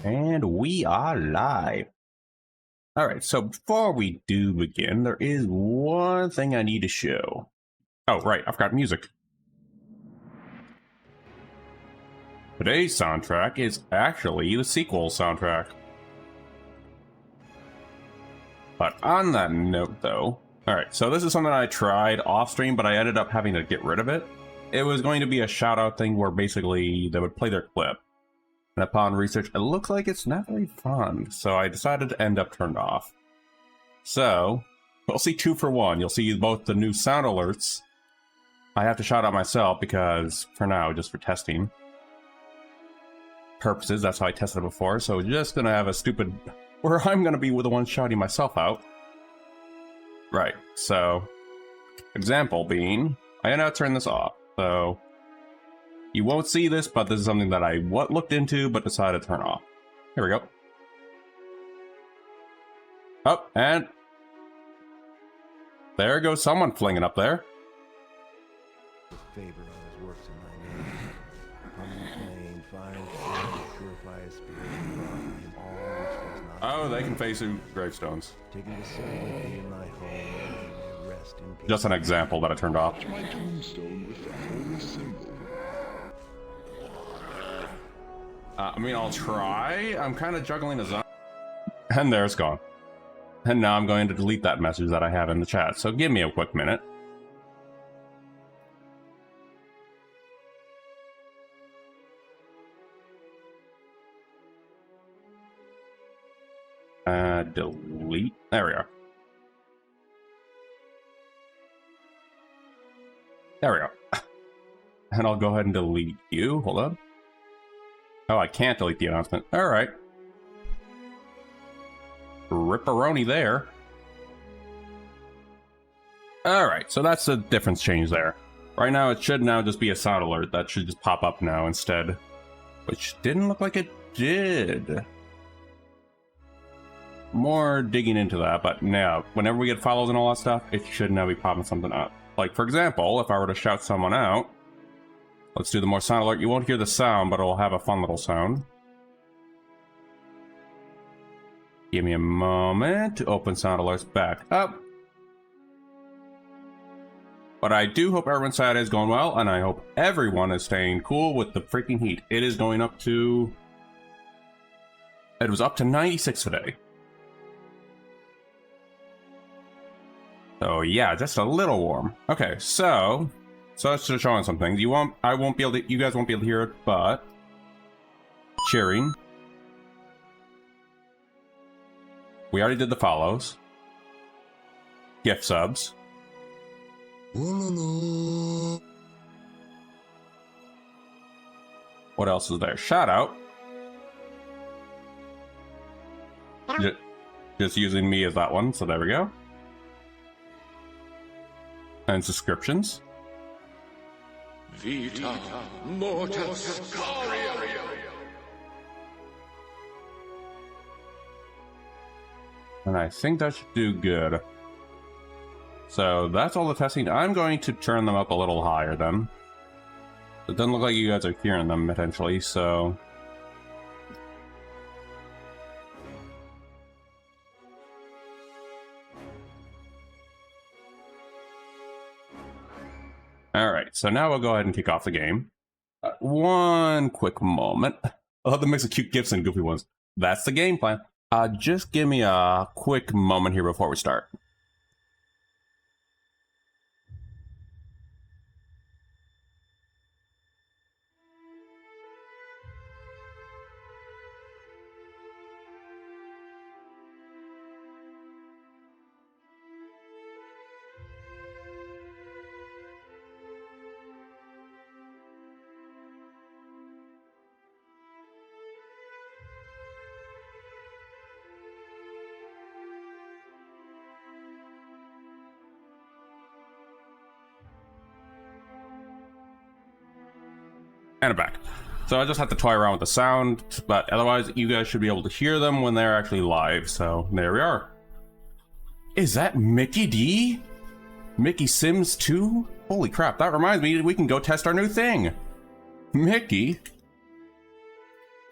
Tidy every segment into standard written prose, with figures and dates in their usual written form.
And we are live. Alright, so before we do begin, there is one thing I need to show. Oh, right, I've got music. Today's soundtrack is actually the sequel soundtrack. But on that note, though, alright, so this is something I tried off stream, but I ended up having to get rid of it. It was going to be a shout out thing where basically they would play their clip. And upon research, it looks like it's not very fun, so I decided to end up turned off. So, you'll see 2 for 1. You'll see both the new sound alerts. I have to shout out myself because, for now, just for testing purposes, that's how I tested it before, so just gonna have a stupid... where I'm gonna be the one shouting myself out. Right, so... example being, I gotta turn this off, so... you won't see this, but this is something that I looked into, but decided to turn off. Here we go. Oh, and... there goes someone flinging up there. Favor on his works in my name. Unplain, fine, purify spirit, in all which does not. Oh, they can face through gravestones. Taking the soul with thee in my home, rest in peace. Just an example that I turned off. My tombstone with the holy symbol. I mean, I'll try. I'm kind of juggling a zone. And there it's gone. And now I'm going to delete that message that I have in the chat, so give me a quick minute. Delete. There we are. There we go. And I'll go ahead and delete you. Hold on. Oh, I can't delete the announcement. Alright. Ripperoni there. Alright, so that's the difference change there. Right now, it should now just be a sound alert. That should just pop up now instead. Which didn't look like it did. More digging into that, but now, whenever we get follows and all that stuff, it should now be popping something up. Like, for example, if I were to shout someone out, let's do the more sound alert. You won't hear the sound, but it'll have a fun little sound. Give me a moment to open sound alerts back up. But I do hope everyone's Saturday is going well, and I hope everyone is staying cool with the freaking heat. It is going up to... it was up to 96 today. So yeah, just a little warm. Okay, so that's just showing some things. I won't be able to, you guys won't be able to hear it, but cheering. We already did the follows. Gift subs. What else is there? Shout out. Just using me as that one, so there we go. And subscriptions. Vita mortis scaria. And I think that should do good. So that's all the testing. I'm going to turn them up a little higher then. It doesn't look like you guys are hearing them potentially, so... Alright, so now we'll go ahead and kick off the game. One quick moment. I'll have to mix of cute gifts and goofy ones. That's the game plan. Just give me a quick moment here before we start. And I'm back. So I just have to toy around with the sound, but otherwise you guys should be able to hear them when they're actually live, so there we are. Is that Mickey D? Mickey Sims 2? Holy crap, that reminds me, we can go test our new thing. Mickey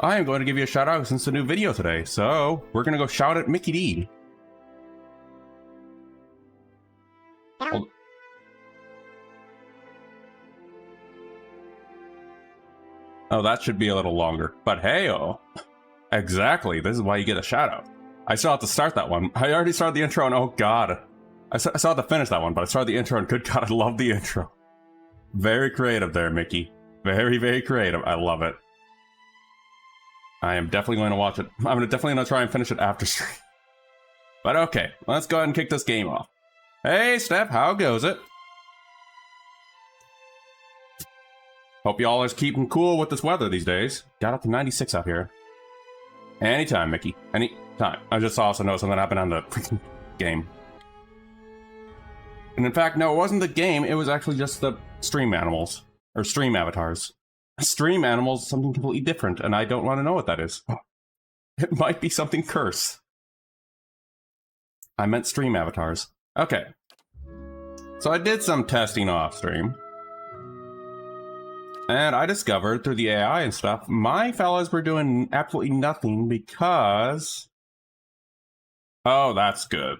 I am going to give you a shout out since the new video today, so we're going to go shout at Mickey D. Hold- Oh, that should be a little longer, but hey-oh. Exactly, this is why you get a shout out. I still have to start that one. I already started the intro and oh god. I still have to finish that one, but I started the intro and good god, I love the intro. Very creative there, Mickey. Very, very creative. I love it. I am definitely going to watch it. I'm definitely going to try and finish it after stream. But okay, let's go ahead and kick this game off. Hey, Steph, how goes it? Hope y'all are keeping cool with this weather these days. Got up to 96 out here. Anytime, Mickey. Anytime. I just also noticed something happened on the freaking game. And in fact, no, it wasn't the game. It was actually just the stream animals. Or stream avatars. Stream animals is something completely different, and I don't want to know what that is. It might be something cursed. I meant stream avatars. Okay. So I did some testing off stream. And I discovered through the AI and stuff, my fellas were doing absolutely nothing because... Oh, that's good.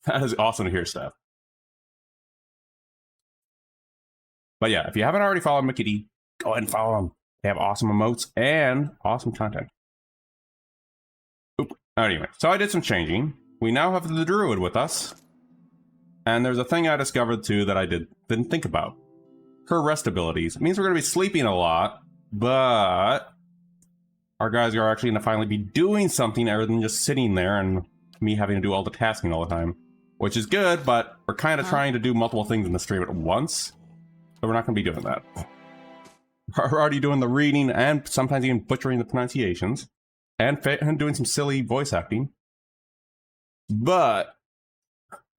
That is awesome to hear, Steph. But yeah, if you haven't already followed Mickey D, go ahead and follow them. They have awesome emotes and awesome content. Oop. Anyway, so I did some changing. We now have the druid with us. And there's a thing I discovered too that I didn't think about. Her rest abilities. It means we're going to be sleeping a lot, but our guys are actually going to finally be doing something other than just sitting there and me having to do all the tasking all the time. Which is good, but we're kind of trying to do multiple things in the stream at once. So we're not going to be doing that. We're already doing the reading and sometimes even butchering the pronunciations. And doing some silly voice acting. But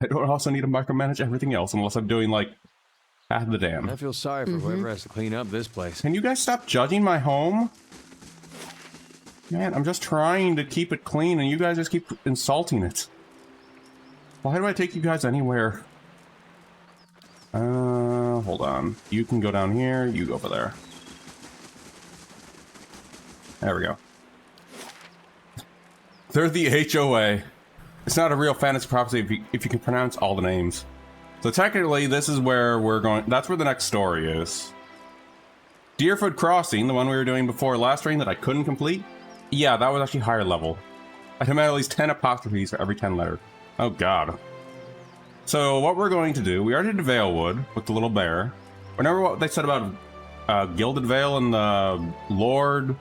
I don't also need to micromanage everything else unless I'm doing like half the damn. I feel sorry for whoever has to clean up this place. Can you guys stop judging my home? Man, I'm just trying to keep it clean and you guys just keep insulting it. Why do I take you guys anywhere? Hold on. You can go down here, you go over there. There we go. They're the HOA. It's not a real fantasy prophecy if you can pronounce all the names. So technically, this is where we're going. That's where the next story is. Deerfoot Crossing, the one we were doing before last stream that I couldn't complete. Yeah, that was actually higher level. I had at least 10 apostrophes for every 10 letters. Oh god. So what we're going to do, we already did Valewood with the little bear. Remember what they said about Gilded Vale and the Lord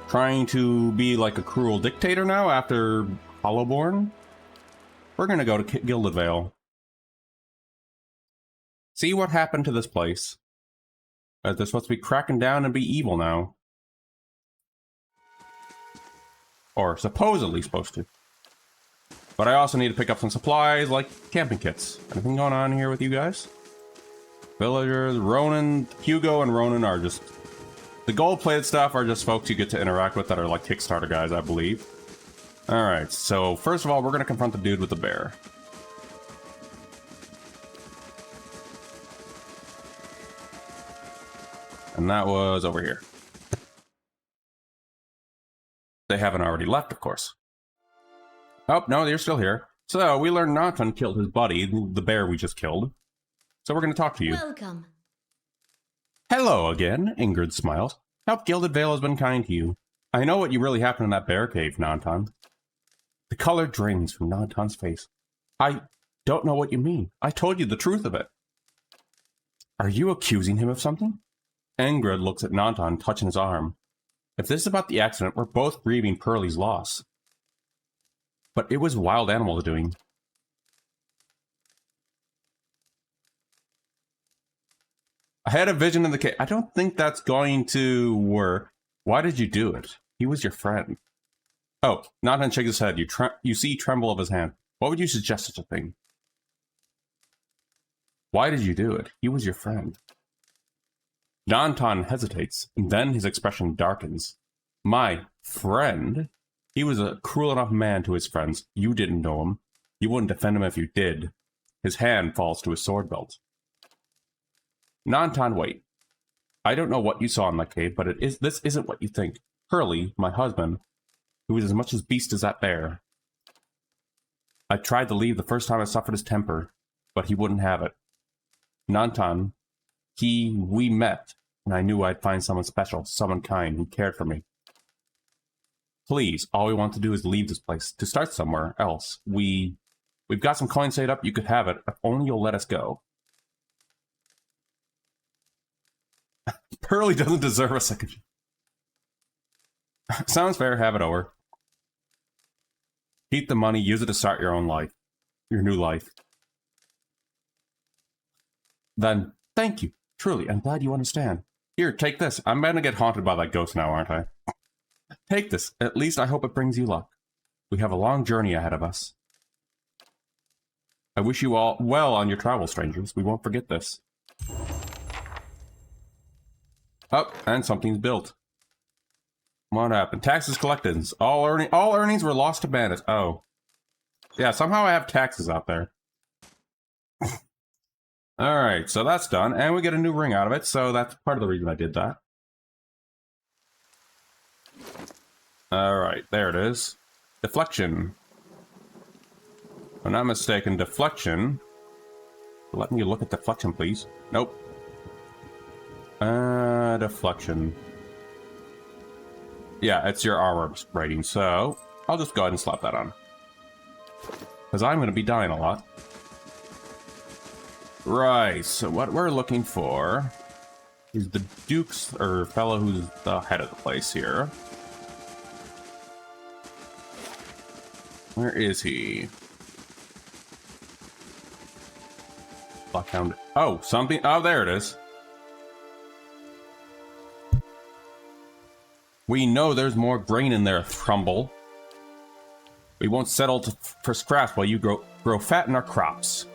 trying to be like a cruel dictator now after Hollowborn? We're gonna go to Gilded Vale. See what happened to this place. They're supposed to be cracking down and be evil now. Or supposedly supposed to. But I also need to pick up some supplies like camping kits. Anything going on here with you guys? Villagers, Ronan, Hugo and Ronan are just... The gold-plated stuff are just folks you get to interact with that are like Kickstarter guys, I believe. Alright, so first of all, we're going to confront the dude with the bear. And that was over here. They haven't already left, of course. Oh, no, they're still here. So, we learned Nanton killed his buddy, the bear we just killed. So we're going to talk to you. Welcome. Hello again, Ingrid smiles. Hope Gilded Vale has been kind to you. I know what you really happened in that bear cave, Nanton. The color drains from Nanton's face. I don't know what you mean. I told you the truth of it. Are you accusing him of something? Ingrid looks at Nanton, touching his arm. If this is about the accident, we're both grieving Pearlie's loss. But it was wild animals doing. I had a vision in the cave. I don't think that's going to work. Why did you do it? He was your friend. Oh, Nanton shakes his head. You see tremble of his hand. What would you suggest such a thing? Why did you do it? He was your friend. Nanton hesitates, and then his expression darkens. My friend? He was a cruel enough man to his friends. You didn't know him. You wouldn't defend him if you did. His hand falls to his sword belt. Nanton, wait. I don't know what you saw in that cave, but this isn't what you think. Hurley, my husband, who is as much as beast as that bear. I tried to leave the first time I suffered his temper, but he wouldn't have it. Nantan, we met, and I knew I'd find someone special, someone kind, who cared for me. Please, all we want to do is leave this place, to start somewhere else. We've got some coins saved up, you could have it, if only you'll let us go. Hurley doesn't deserve a second. Sounds fair, have it over. Keep the money, use it to start your own life. Your new life. Then, thank you. Truly, I'm glad you understand. Here, take this. I'm gonna get haunted by that ghost now, aren't I? Take this. At least I hope it brings you luck. We have a long journey ahead of us. I wish you all well on your travel, strangers. We won't forget this. Oh, and something's built. What happened? Taxes collected. All earnings were lost to bandits. Oh. Yeah, somehow I have taxes out there. Alright, so that's done. And we get a new ring out of it, so that's part of the reason I did that. Alright, there it is. Deflection. If I'm not mistaken, deflection. Let me look at deflection, please. Nope. Deflection. Yeah, it's your armor rating, so I'll just go ahead and slap that on. Because I'm going to be dying a lot. Right, so what we're looking for is the Duke's, or fellow who's the head of the place here. Where is he? Lockdown. Oh, something. Oh, there it is. We know there's more grain in there, Thrumble. We won't settle for scraps while you grow fat in our crops.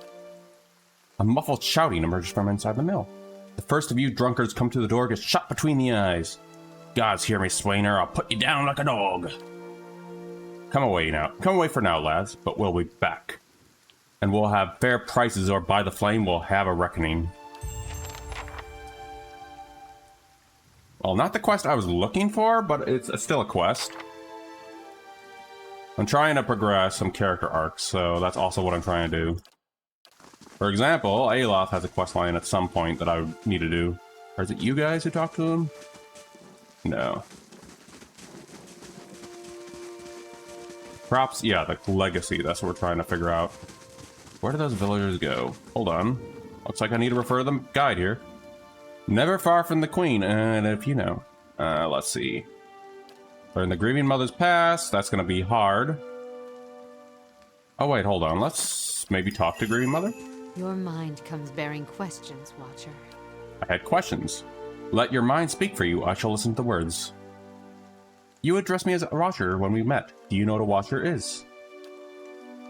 A muffled shouting emerges from inside the mill. The first of you drunkards come to the door gets shot between the eyes. Gods hear me, Swainer. I'll put you down like a dog. Come away now. Come away for now, lads, but we'll be back. And we'll have fair prices, or by the flame, we'll have a reckoning. Well, not the quest I was looking for, but it's still a quest. I'm trying to progress some character arcs, so that's also what I'm trying to do. For example, Aloth has a quest line at some point that I would need to do. Or is it you guys who talk to him? No. Props, yeah, the legacy, that's what we're trying to figure out. Where do those villagers go? Hold on. Looks like I need to refer to the guide here. Never far from the queen, and if you know. Let's see. Learn the grieving mother's past, that's gonna be hard. Oh wait, hold on, let's maybe talk to grieving mother? Your mind comes bearing questions, Watcher. I had questions. Let your mind speak for you, I shall listen to the words. You addressed me as a Watcher when we met. Do you know what a Watcher is?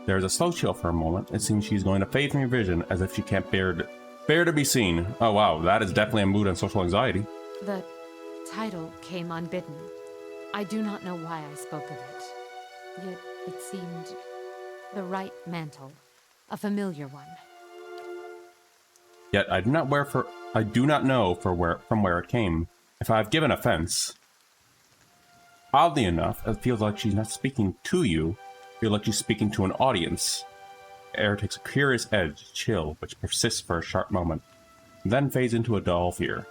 There is a slow chill for a moment. It seems she's going to fade from your vision, as if she can't bear to be seen. Oh wow, that is definitely a mood on social anxiety. The title came unbidden. I do not know why I spoke of it. Yet it seemed the right mantle, a familiar one. Yet I do not know from where it came. If I have given offense. Oddly enough, it feels like she's not speaking to you. It feels like she's speaking to an audience. The air takes a curious edge, chill, which persists for a sharp moment, and then fades into a dull fear.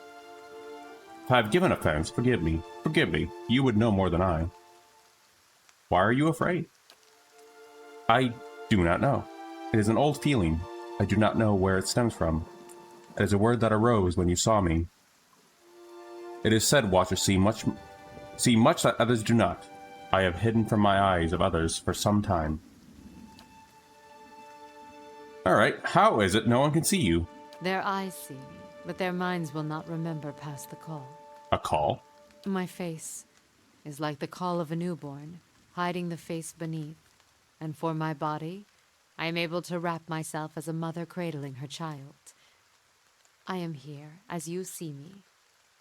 If I have given offense, forgive me. Forgive me. You would know more than I. Why are you afraid? I do not know. It is an old feeling. I do not know where it stems from. It is a word that arose when you saw me. It is said watchers see much that others do not. I have hidden from my eyes of others for some time. Alright, how is it no one can see you? Their eyes see me, but their minds will not remember past the call. A call? My face is like the call of a newborn, hiding the face beneath. And for my body, I am able to wrap myself as a mother cradling her child. I am here, as you see me.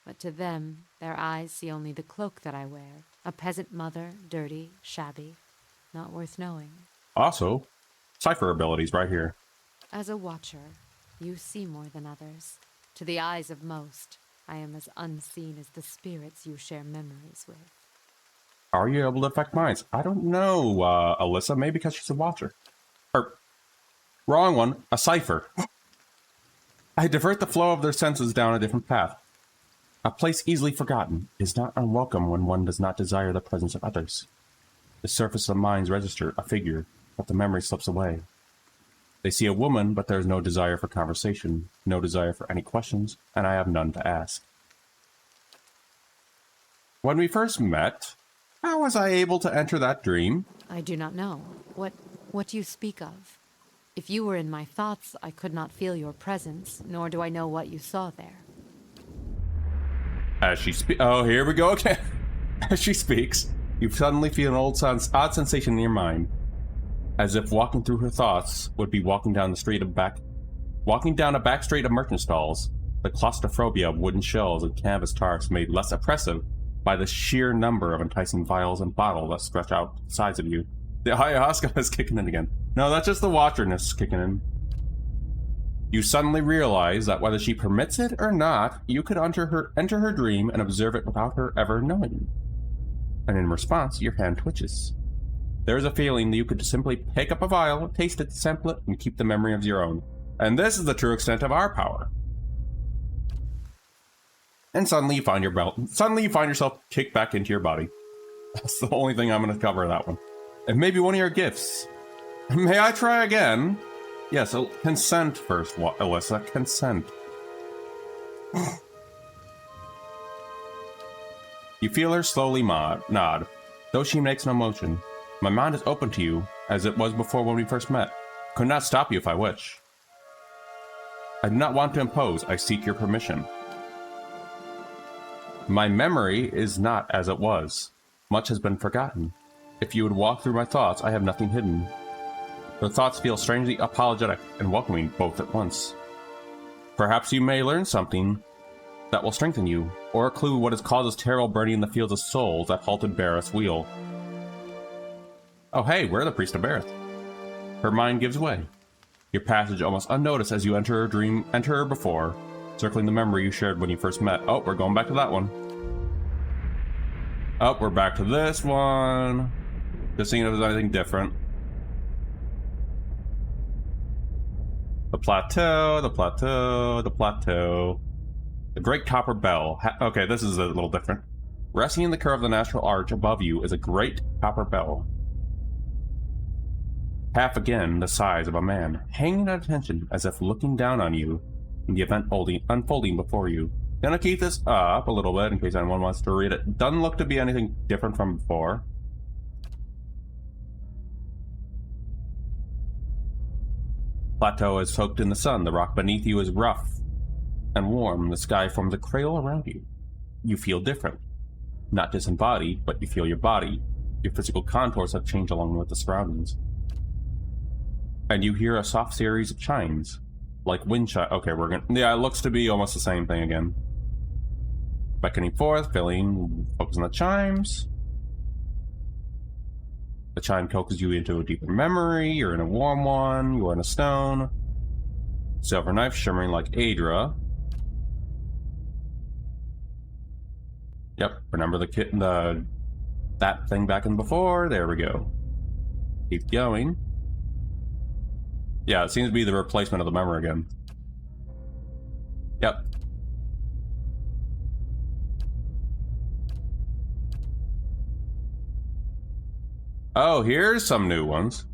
But to them, their eyes see only the cloak that I wear. A peasant mother, dirty, shabby, not worth knowing. Also, cipher abilities right here. As a watcher, you see more than others. To the eyes of most, I am as unseen as the spirits you share memories with. are you able to affect minds? I don't know, Alyssa. Maybe because she's a watcher. Or, wrong one. A cipher. I divert the flow of their senses down a different path. A place easily forgotten is not unwelcome when one does not desire the presence of others. The surface of minds register a figure, but the memory slips away. They see a woman, but there is no desire for conversation, no desire for any questions, and I have none to ask. When we first met, how was I able to enter that dream? I do not know. What do you speak of? If you were in my thoughts, I could not feel your presence, nor do I know what you saw there. As she oh, here we go again. As she speaks, you suddenly feel an odd sensation in your mind, as if walking through her thoughts would be walking down a back street of merchant stalls. The claustrophobia of wooden shelves and canvas tarps made less oppressive by the sheer number of enticing vials and bottles that stretch out the sides of you. The ayahuasca is kicking in again. No, that's just the watcherness kicking in. You suddenly realize that whether she permits it or not, you could enter her dream and observe it without her ever knowing. And in response, your hand twitches. There is a feeling that you could simply pick up a vial, taste it, sample it, and keep the memory of your own. And this is the true extent of our power. And suddenly you find yourself kicked back into your body. That's the only thing I'm going to cover that one. And maybe one of your gifts. May I try again? Yes, consent first, Alyssa. Consent. You feel her slowly nod, though she makes no motion. My mind is open to you, as it was before when we first met. Could not stop you if I wish. I do not want to impose, I seek your permission. My memory is not as it was. Much has been forgotten. If you would walk through my thoughts, I have nothing hidden. The thoughts feel strangely apologetic and welcoming both at once. Perhaps you may learn something that will strengthen you, or a clue what has caused this terrible burning in the fields of souls that halted Bareth's wheel. Oh hey, we're the priest of Bareth. Her mind gives way. Your passage almost unnoticed as you enter her before, circling the memory you shared when you first met. Oh, we're going back to that one. Oh, we're back to this one. Just seeing if there's anything different. The plateau, the plateau, the plateau. The great copper bell. Okay, this is a little different. Resting in the curve of the natural arch above you is a great copper bell. Half again the size of a man, hanging at attention as if looking down on you in the event unfolding before you. Gonna keep this up a little bit in case anyone wants to read it. Doesn't look to be anything different from before. Plateau is soaked in the sun. The rock beneath you is rough and warm. The sky forms a cradle around you. You feel different. Not disembodied, but you feel your body. Your physical contours have changed along with the surroundings. And you hear a soft series of chimes. Like wind chime. Okay, we're gonna... Yeah, it looks to be almost the same thing again. Beckoning forth, focus on the chimes. The chime coaxes you into a deeper memory. You're in a warm one. You're in a stone. Silver knife shimmering like Adra. Yep, remember that thing back in before? There we go. Keep going. Yeah, it seems to be the replacement of the memory again. Yep. Oh, here's some new ones.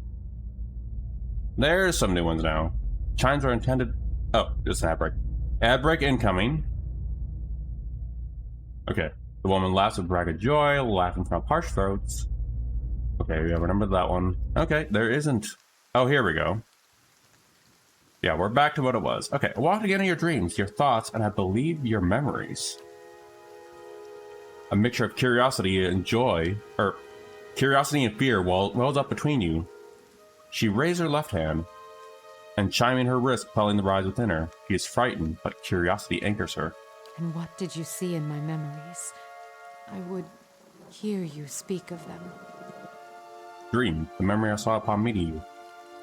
There's some new ones now. Chimes are intended... Oh, just an ad break. Ad break incoming. Okay. The woman laughs with brag of joy, laughing from harsh throats. Okay, yeah, remember that one. Okay, there isn't... Oh, here we go. Yeah, we're back to what it was. Okay, walk again in your dreams, your thoughts, and I believe your memories. A mixture of curiosity and joy, or curiosity and fear wells up between you. She raised her left hand, and chiming her wrist, quelling the rise within her. She is frightened, but curiosity anchors her. And what did you see in my memories? I would hear you speak of them. Dream, the memory I saw upon meeting you.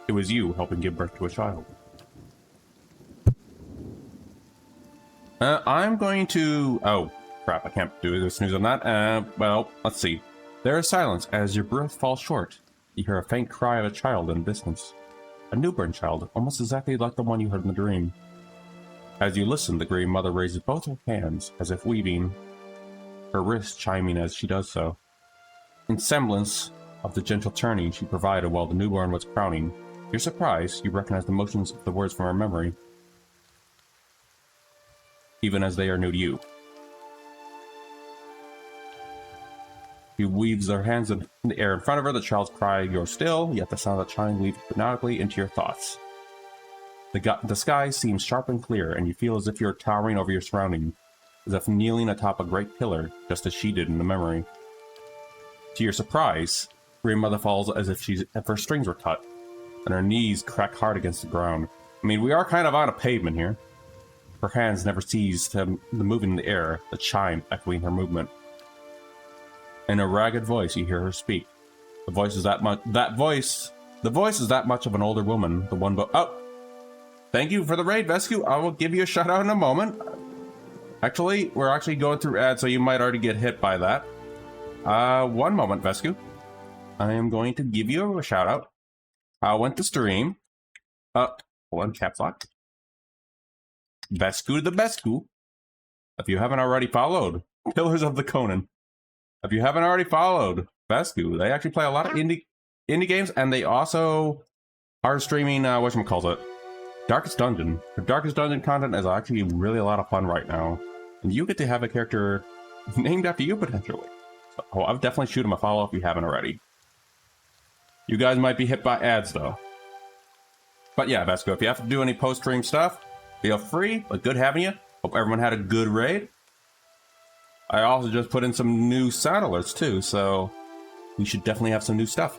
It was you helping give birth to a child. I'm going to... Oh, crap, I can't do the snooze on that. Well, let's see. There is silence as your breath falls short. You hear a faint cry of a child in the distance. A newborn child, almost exactly like the one you heard in the dream. As you listen, the Green Mother raises both her hands, as if weaving, her wrist chiming as she does so. In semblance of the gentle turning she provided while the newborn was crowning, to your surprise, you recognize the motions of the words from her memory, even as they are new to you. She weaves her hands in the air in front of her. The child's cry, "You're still," yet the sound of the chime weaves hypnotically into your thoughts. The sky seems sharp and clear, and you feel as if you're towering over your surroundings, as if kneeling atop a great pillar, just as she did in the memory. To your surprise, Green Mother falls as if her strings were cut, and her knees crack hard against the ground. I mean, we are kind of on a pavement here. Her hands never cease to move in the air, the chime echoing her movement. In a ragged voice, you hear her speak. The voice is that much of an older woman. The one oh! Thank you for the raid, Vescu. I will give you a shout out in a moment. Actually, we're actually going through ads, so you might already get hit by that. One moment, Vescu. I am going to give you a shout out. I went to stream. Hold on, caps lock. Vescu the Bescu. If you haven't already followed, Pillars of the Conan. If you haven't already followed Vescu, they actually play a lot of indie games, and they also are streaming, whatchamacallit, Darkest Dungeon. The Darkest Dungeon content is actually really a lot of fun right now. And you get to have a character named after you, potentially. So I'll definitely shoot him a follow if you haven't already. You guys might be hit by ads, though. But yeah, Vesco, if you have to do any post-stream stuff, feel free. But good having you. Hope everyone had a good raid. I also just put in some new sound alerts, too, so we should definitely have some new stuff.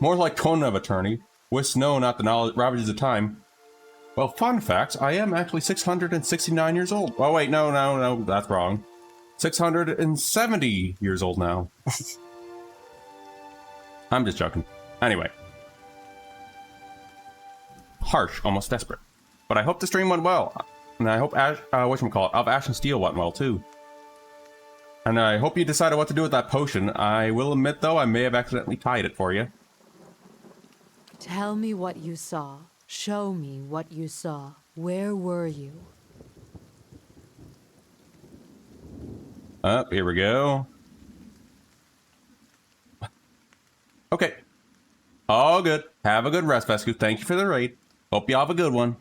More like Conan of Eternity, with snow, not the knowledge ravages of time. Well, fun facts, I am actually 669 years old. Oh, wait, no, that's wrong. 670 years old now. I'm just joking. Anyway. Harsh, almost desperate. But I hope the stream went well. And I hope of Ash and Steel went well, too. And I hope you decided what to do with that potion. I will admit, though, I may have accidentally tied it for you. Tell me what you saw. Show me what you saw. Where were you? Up, here we go. Okay. All good. Have a good rest, Vescu. Thank you for the raid. Hope you have a good one.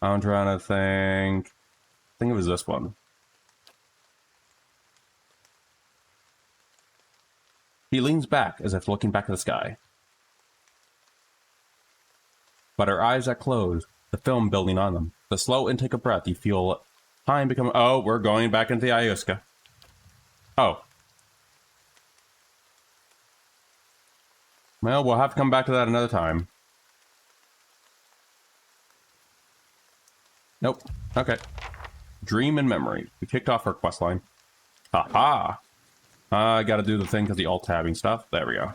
I'm trying to think. I think it was this one. He leans back as if looking back at the sky. But her eyes are closed, the film building on them. The slow intake of breath, you feel time become... Oh, we're going back into the Ayahuasca. Oh. Well, we'll have to come back to that another time. Nope. Okay. Dream and memory. We kicked off our questline. Haha. I gotta do the thing because the alt-tabbing stuff. There we go.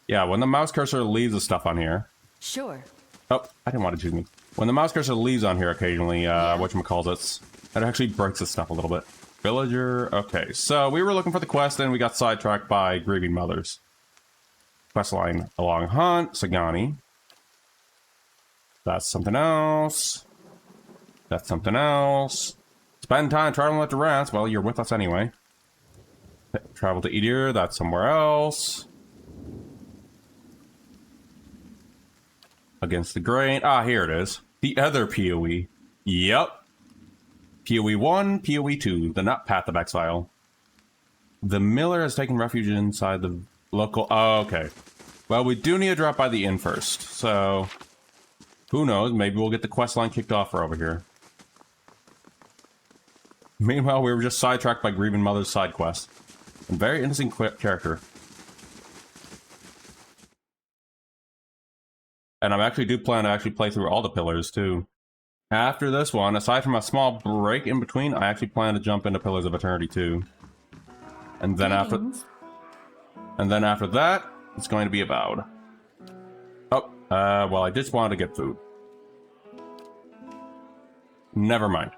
Yeah, when the mouse cursor leaves the stuff on here... Sure. Oh, I didn't want to choose me. When the mouse cursor leaves on here occasionally, whatchamacallit, it actually breaks the stuff a little bit. Villager, okay. So, we were looking for the quest, and we got sidetracked by Grieving Mothers. Questline, Along Hunt, Sagani. That's something else. That's something else. Spend time traveling with the rats. Well, you're with us anyway. Travel to Edir, that's somewhere else. Against the grain. Ah, here it is. The other PoE. Yep. PoE 1, PoE 2, the Nut Path of Exile. The Miller has taken refuge inside the local... Oh, okay. Well, we do need to drop by the inn first, so... Who knows, maybe we'll get the quest line kicked off for over here. Meanwhile, we were just sidetracked by Grieving Mother's side quest. A very interesting character. And I actually do plan to actually play through all the pillars, too. After this one, aside from a small break in between, I actually plan to jump into Pillars of Eternity, too. And then after that, it's going to be Avowed. Oh, well, I just wanted to get food. Never mind.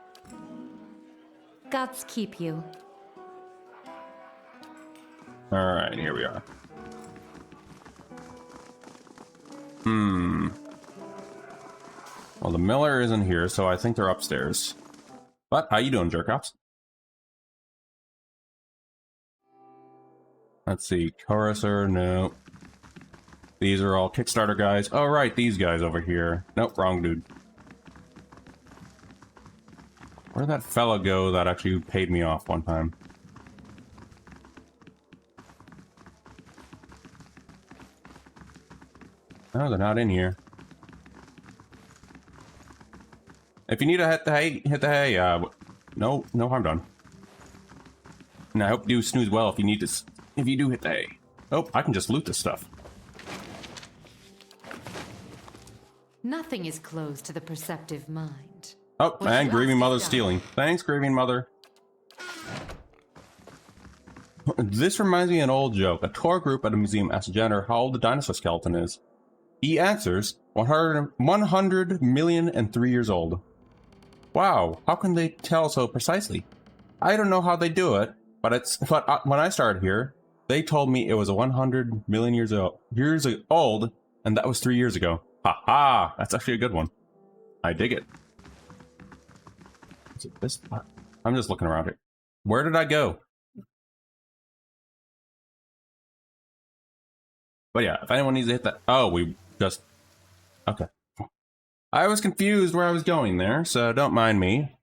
Gods keep you. Alright, here we are. Well, the miller isn't here, so I think they're upstairs. But, how you doing, jerk-offs? Let's see, Choricer, no. These are all Kickstarter guys. Oh, right, these guys over here. Nope, wrong dude. Where'd that fella go that actually paid me off one time? No, they're not in here. If you need to hit the hay, hit the hay. No harm done. And I hope you snooze well if you need to. If you do hit the hay. Oh, I can just loot this stuff. Nothing is closed to the perceptive mind. Oh, What and you Grieving asked Mother's is stealing. Thanks, Grieving Mother. This reminds me of an old joke. A tour group at a museum asks a janitor how old the dinosaur skeleton is. He answers, 100 million and 3 years old. Wow, how can they tell so precisely? I don't know how they do it, but when I started here, they told me it was a 100 million years old, and that was 3 years ago. Ha ha! That's actually a good one. I dig it. Is it this? I'm just looking around here. Where did I go? But yeah, if anyone needs to hit that... Oh, we just... Okay. I was confused where I was going there, so don't mind me.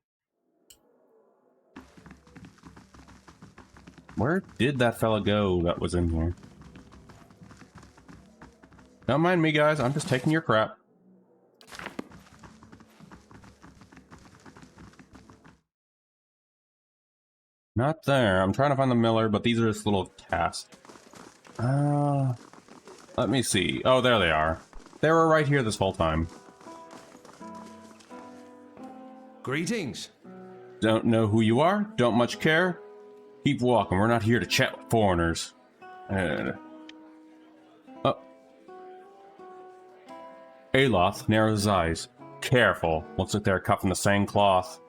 Where did that fella go that was in here? Don't mind me, guys. I'm just taking your crap. Not there. I'm trying to find the miller, but these are just little tasks. Let me see. Oh, there they are. They were right here this whole time. Greetings. Don't know who you are? Don't much care? Keep walking. We're not here to chat with foreigners. Aloth narrows his eyes. Careful. Looks like they're cut from the same cloth.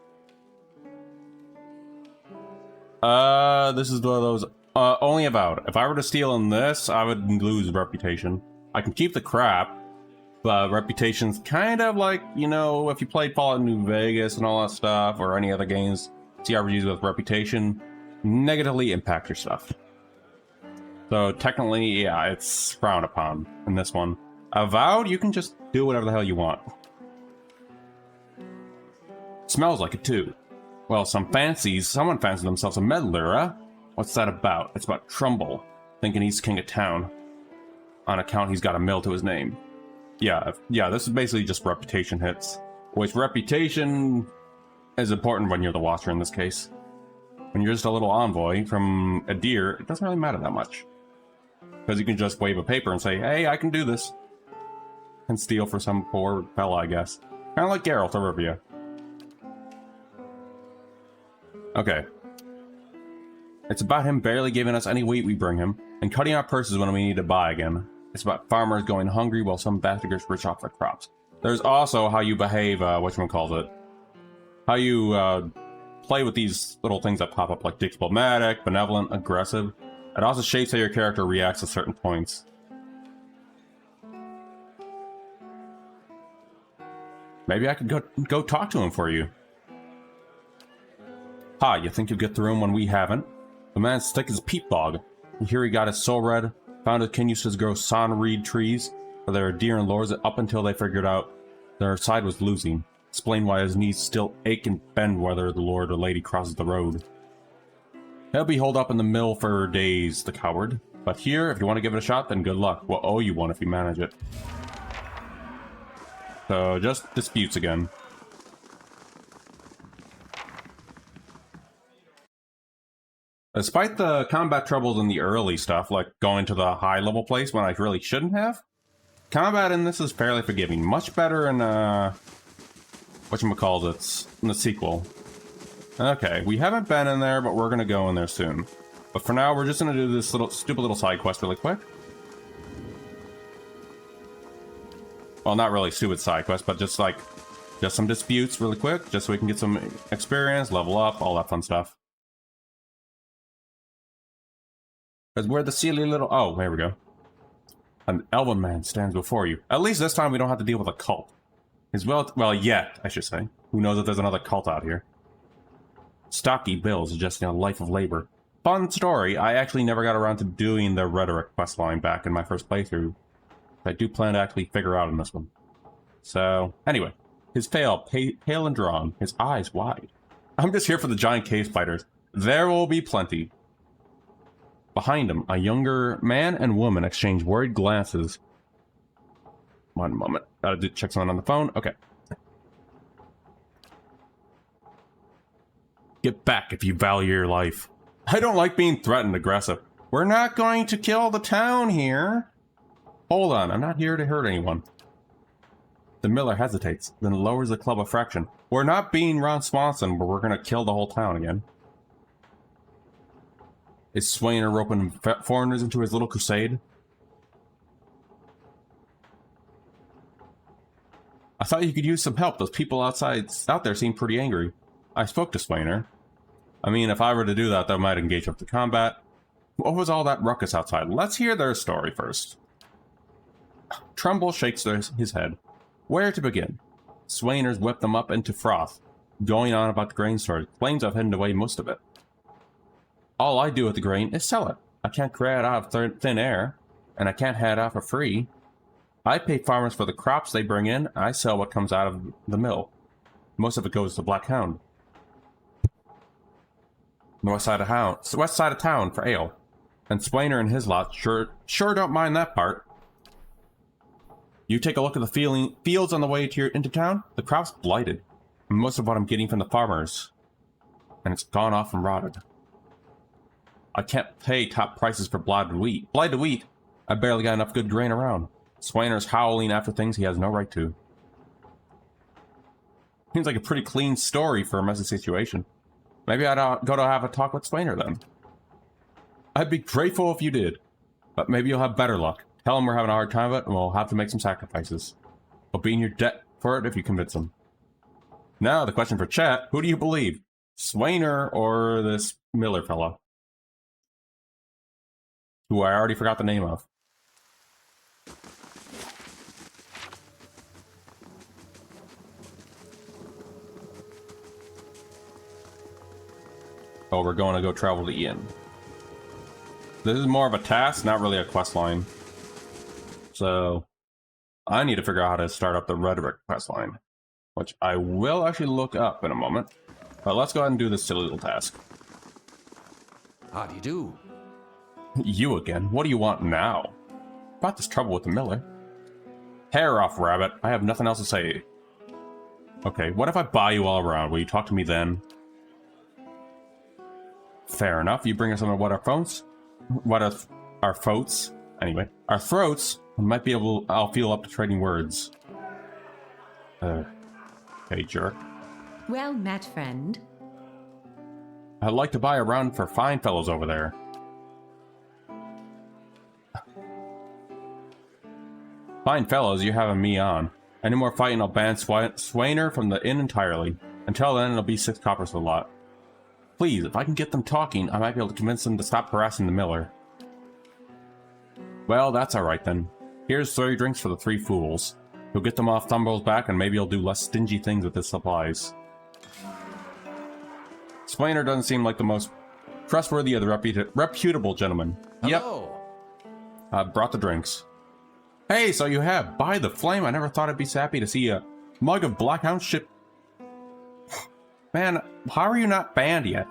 This is one of those... only about. If I were to steal in this, I would lose reputation. I can keep the crap, but reputation's kind of like, you know, if you played Fallout New Vegas and all that stuff, or any other games, CRPGs with reputation, negatively impact your stuff. So technically, yeah, it's frowned upon in this one. Avowed, you can just do whatever the hell you want. Smells like it too. Well, someone fancies themselves a meddler, huh? What's that about? It's about Trumbull, thinking he's king of town. On account he's got a mill to his name. Yeah, this is basically just reputation hits. Which reputation is important when you're the Watcher in this case. When you're just a little envoy from a deer, it doesn't really matter that much. Because you can just wave a paper and say, hey, I can do this. And steal for some poor fella, I guess. Kind of like Geralt of Rivia. Okay. It's about him barely giving us any wheat we bring him, and cutting our purses when we need to buy again. It's about farmers going hungry while some bastards rich off their crops. There's also how you behave, whatchamacallit. How you, play with these little things that pop up, like diplomatic, benevolent, aggressive. It also shapes how your character reacts at certain points. Maybe I could go talk to him for you. Ha, you think you'll get through him when we haven't? The man's thick as peat bog. And here he got his soul red. Found his kin used to grow reed trees, for there are deer and lords up until they figured out their side was losing. Explain why his knees still ache and bend whether the lord or lady crosses the road. He'll be holed up in the mill for days, the coward. But here, if you want to give it a shot, then good luck. We'll owe you one if you manage it. So, just disputes again. Despite the combat troubles in the early stuff, like going to the high-level place when I really shouldn't have, combat in this is fairly forgiving. Much better in, whatchamacallit, in the sequel. Okay, we haven't been in there, but we're gonna go in there soon. But for now, we're just gonna do this stupid little side quest really quick. Well, not really stupid side quest, but just like Just some disputes really quick, just so we can get some experience, level up, all that fun stuff. Because we're the silly little... Oh, there we go. An elven man stands before you. At least this time we don't have to deal with a cult. As well, yet, I should say. Who knows if there's another cult out here. Stocky Bill suggesting a life of labor. Fun story, I actually never got around to doing the rhetoric questline back in my first playthrough. I do plan to actually figure out in this one. So, anyway. His pale and drawn, his eyes wide. I'm just here for the giant cave spiders. There will be plenty. Behind him, a younger man and woman exchange worried glances. One moment. Gotta check something on the phone. Okay. Get back if you value your life. I don't like being threatened aggressive. We're not going to kill the town here. Hold on, I'm not here to hurt anyone. The miller hesitates, then lowers the club a fraction. We're not being Ron Swanson, but we're gonna kill the whole town again. Is Swainer roping foreigners into his little crusade? I thought you could use some help. Those people out there seem pretty angry. I spoke to Swainer. I mean, if I were to do that, they might engage with the combat. What was all that ruckus outside? Let's hear their story first. Trumbull shakes his head. Where to begin? Swainer's whipped them up into froth, going on about the grain storage. Claims I've hidden away most of it. All I do with the grain is sell it. I can't create it out of thin air, and I can't have it out for free. I pay farmers for the crops they bring in, I sell what comes out of the mill. Most of it goes to Black Hound. West side of town for ale. And Swainer and his lot sure don't mind that part. You take a look at the fields on the way into town. The crop's blighted. Most of what I'm getting from the farmers. And it's gone off and rotted. I can't pay top prices for blighted wheat. Blighted wheat? I barely got enough good grain around. Swainer's howling after things he has no right to. Seems like a pretty clean story for a messy situation. Maybe I'd go to have a talk with Swainer then. I'd be grateful if you did. But maybe you'll have better luck. Tell him we're having a hard time of it, and we'll have to make some sacrifices. We'll be in your debt for it if you convince him. Now, the question for chat, who do you believe? Swainer or this Miller fella? Who I already forgot the name of. Oh, we're going to go travel to Ian. This is more of a task, not really a quest line. So, I need to figure out how to start up the rhetoric quest line, which I will actually look up in a moment. But let's go ahead and do this silly little task. How do you do? You again? What do you want now? About this trouble with the miller. Hair off, rabbit. I have nothing else to say. Okay, what if I buy you all around? Will you talk to me then? Fair enough. You bring us on what our phones? What are our throats? Anyway, our throats. Might be able. I'll feel up to trading words. Hey, jerk. Well met, friend. I'd like to buy a round for fine fellows over there. Fine fellows, you're having me on. Any more fighting, I'll ban Swainer from the inn entirely. Until then, it'll be 6 coppers for the lot. Please, if I can get them talking, I might be able to convince them to stop harassing the miller. Well, that's alright then. Here's 3 drinks for the 3 fools. He'll get them off Thumble's back, and maybe he'll do less stingy things with his supplies. Swainer doesn't seem like the most trustworthy of the reputable gentlemen. Hello. Yep. I brought the drinks. Hey, so you have. By the flame, I never thought I'd be so happy to see a mug of Blackhound ship. Man, how are you not banned yet?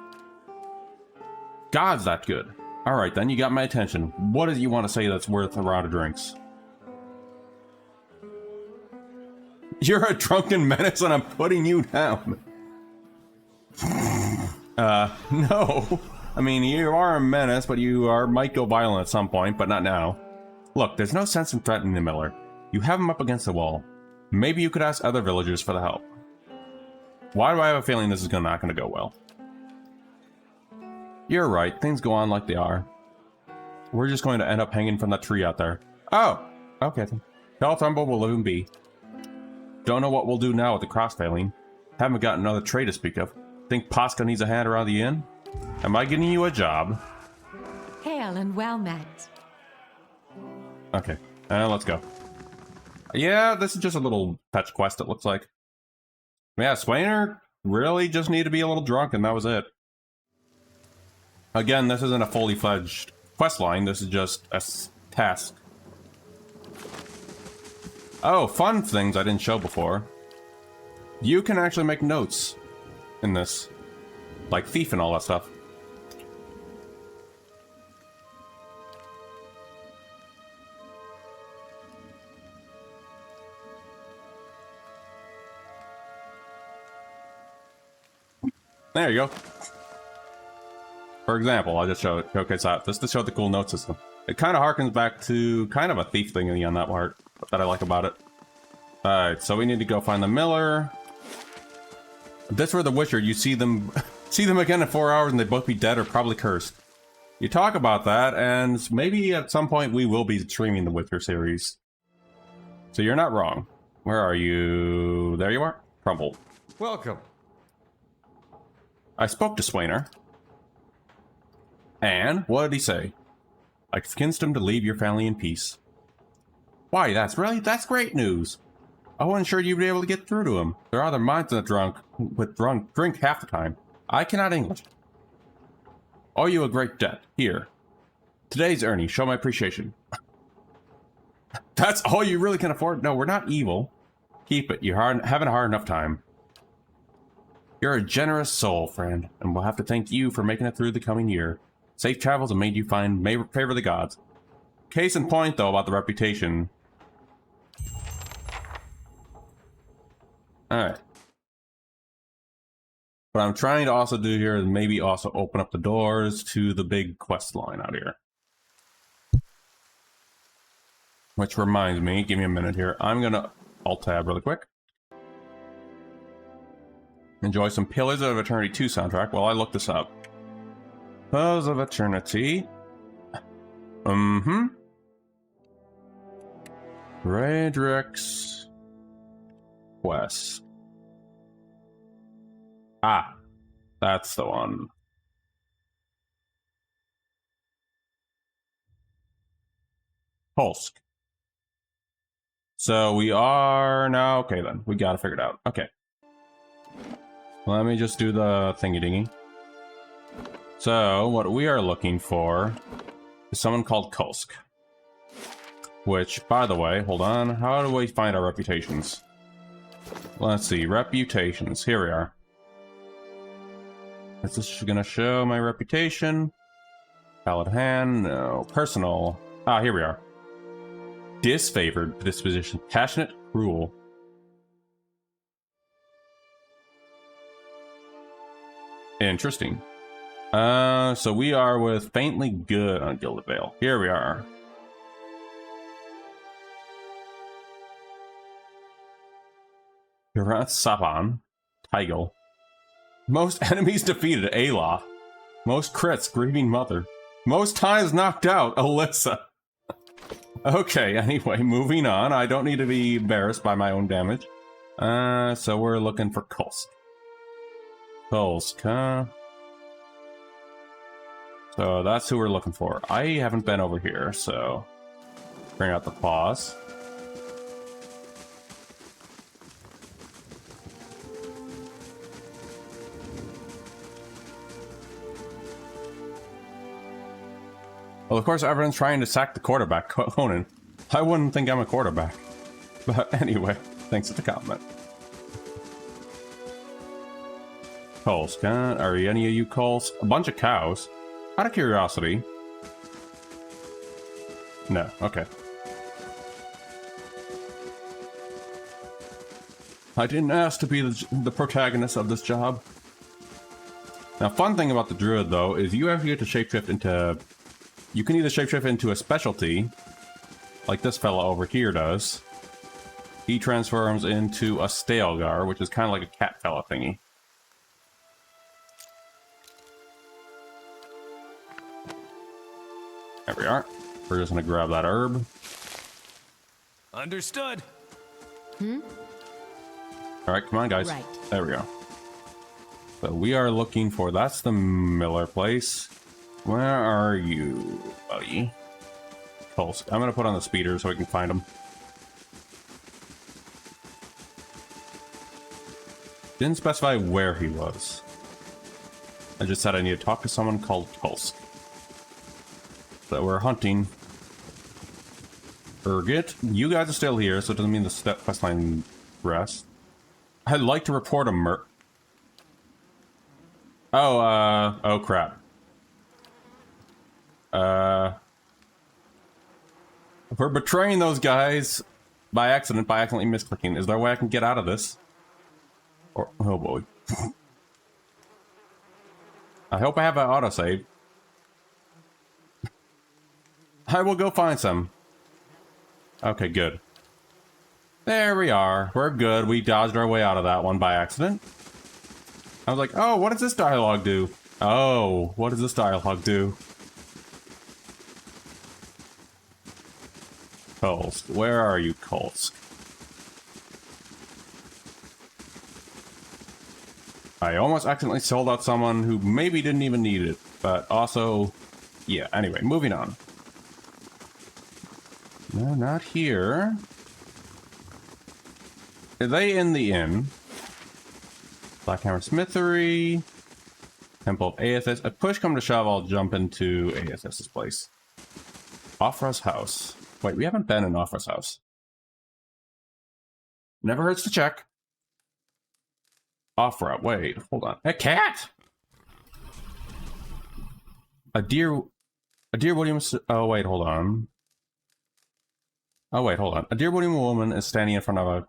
God's that good. Alright then, you got my attention. What is it you want to say that's worth a round of drinks? You're a drunken menace and I'm putting you down. No. I mean, you are a menace, but you might go violent at some point, but not now. Look, there's no sense in threatening the miller. You have him up against the wall. Maybe you could ask other villagers for the help. Why do I have a feeling this is not going to go well? You're right, things go on like they are. We're just going to end up hanging from that tree out there. Oh! Okay then. Tell Thumble will live and be. Don't know what we'll do now with the cross failing. Haven't got another trade to speak of. Think Pasca needs a hand around the inn? Am I getting you a job? Hail and well met. Okay, let's go. Yeah, this is just a little fetch quest, it looks like. Yeah, Swainer really just need to be a little drunk, and that was it. Again, this isn't a fully fledged quest line, this is just a task. Oh, fun things I didn't show before. You can actually make notes in this, like thief and all that stuff. There you go. For example, I'll just showcase that. This to show the cool note system. It kind of harkens back to kind of a thief thingy on that part that I like about it. Alright, so we need to go find the miller. This were the Witcher. You see them again in 4 hours and they'd both be dead or probably cursed. You talk about that, and maybe at some point we will be streaming the Witcher series. So you're not wrong. Where are you? There you are. Crumble. Welcome. I spoke to Swainer. And what did he say? I convinced him to leave your family in peace. Why, that's great news. I wasn't sure you'd be able to get through to him. There are other minds that drink half the time. I cannot English. Owe you a great debt. Here. Today's earnings show my appreciation. That's all you really can afford? No, we're not evil. Keep it. You're having a hard enough time. You're a generous soul, friend, and we'll have to thank you for making it through the coming year. Safe travels and made you find favor of the gods. Case in point, though, about the reputation. Alright. What I'm trying to also do here is maybe also open up the doors to the big quest line out here. Which reminds me, give me a minute here. I'm gonna Alt-Tab really quick. Enjoy some Pillars of Eternity 2 soundtrack while I look this up. Pillars of Eternity. Frederick's Quest. Ah, that's the one. Polsk. So we are now, okay then, we gotta figure it out. Okay. Let me just do the thingy-dingy. So, what we are looking for is someone called Kulsk. Which, by the way, hold on, how do we find our reputations? Let's see, reputations, here we are. Is this gonna show my reputation? Valid hand, no. Personal, ah, here we are. Disfavored disposition, passionate, cruel. Interesting. So we are with Faintly Good on Gilded Vale. Here we are. Girath Saban. Tigel. Most enemies defeated, Ayla. Most crits, Grieving Mother. Most times knocked out, Alyssa. Okay, anyway, moving on. I don't need to be embarrassed by my own damage. So we're looking for Kulsk. Kulsk, huh? So that's who we're looking for. I haven't been over here, so bring out the paws. Well, of course, everyone's trying to sack the quarterback, Conan. I wouldn't think I'm a quarterback. But anyway, thanks for the comment. Kulsk, huh? Are any of you Kulsk? A bunch of cows. Out of curiosity. No, okay. I didn't ask to be the protagonist of this job. Now, fun thing about the druid, though, is you actually get to shapeshift into... You can either shapeshift into a specialty, like this fella over here does. He transforms into a Stalgar, which is kind of like a cat fella thingy. There we are. We're just gonna grab that herb. Understood. Alright, come on, guys. Right. There we go. So we are looking for... That's the Miller place. Where are you, buddy? Pulse. I'm going to put on the speeder so we can find him. Didn't specify where he was. I just said I need to talk to someone called Tulsk. So we're hunting. Urgit. You guys are still here, so it doesn't mean the quest line rests. I'd like to report a oh crap. We're betraying those guys by accident, by accidentally misclicking. Is there a way I can get out of this? Or, oh boy. I hope I have an autosave. I will go find some. Okay, good. There we are. We're good. We dodged our way out of that one by accident. I was like, oh, what does this dialogue do? Oh, what does this dialogue do? Kolsk. Where are you, Kolsk? I almost accidentally sold out someone who maybe didn't even need it, but also... Yeah, anyway, moving on. No, not here. Are they in the inn? Blackhammer Smithery. Temple of ASS. A push come to shove, I'll jump into ASS's place. Offra's house. Wait, we haven't been in Offra's house. Never hurts to check. Offra, wait, hold on. A cat! A dear Williams... Oh, wait, hold on. Oh, wait, hold on. A dear William woman is standing in front of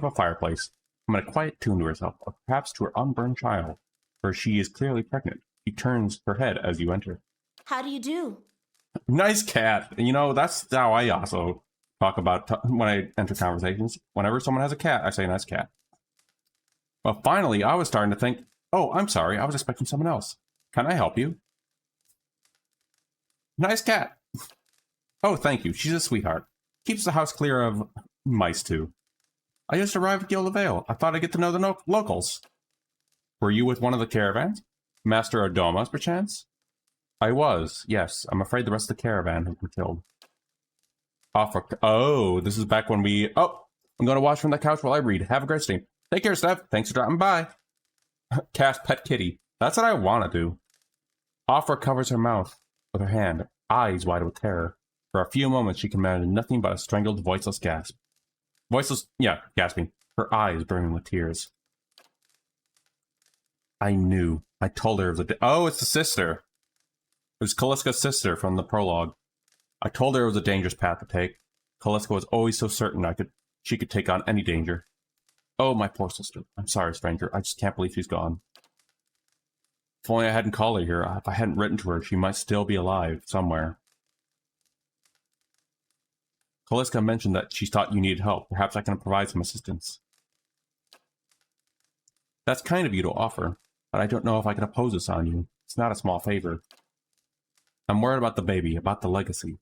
a fireplace, humming a quiet tune to herself, or perhaps to her unborn child, for she is clearly pregnant. She turns her head as you enter. How do you do? Nice cat. You know, that's how I also talk about when I enter conversations. Whenever someone has a cat, I say nice cat. Well, finally, I was starting to think, oh, I'm sorry, I was expecting someone else. Can I help you? Nice cat. Oh, thank you. She's a sweetheart. Keeps the house clear of mice, too. I just arrived at Gilded Vale. I thought I'd get to know the locals. Were you with one of the caravans? Master Odomas, perchance? I was, yes. I'm afraid the rest of the caravan has been killed. Oh, this is back when we... Oh, I'm going to watch from the couch while I read. Have a great stream. Take care, Steph. Thanks for dropping by. Cast Pet Kitty. That's what I want to do. Offra covers her mouth with her hand, eyes wide with terror. For a few moments, she can manage nothing but a strangled, voiceless gasp. Gasping. Her eyes brimming with tears. I knew. I told her it was oh, it's the sister. It was Kaliska's sister from the prologue. I told her it was a dangerous path to take. Kaliska was always so certain she could take on any danger. Oh, my poor sister. I'm sorry, stranger. I just can't believe she's gone. If only I hadn't called her here. If I hadn't written to her, she might still be alive somewhere. Kaliska mentioned that she thought you needed help. Perhaps I can provide some assistance. That's kind of you to offer, but I don't know if I can oppose this on you. It's not a small favor. I'm worried about the baby, about the legacy.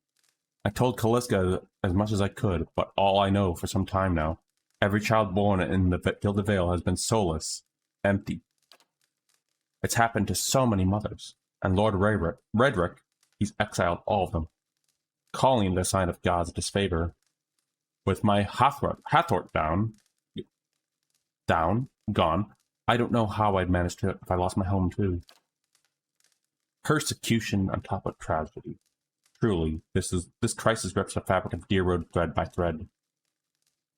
I told Kaliska as much as I could, but all I know for some time now. Every child born in the Gilded Vale has been soulless, empty. It's happened to so many mothers, and Lord Redrick, he's exiled all of them, calling it a sign of God's disfavor. With my Hathort gone, I don't know how I'd manage to if I lost my home too. Persecution on top of tragedy. Truly, this crisis rips the fabric of Deer Road thread by thread.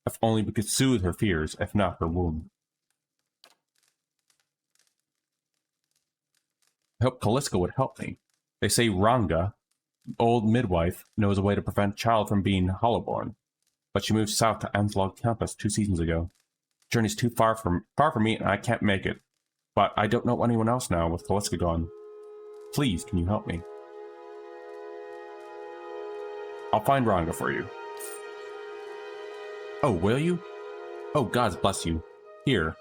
If only we could soothe her fears, if not her wound. I hope Kaliska would help me. They say Ranga, old midwife, knows a way to prevent child from being hollowborn, but she moved south to Anslog campus 2 seasons ago. The journey's too far for me, and I can't make it. But I don't know anyone else now with Kaliska gone. Please, can you help me? I'll find Ranga for you. Oh, will you? Oh, God bless you. Here,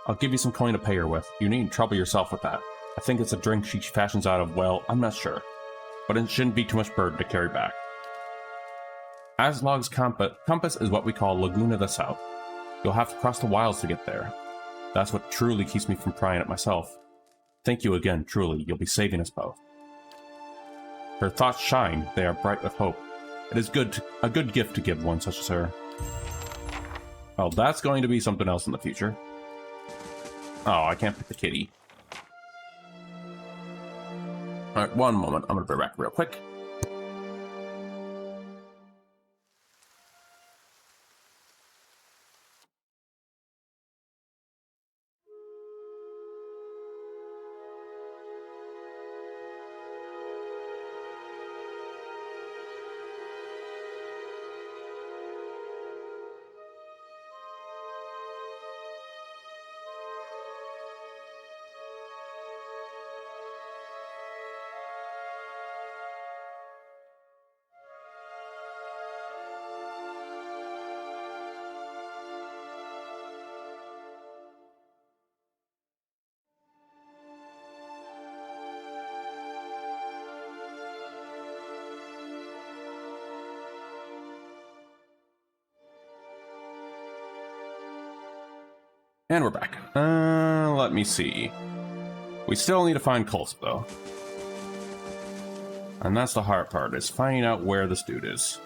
I'll give you some coin to pay her with. You needn't trouble yourself with that. I think it's a drink she fashions out of, well, I'm not sure. But it shouldn't be too much burden to carry back. Aslog's compass is what we call Laguna the South. You'll have to cross the wilds to get there. That's what truly keeps me from prying at myself. Thank you again, truly. You'll be saving us both. Her thoughts shine. They are bright with hope. It is a good gift to give one such as her. Well, that's going to be something else in the future. Oh, I can't pick the kitty. Alright, one moment. I'm gonna be back real quick. And we're back. Let me see. We still need to find Colts, though. And that's the hard part, is finding out where this dude is.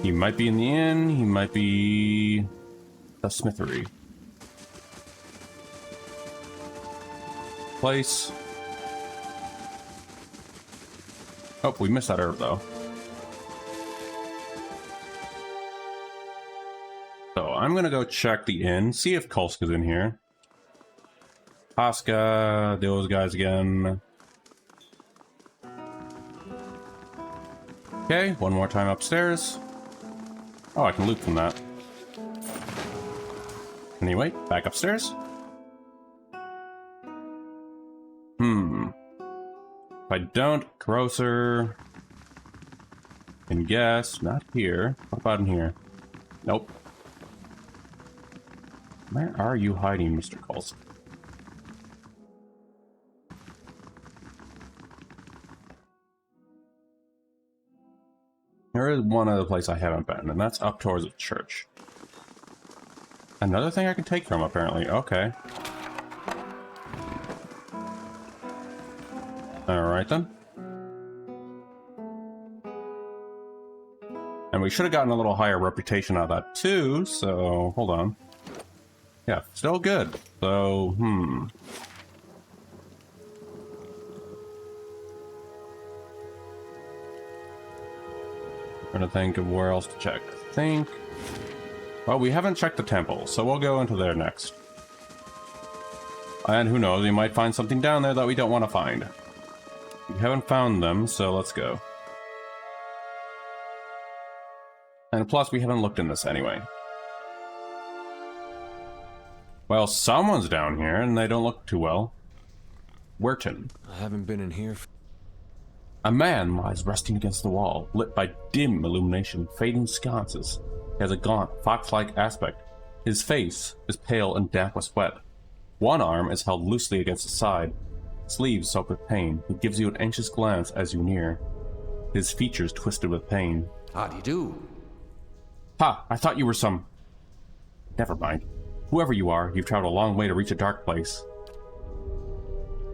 He might be in the inn, he might be the smithery. Place. Oh, we missed that herb, though. So I'm gonna go check the inn, see if Kulska's in here. Pasca, those guys again. Okay, one more time upstairs. Oh, I can loot from that. Anyway, back upstairs. If I don't, grocer. Can guess, not here. What about in here? Nope. Where are you hiding, Mr. Kulsk? There is one other place I haven't been, and that's up towards the church. Another thing I can take from, apparently. Okay. Alright then. And we should have gotten a little higher reputation out of that too, so hold on. Yeah, still good. So, Trying to think of where else to check. I think... Well, we haven't checked the temple, so we'll go into there next. And who knows, we might find something down there that we don't want to find. We haven't found them, so let's go. And plus, we haven't looked in this anyway. Well, someone's down here, and they don't look too well. Werton. I haven't been in here. A man lies resting against the wall, lit by dim illumination, fading sconces. He has a gaunt, fox-like aspect. His face is pale and damp with sweat. One arm is held loosely against his side, sleeves soaked with pain. He gives you an anxious glance as you near. His features twisted with pain. How-de-do. Ha! I thought you were some... Never mind. Whoever you are, you've traveled a long way to reach a dark place.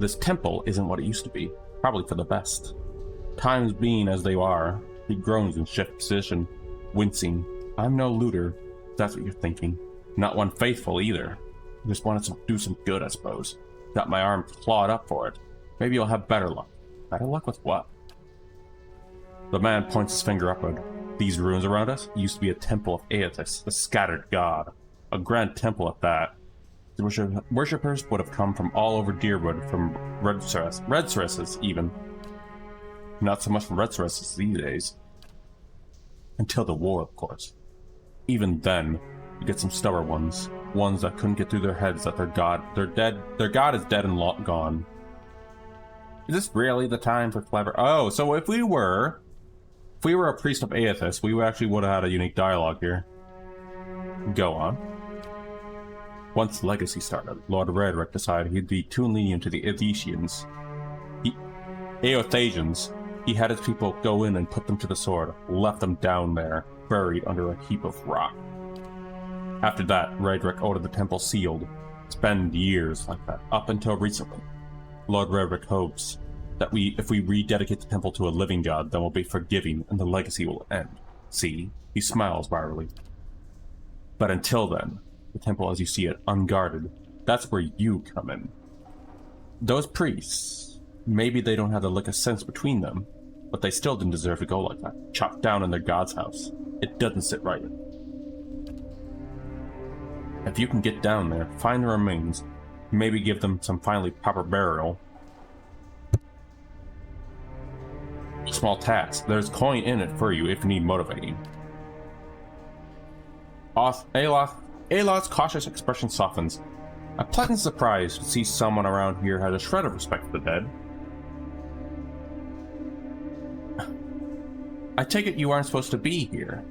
This temple isn't what it used to be. Probably for the best. Times being as they are, he groans and shifts position, wincing. I'm no looter, if that's what you're thinking. Not one faithful either. Just wanted to do some good, I suppose. Got my arm clawed up for it. Maybe you'll have better luck. Better luck with what? The man points his finger upward. These ruins around us used to be a temple of Aethys, the scattered god. A grand temple at that. The worshippers would have come from all over Deerwood, from red Ceresses even. Not so much from red Ceresses these days. Until the war, of course. Even then, you get some stubborn ones. Ones that couldn't get through their heads that their god is dead and gone. Is this really the time for clever? Oh, so if we were a priest of Aethys, we actually would have had a unique dialogue here. Go on. Once Legacy started, Lord Redrick decided he'd be too lenient to the Aethesians. Aethesians. He had his people go in and put them to the sword, left them down there, buried under a heap of rock. After that, Redrick ordered the temple sealed. It's been years like that, up until recently. Lord Redrick hopes that if we rededicate the temple to a living god, then we'll be forgiving and the legacy will end. See? He smiles wryly. But until then, the temple as you see it, unguarded, that's where you come in. Those priests, maybe they don't have the lick of sense between them, but they still didn't deserve to go like that, chopped down in their god's house. It doesn't sit right. If you can get down there, find the remains, maybe give them some finally proper burial. Small task. There's coin in it for you if you need motivating. Aloth's cautious expression softens. A pleasant surprise to see someone around here has a shred of respect for the dead. I take it you aren't supposed to be here.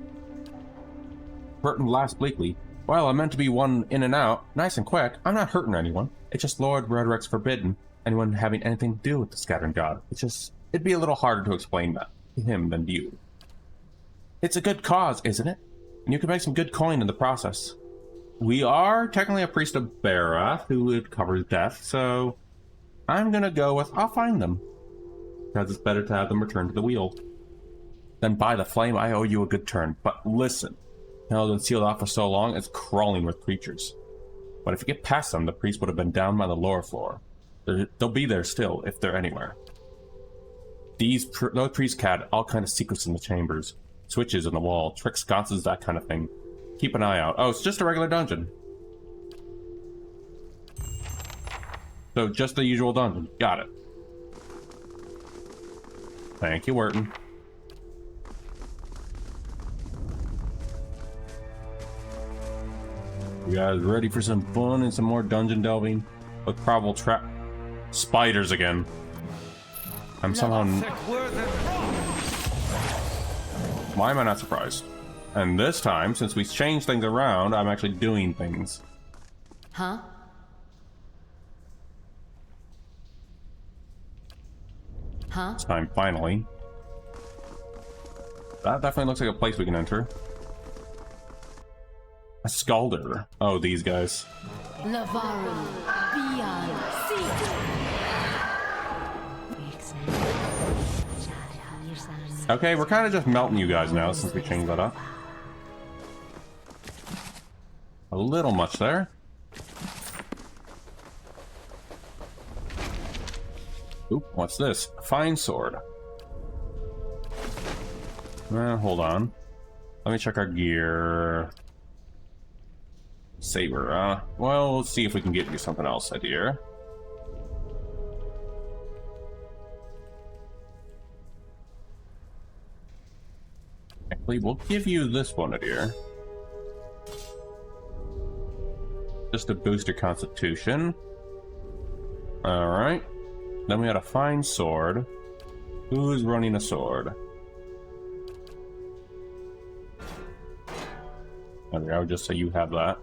Burton laughs bleakly. Well, I meant to be one in and out, nice and quick. I'm not hurting anyone. It's just Lord Redrick's forbidden anyone having anything to do with the Scattering God. It'd be a little harder to explain that to him than to you. It's a good cause, isn't it? And you can make some good coin in the process. We are technically a priest of Barath who covers death, so I'm gonna go with I'll find them. Because it's better to have them return to the wheel. Then by the flame, I owe you a good turn. But listen, held and sealed off for so long, it's crawling with creatures. But if you get past them, the priest would have been down by the lower floor. They'll be there still, if they're anywhere. Those priests had all kind of secrets in the chambers. Switches in the wall, trick sconces, that kind of thing. Keep an eye out. Oh, it's just a regular dungeon. So, just the usual dungeon. Got it. Thank you, Wharton. You guys ready for some fun and some more dungeon delving? With probable trap spiders again. I'm somehow... Why am I not surprised? And this time, since we changed things around, I'm actually doing things. Huh? Huh? This time, finally. That definitely looks like a place we can enter. A Scalder. Oh, these guys. Lavaru, beyond, Okay, we're kind of just melting you guys now since we changed that up. A little much there. Oop, what's this? A fine sword. Hold on. Let me check our gear. Saber, well, let's see if we can get you something else, dear. Actually, we'll give you this one, dear. Just to boost your constitution. Alright. Then we had a fine sword. Who's running a sword? There we go, just so you have that.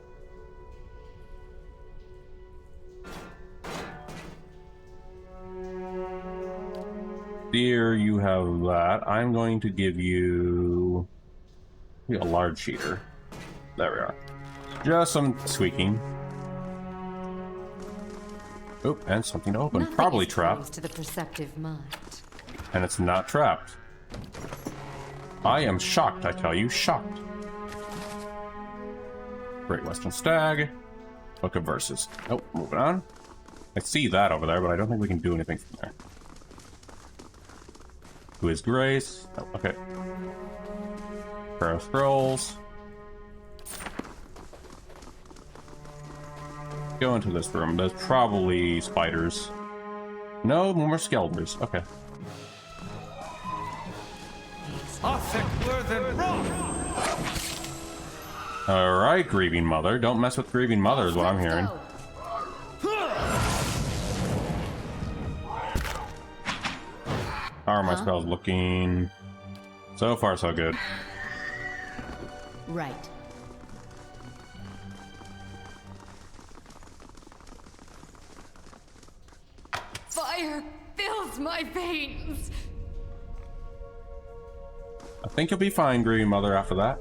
Dear, you have that. I'm going to give you a large cheater. There we are. Just some tweaking. Oop, and something to open. Nothing Probably is trapped. closed to the perceptive mind. And it's not trapped. I am shocked, I tell you, shocked. Great Western Stag. Book of Verses. Oh, moving on. I see that over there, but I don't think we can do anything from there. Who is Grace? Oh, okay. Prayer of Scrolls. Go into this room. There's probably spiders. No, more skeletons. Okay. Alright, Grieving Mother. Don't mess with Grieving Mother is what I'm hearing. How are my spells looking? So far, so good. Right. Fire fills my veins. I think you'll be fine, Grieving Mother, after that.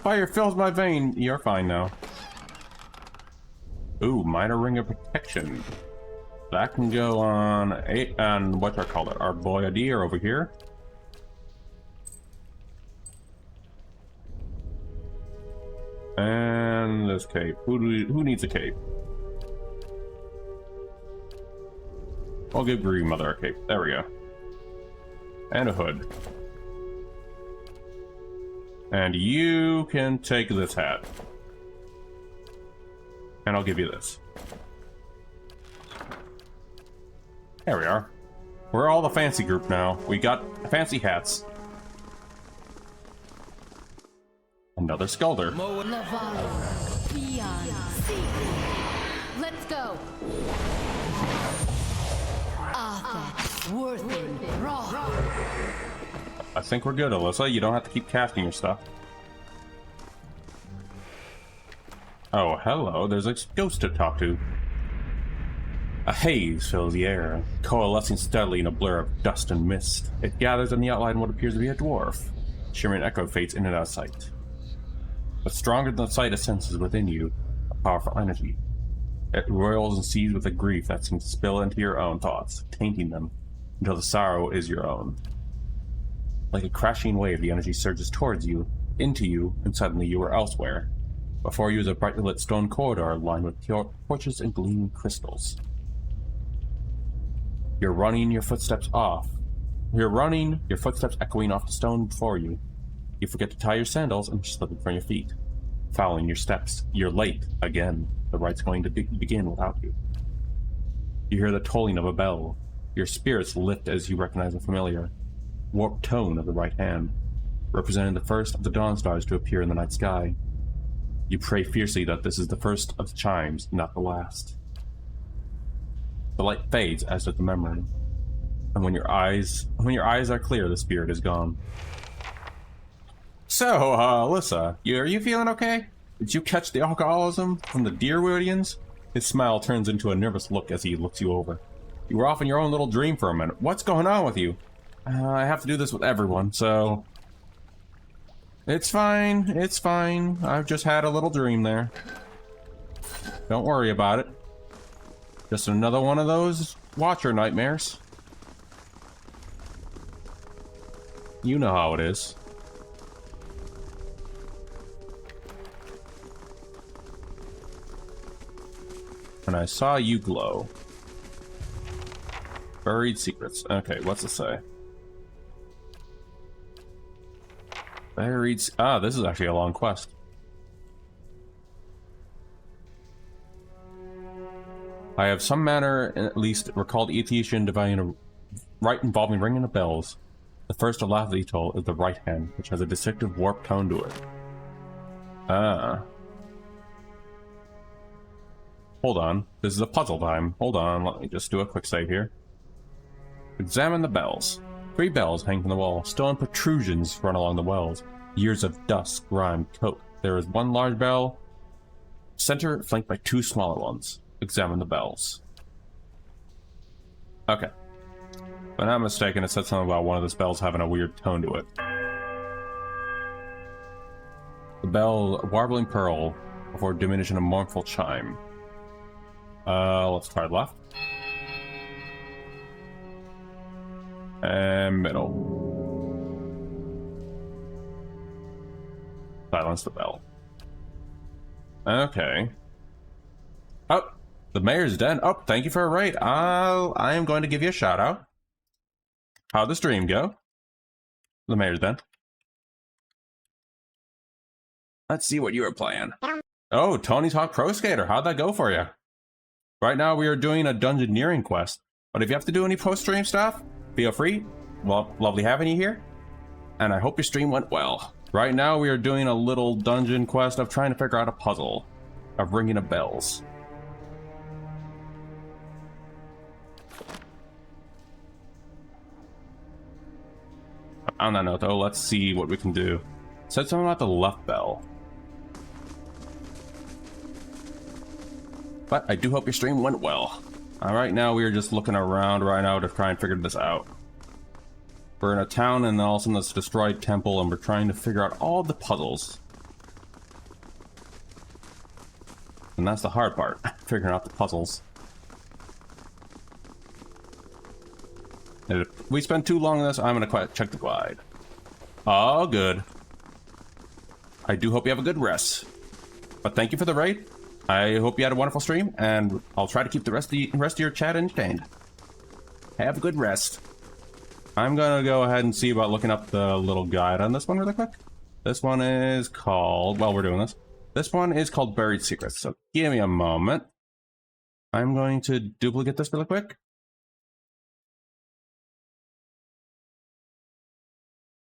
fire fills my vein. You're fine now. Ooh, minor ring of protection. That can go on what do I call it? Our boy Adir over here. And this cape. Who needs a cape? I'll give Green Mother a cape. There we go. And a hood. And you can take this hat. And I'll give you this. There we are. We're all the fancy group now. We got fancy hats. Another sculder. Lavale, beyond sea. Let's go. Arthur, Worthen, Roth. I think we're good, Alyssa. You don't have to keep casting your stuff. Oh, hello. There's a ghost to talk to. A haze fills the air, coalescing steadily in a blur of dust and mist. It gathers on the outline of what appears to be a dwarf. Shimmering echo fades in and out of sight. But stronger than the sight of senses within you, a powerful energy. It roils and seethes with a grief that seems to spill into your own thoughts, tainting them, until the sorrow is your own. Like a crashing wave, the energy surges towards you, into you, and suddenly you are elsewhere. Before you is a brightly lit stone corridor lined with torches and gleaming crystals. You're running your footsteps off. You're running, your footsteps echoing off the stone before you. You forget to tie your sandals and slipping from your feet. Following your steps. You're late, again. The rite's going to begin without you. You hear the tolling of a bell. Your spirits lift as you recognize a familiar, warped tone of the right hand, representing the first of the dawn stars to appear in the night sky. You pray fiercely that this is the first of the chimes, not the last. The light fades, as does the memory. And when your eyes are clear, the spirit is gone. So, Alyssa, are you feeling okay? Did you catch the alcoholism from the Deerwoodians? His smile turns into a nervous look as he looks you over. You were off in your own little dream for a minute. What's going on with you? I have to do this with everyone, so... It's fine, it's fine. I've just had a little dream there. Don't worry about it. Just another one of those Watcher nightmares. You know how it is. And I saw you glow. Buried secrets. Okay, what's it say? Buried... Ah, this is actually a long quest. I have some manner, at least, recalled Ethiopian divining a rite involving ringing of bells. The first Alathitol is the right hand, which has a distinctive warped tone to it. Ah. Hold on. This is a puzzle time. Hold on, let me just do a quick save here. Examine the bells. 3 bells hang from the wall. Stone protrusions run along the wells. Years of dust, grime, coat. There is 1 large bell, center flanked by 2 smaller ones. Examine the bells. Okay. If I'm not mistaken, it said something about one of the bells having a weird tone to it. The bell, warbling pearl, before diminishing a mournful chime. Let's try left. And middle. Silence the bell. Okay. Oh, the mayor's den. Oh, thank you for a raid. I am going to give you a shout out. How'd the stream go? The mayor's den. Let's see what you were playing. Oh, Tony's Hawk Pro Skater. How'd that go for you? Right now we are doing a dungeoneering quest, but if you have to do any post-stream stuff, feel free. Well, lovely having you here, and I hope your stream went well. Right now we are doing a little dungeon quest of trying to figure out a puzzle of ringing of bells. On that note, though, let's see what we can do. It said something about the left bell. But I do hope your stream went well. Right now we are just looking around right now to try and figure this out. We're in a town and all of a sudden this destroyed temple and we're trying to figure out all the puzzles. And that's the hard part, figuring out the puzzles. And if we spend too long on this, I'm gonna check the glide. Oh, good. I do hope you have a good rest. But thank you for the raid. I hope you had a wonderful stream, and I'll try to keep the rest of your chat entertained. Have a good rest. I'm gonna go ahead and see about looking up the little guide on this one really quick. This one is called, while we're doing this, this one is called Buried Secrets, so give me a moment. I'm going to duplicate this really quick.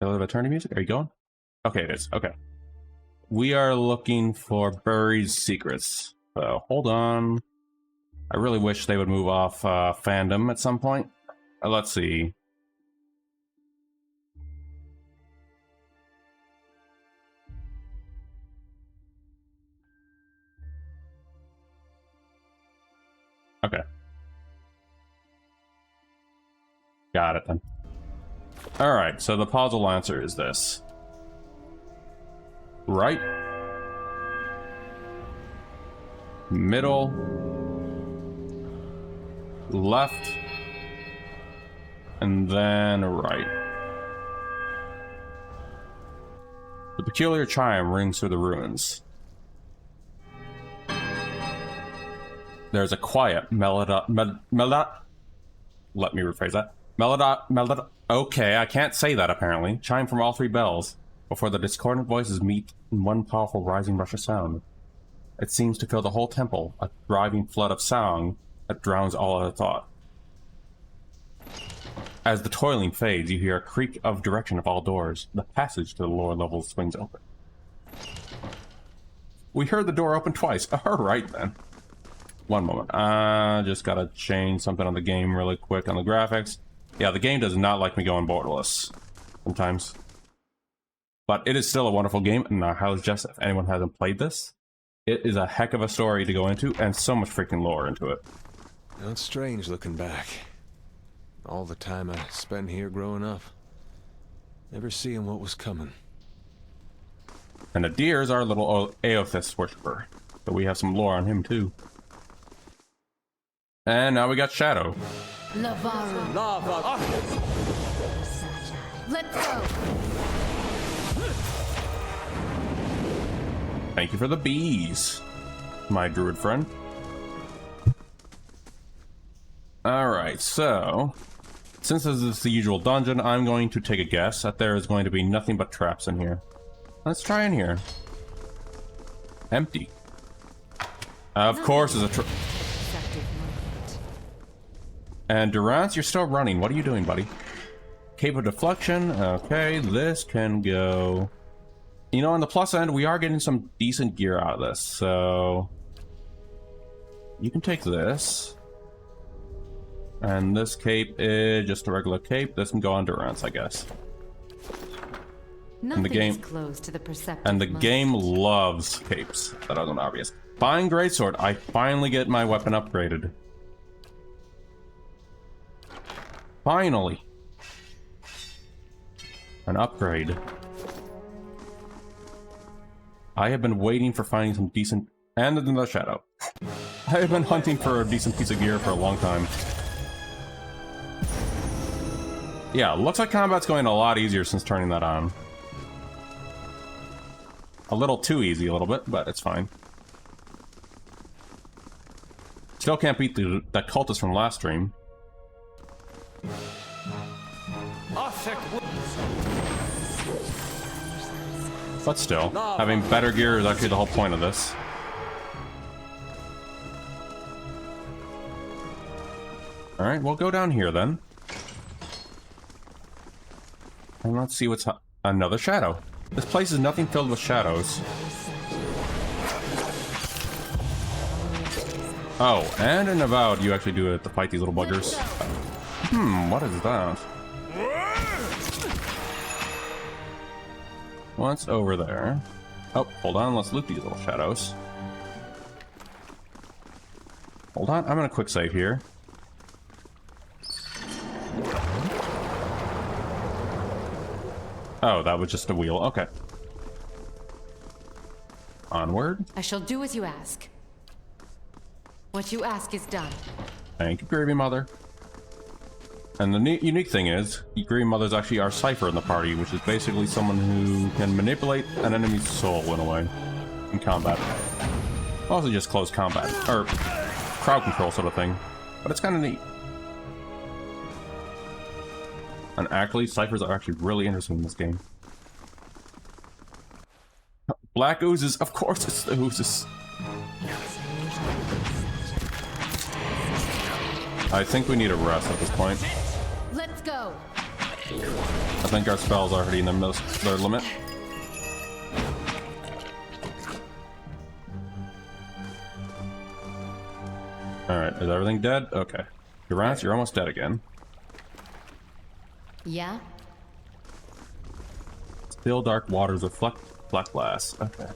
A little bit of attorney music, are you going? Okay, it is, okay. We are looking for Buried Secrets. So, hold on. I really wish they would move off fandom at some point. Let's see. Okay. Got it then. Alright, so the puzzle answer is this. Right. Middle. Left. And then right. The peculiar chime rings through the ruins. There's a quiet let me rephrase that. Okay, I can't say that apparently. Chime from all three bells, before the discordant voices meet in one powerful rising rush of sound. It seems to fill the whole temple, a driving flood of sound that drowns all other thought. As the toiling fades, you hear a creak of direction of all doors. The passage to the lower levels swings open. We heard the door open twice. Alright then. One moment. Just gotta change something on the game really quick on the graphics. Yeah, the game does not like me going borderless sometimes. But it is still a wonderful game, and I highly suggest if anyone hasn't played this, it is a heck of a story to go into, and so much freaking lore into it. Now it's strange looking back. All the time I spent here growing up. Never seeing what was coming. And the deer is our little Aothis worshiper. So we have some lore on him too. And now we got Shadow. Lavaru. Lava. Let's go. Thank you for the bees, my druid friend. Alright, so since this is the usual dungeon, I'm going to take a guess that there is going to be nothing but traps in here. Let's try in here. Empty. Of course, there's a trap. And Durance, you're still running. What are you doing, buddy? Cape of Deflection. Okay, this can go. You know, on the plus end, we are getting some decent gear out of this, so you can take this. And this cape is just a regular cape. This can go on Durance, I guess. Nothing the game is closed to the perceptive And the mind. game loves capes. That isn't obvious. Fine Greatsword. I finally get my weapon upgraded. Finally. An upgrade. I have been waiting for finding some decent... And another Shadow. I have been hunting for a decent piece of gear for a long time. Yeah, looks like combat's going a lot easier since turning that on. A little too easy, a little bit, but it's fine. Still can't beat that cultist from last stream. But still, having better gear is actually the whole point of this. Alright, we'll go down here then. And let's see what's... Another shadow. This place is nothing filled with shadows. Oh, and in about you actually do it to fight these little buggers. What is that? What's over there? Oh, hold on, let's loot these little shadows. Hold on, I'm gonna quick save here. Oh, that was just a wheel. Okay. Onward. I shall do as you ask. What you ask is done. Thank you, Grieving Mother. And the unique thing is, Grieving Mother's actually our cipher in the party, which is basically someone who can manipulate an enemy's soul in a way in combat. Mostly just close combat, or crowd control sort of thing. But it's kind of neat. And actually, ciphers are actually really interesting in this game. Black oozes, of course it's the oozes. I think we need a rest at this point. Let's go. I think our spells are already in their limit. Alright, is everything dead? Okay. Uranus, you're almost dead again. Yeah? Still dark waters reflect black glass. Okay.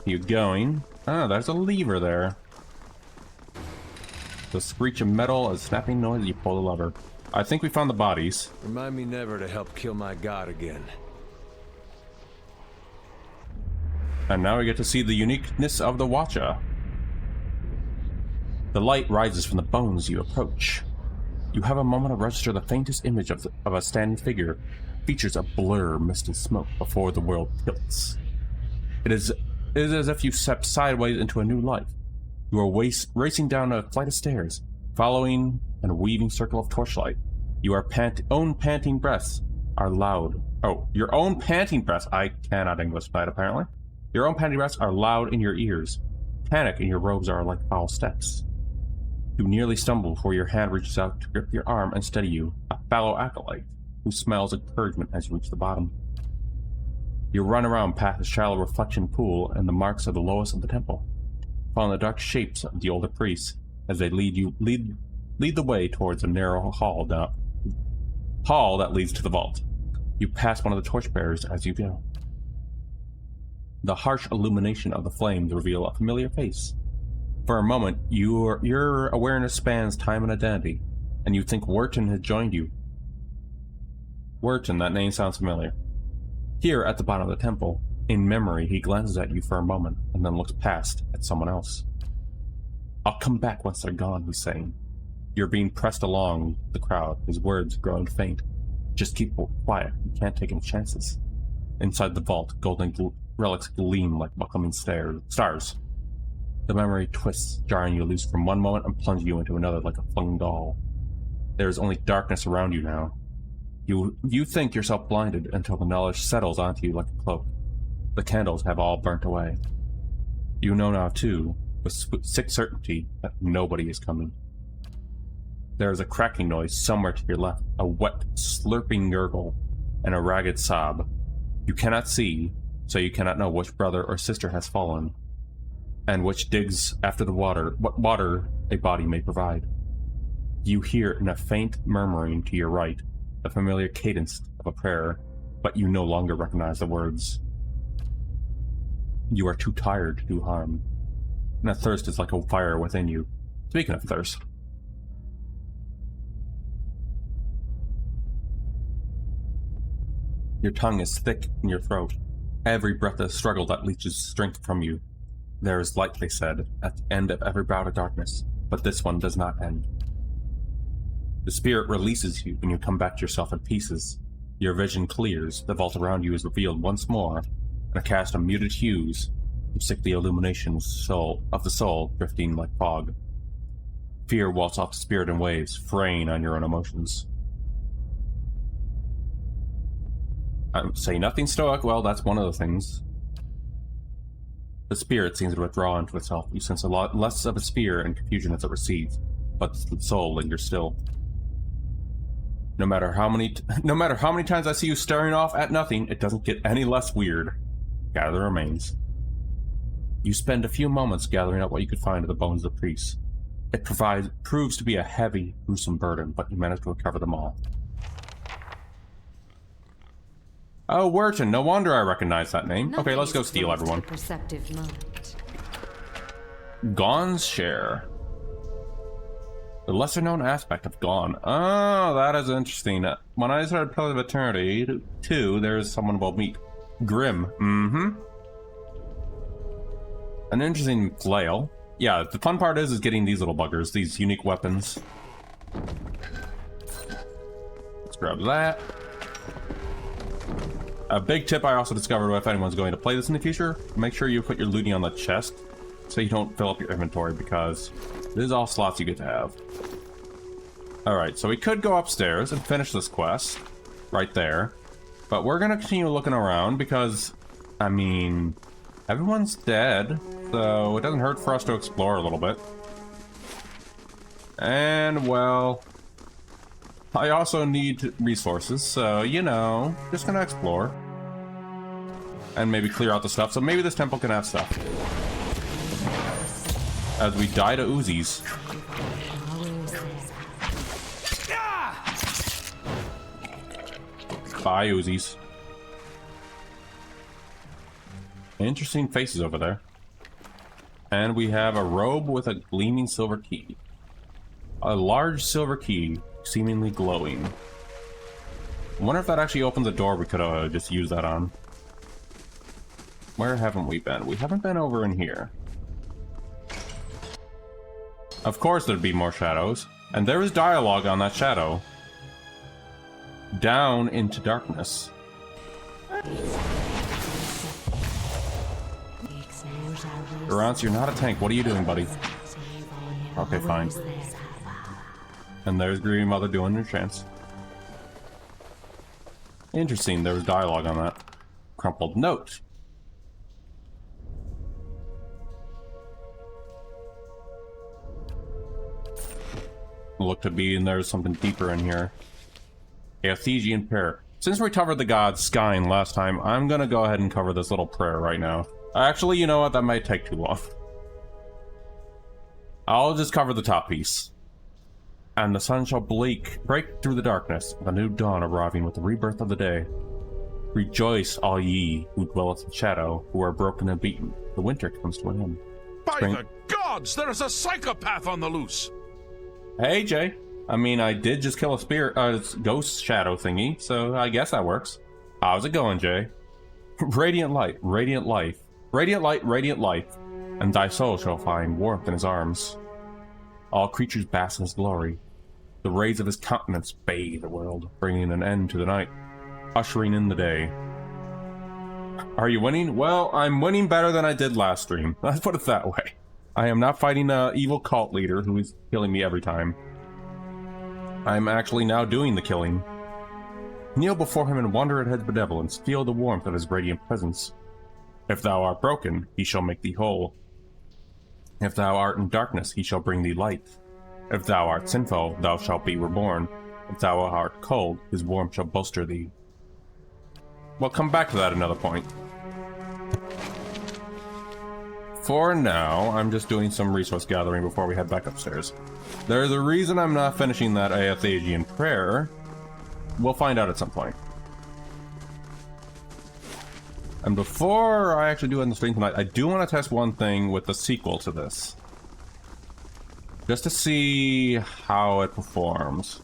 You going? Ah, there's a lever there. The screech of metal, a snapping noise as you pull the lever. I think we found the bodies. Remind me never to help kill my god again. And now we get to see the uniqueness of the Watcher. The light rises from the bones you approach. You have a moment to register the faintest image of a standing figure. Features a blur, mist and smoke before the world tilts. It is as if you stepped sideways into a new life. You are racing down a flight of stairs, following a weaving circle of torchlight. Your own panting breaths are loud. Oh, your own panting breaths. I cannot English tonight, apparently. Your own panting breaths are loud in your ears. Panic in your robes are like foul steps. You nearly stumble before your hand reaches out to grip your arm and steady you, a fallow acolyte who smells encouragement as you reach the bottom. You run around past the shallow reflection pool and the marks of the lowest of the temple, following the dark shapes of the older priests as they lead the way towards a narrow hall that leads to the vault. You pass one of the torchbearers as you go. The harsh illumination of the flames reveal a familiar face. For a moment, your awareness spans time and identity, and you think Wharton has joined you. Wharton, that name sounds familiar. Here at the bottom of the temple, in memory, he glances at you for a moment, and then looks past at someone else. I'll come back once they're gone, he's saying. You're being pressed along the crowd, his words growing faint. Just keep quiet, you can't take any chances. Inside the vault, golden relics gleam like welcoming stars. The memory twists, jarring you loose from one moment and plunging you into another like a flung doll. There is only darkness around you now. You think yourself blinded until the knowledge settles onto you like a cloak. The candles have all burnt away. You know now, too, with sick certainty, that nobody is coming. There is a cracking noise somewhere to your left, a wet, slurping gurgle, and a ragged sob. You cannot see, so you cannot know which brother or sister has fallen, and which digs after what water a body may provide. You hear in a faint murmuring to your right the familiar cadence of a prayer, but you no longer recognize the words. You are too tired to do harm, and a thirst is like a fire within you. Speaking of thirst, your tongue is thick in your throat. Every breath is a struggle that leaches strength from you. There is light, they said, at the end of every bout of darkness, but this one does not end. The spirit releases you when you come back to yourself in pieces. Your vision clears, the vault around you is revealed once more, and a cast of muted hues, of sickly illumination of the soul drifting like fog. Fear walks off the spirit in waves, fraying on your own emotions. Say nothing stoic, well, that's one of the things. The spirit seems to withdraw into itself. You sense a lot less of its fear and confusion as it recedes, but the soul lingers still. No matter how many times I see you staring off at nothing, it doesn't get any less weird. Gather the remains. You spend a few moments gathering up what you could find of the bones of the priests. It proves to be a heavy, gruesome burden, but you manage to recover them all. Oh, Wharton, no wonder I recognize that name. Okay, let's go steal everyone. Perceptive moment. Gaun's share. The lesser-known aspect of Gaun. Oh, that is interesting. When I started Pillars of Eternity 2, there's someone we'll meet. Grim. An interesting flail. Yeah, the fun part is getting these little buggers, these unique weapons. Let's grab that. A big tip I also discovered if anyone's going to play this in the future, make sure you put your looting on the chest so you don't fill up your inventory, because this is all slots you get to have. Alright, so we could go upstairs and finish this quest right there, but we're gonna continue looking around because, I mean, everyone's dead, so it doesn't hurt for us to explore a little bit. And, well, I also need resources, so, you know, just gonna explore. And maybe clear out the stuff, so maybe this temple can have stuff. As we die to Uzis. Bye, Uzis. Interesting faces over there. And we have a robe with a gleaming silver key. A large silver key, seemingly glowing. I wonder if that actually opens a door we could just use that on. Where haven't we been? We haven't been over in here. Of course there'd be more shadows. And there is dialogue on that shadow. Down into darkness. Durance, you're not a tank. What are you doing, buddy? Okay, fine. And there's Green Mother doing her chance. Interesting, there was dialogue on that. Crumpled note. Look to be, and there's something deeper in here. A Athesian prayer. Since we covered the god Skyn last time, I'm gonna go ahead and cover this little prayer right now. Actually, you know what? That might take too long. I'll just cover the top piece. And the sun shall break through the darkness, the new dawn arriving with the rebirth of the day. Rejoice, all ye who dwelleth in shadow, who are broken and beaten. The winter comes to an end. By the gods, there is a psychopath on the loose! Hey, Jay. I mean, I did just kill a spirit, ghost shadow thingy, so I guess that works. How's it going, Jay? Radiant light, radiant life. Radiant light, radiant life. And thy soul shall find warmth in his arms. All creatures bask in his glory. The rays of his countenance bathe the world, bringing an end to the night, ushering in the day. Are you winning? Well, I'm winning better than I did last stream. Let's put it that way. I am not fighting an evil cult leader who is killing me every time. I'm actually now doing the killing. Kneel before him and wonder at his benevolence. Feel the warmth of his radiant presence. If thou art broken, he shall make thee whole. If thou art in darkness, he shall bring thee light. If thou art sinful, thou shalt be reborn. If thou art cold, his warmth shall bolster thee. We'll come back to that another point. For now, I'm just doing some resource gathering before we head back upstairs. There's a reason I'm not finishing that Athesian prayer. We'll find out at some point. And before I actually do end the stream tonight, I do want to test one thing with the sequel to this. Just to see how it performs.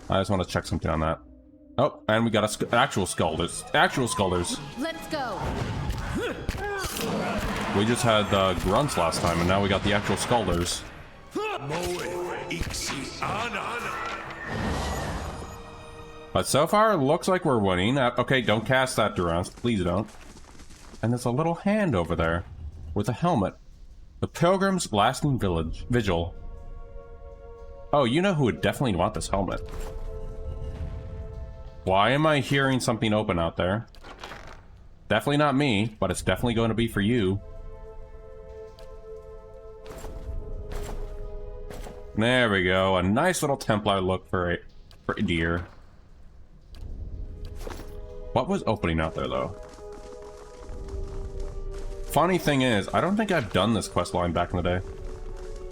I just want to check something on that. Oh, and we got actual Skulders. Actual Skulders. Let's go. We just had grunts last time, and now we got the actual Skulders. But so far, it looks like we're winning. Okay, don't cast that, Durance. Please don't. And there's a little hand over there with a helmet. The Pilgrim's Lasting Vigil. Oh, you know who would definitely want this helmet. Why am I hearing something open out there? Definitely not me, but it's definitely going to be for you. There we go. A nice little Templar look for a deer. What was opening out there, though? Funny thing is, I don't think I've done this quest line back in the day.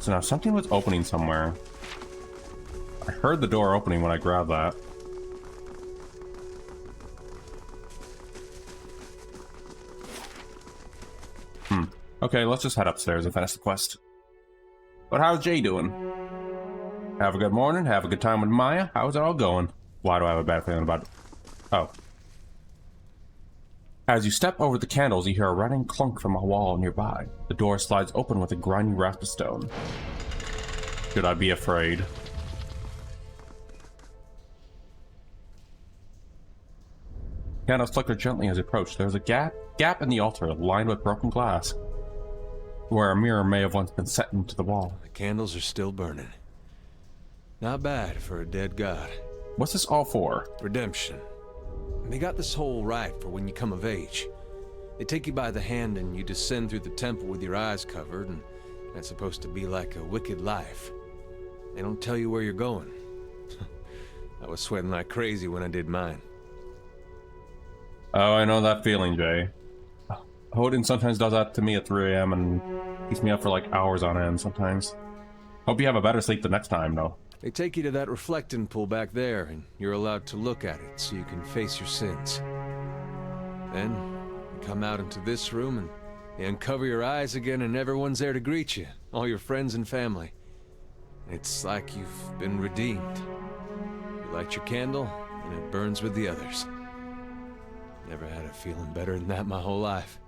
So now something was opening somewhere. I heard the door opening when I grabbed that. Okay, let's just head upstairs and finish the quest. But how's Jay doing? Have a good morning, have a good time with Maya. How's it all going? Why do I have a bad feeling about it? Oh. As you step over the candles, you hear a running clunk from a wall nearby. The door slides open with a grinding rasp of stone. Should I be afraid? Candles flicker gently as you approach. There's a gap in the altar lined with broken glass, where a mirror may have once been set into the wall. The candles are still burning. Not bad for a dead god. What's this all for? Redemption. They got this whole right for when you come of age. They take you by the hand and you descend through the temple with your eyes covered, and that's supposed to be like a wicked life. They don't tell you where you're going. I was sweating like crazy when I did mine. Oh, I know that feeling, Jay. Odin sometimes does that to me at 3 a.m. and keeps me up for like hours on end sometimes. Hope you have a better sleep the next time, though. They take you to that reflecting pool back there, and you're allowed to look at it so you can face your sins. Then, you come out into this room and you uncover your eyes again and everyone's there to greet you, all your friends and family. It's like you've been redeemed. You light your candle, and it burns with the others. Never had a feeling better than that my whole life.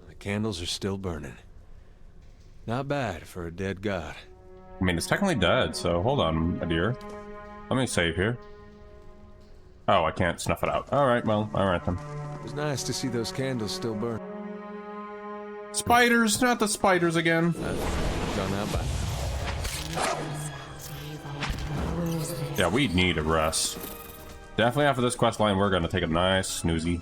The candles are still burning. Not bad for a dead god. I mean, it's technically dead, so hold on, my dear. Let me save here. Oh, I can't snuff it out. Alright, well, alright then. It was nice to see those candles still burn. Spiders! Not the spiders again! I've gone out by Yeah, we need a rest. Definitely after this quest line, we're gonna take a nice snoozy.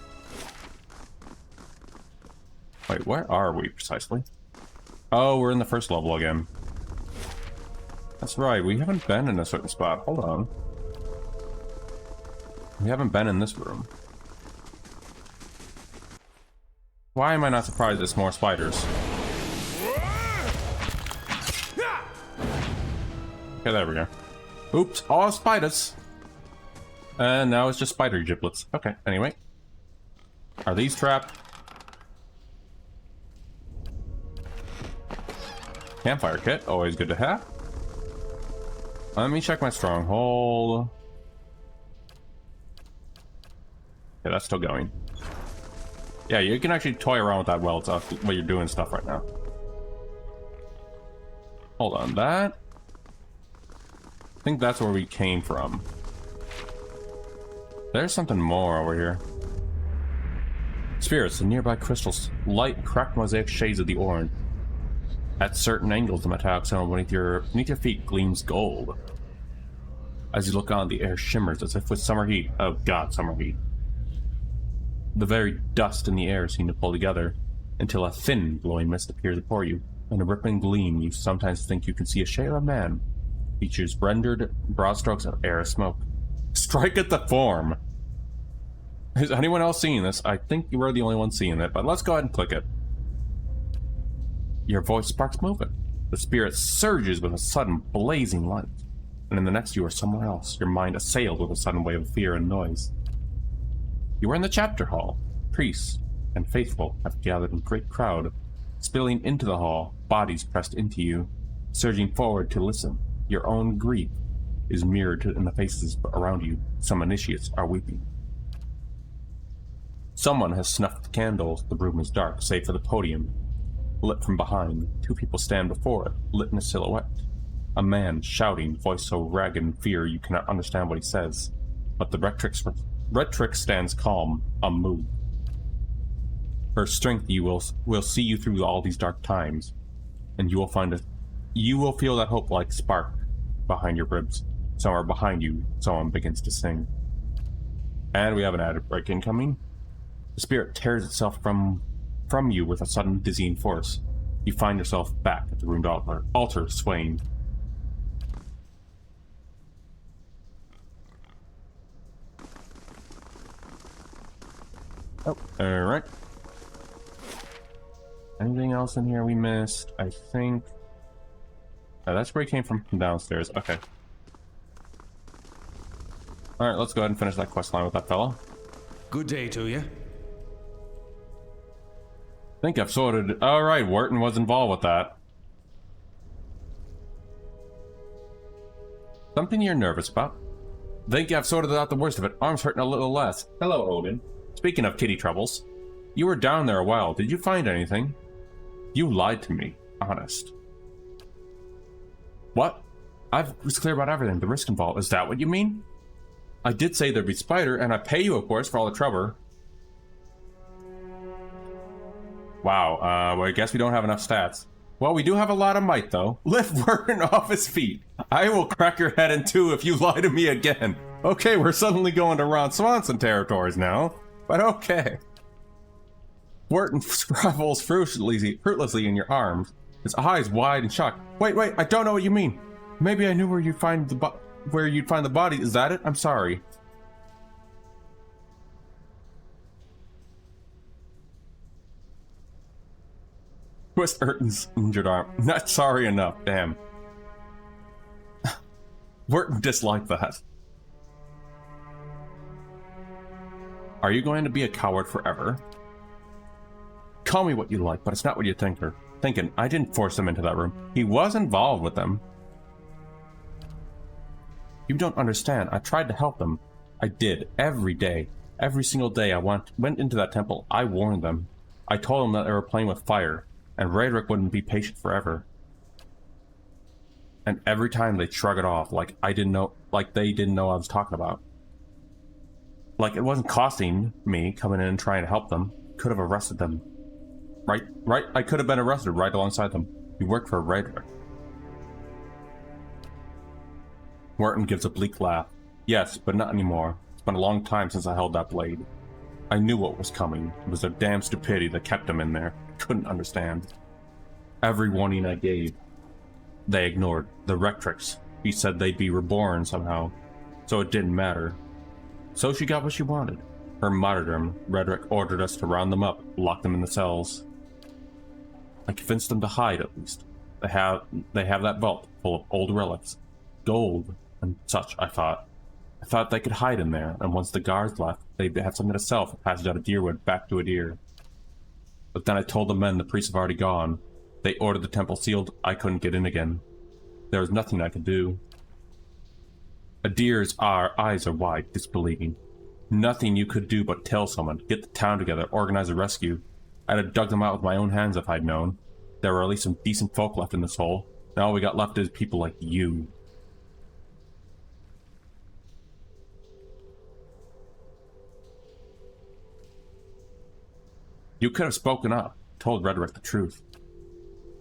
Wait, where are we precisely? Oh, we're in the first level again. That's right, we haven't been in a certain spot. Hold on. We haven't been in this room. Why am I not surprised it's more spiders? Okay, there we go. Oops, all spiders! And now it's just spider giblets. Okay, anyway. Are these trapped? Campfire kit, always good to have. Let me check my stronghold. Yeah, that's still going. Yeah, you can actually toy around with that while you're doing stuff right now. Hold on, that... I think that's where we came from. There's something more over here. Spirits and nearby crystals, light cracked mosaic shades of the orange. At certain angles, the metallic stone beneath your feet gleams gold. As you look on, the air shimmers as if with summer heat. Oh god, summer heat. The very dust in the air seems to pull together until a thin, glowing mist appears before you. In a rippling gleam, you sometimes think you can see a shape of a man. Features rendered broad strokes of air smoke. Strike at the form! Is anyone else seeing this? I think you were the only one seeing it, but let's go ahead and click it. Your voice sparks movement. The spirit surges with a sudden blazing light. And in the next you are somewhere else, your mind assailed with a sudden wave of fear and noise. You are in the chapter hall. Priests and faithful have gathered in great crowd. Spilling into the hall, bodies pressed into you, surging forward to listen. Your own grief is mirrored in the faces around you. Some initiates are weeping. Someone has snuffed the candles. The room is dark, save for the podium. Lit from behind, 2 people stand before it, lit in a silhouette. A man shouting, voice so ragged in fear you cannot understand what he says. But the Rectrix stands calm, unmoved. Her strength will see you through all these dark times, and you will feel that hope-like spark behind your ribs. Somewhere behind you, someone begins to sing. And we have an added break incoming. The spirit tears itself from you with a sudden dizzying force. You find yourself back at the ruined altar swaying. Oh, alright. Anything else in here we missed? I think... Oh, that's where he came from downstairs. Okay. Alright, let's go ahead and finish that quest line with that fella. Good day to you. I think I've sorted... Alright, Wharton was involved with that. Something you're nervous about? Think I've sorted out the worst of it. Arm's hurting a little less. Hello, Odin. Speaking of kitty troubles, you were down there a while. Did you find anything? You lied to me. Honest. What? I was clear about everything. The risk involved. Is that what you mean? I did say there'd be spider, and I pay you, of course, for all the trouble. Wow, well, I guess we don't have enough stats. Well, we do have a lot of might, though. Lift Vernon off his feet. I will crack your head in two if you lie to me again. Okay, we're suddenly going to Ron Swanson territories now, but okay. Wharton scravels fruitlessly in your arms, his eyes wide and shocked. Wait, I don't know what you mean. Maybe I knew where you'd find the body. Is that it? I'm sorry. Twist Urton's injured arm. Not sorry enough, damn. Wharton disliked that. Are you going to be a coward forever? Call me what you like, but it's not what you think or thinking. I didn't force him into that room. He was involved with them. You don't understand. I tried to help them. I did. Every day. Every single day I went into that temple. I warned them. I told them that they were playing with fire, and Raedric wouldn't be patient forever. And every time they shrug it off like they didn't know I was talking about. Like it wasn't costing me coming in and trying to help them. Could have arrested them. Right? I could have been arrested right alongside them. You worked for Raedric. Wharton gives a bleak laugh. Yes, but not anymore. It's been a long time since I held that blade. I knew what was coming. It was their damn stupidity that kept him in there. I couldn't understand. Every warning I gave, they ignored. The Rectrix. He said they'd be reborn somehow, so it didn't matter. So she got what she wanted. Her martyrdom. Raedric ordered us to round them up, lock them in the cells. I convinced them to hide, at least. They have that vault full of old relics, gold, and such, I thought. I thought they could hide in there, and once the guards left, they'd have something to sell for passage out of Deerwood back to a deer. But then I told the men the priests have already gone. They ordered the temple sealed. I couldn't get in again. There was nothing I could do. A deer's eyes are wide, disbelieving. Nothing you could do but tell someone, get the town together, organize a rescue. I'd have dug them out with my own hands if I'd known. There were at least some decent folk left in this hole. Now all we got left is people like you. You could have spoken up, told Raedric the truth.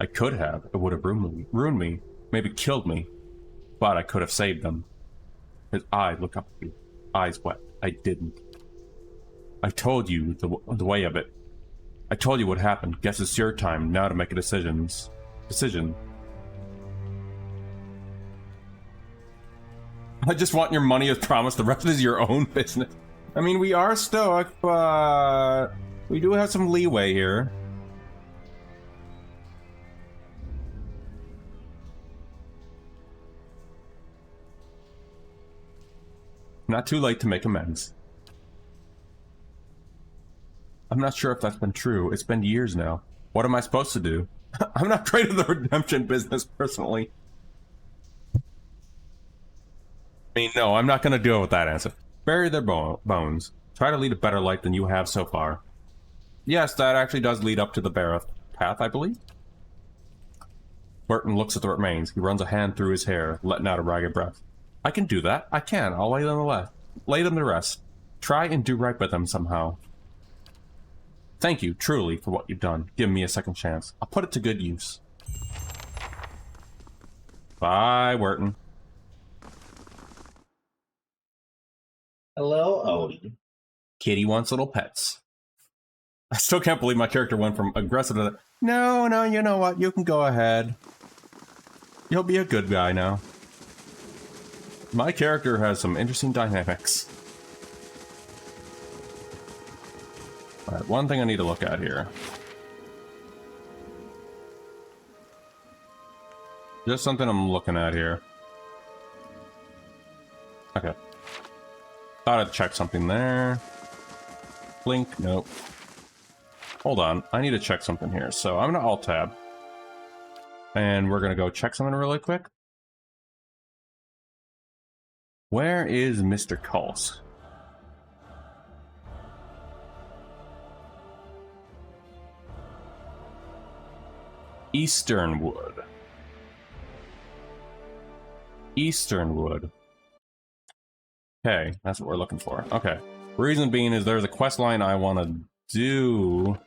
I could have. It would have ruined me, maybe killed me. But I could have saved them. His eyes look up at you, eyes wet. I didn't. I told you the way of it. I told you what happened. Guess it's your time now to make a decision. I just want your money as promised. The rest is your own business. I mean, we are stoic, but we do have some leeway here. Not too late to make amends. I'm not sure if that's been true. It's been years now. What am I supposed to do? I'm not great at the redemption business, personally. I mean, no, I'm not going to deal with that answer. Bury their bones. Try to lead a better life than you have so far. Yes, that actually does lead up to the Barroth path, I believe. Burton looks at the remains. He runs a hand through his hair, letting out a ragged breath. I can do that. I can. I'll lay them to rest. Try and do right by them somehow. Thank you, truly, for what you've done. Give me a second chance. I'll put it to good use. Bye, Wharton. Hello, Odie. Kitty wants little pets. I still can't believe my character went from aggressive to... No, you know what? You can go ahead. You'll be a good guy now. My character has some interesting dynamics. Alright, one thing I need to look at here. Just something I'm looking at here. Okay. Thought I'd check something there. Blink, nope. Hold on, I need to check something here. So I'm gonna Alt-Tab. And we're gonna go check something really quick. Where is Mr. Kulse? Easternwood. Easternwood. Okay, that's what we're looking for. Okay. Reason being is there's a quest line I want to do,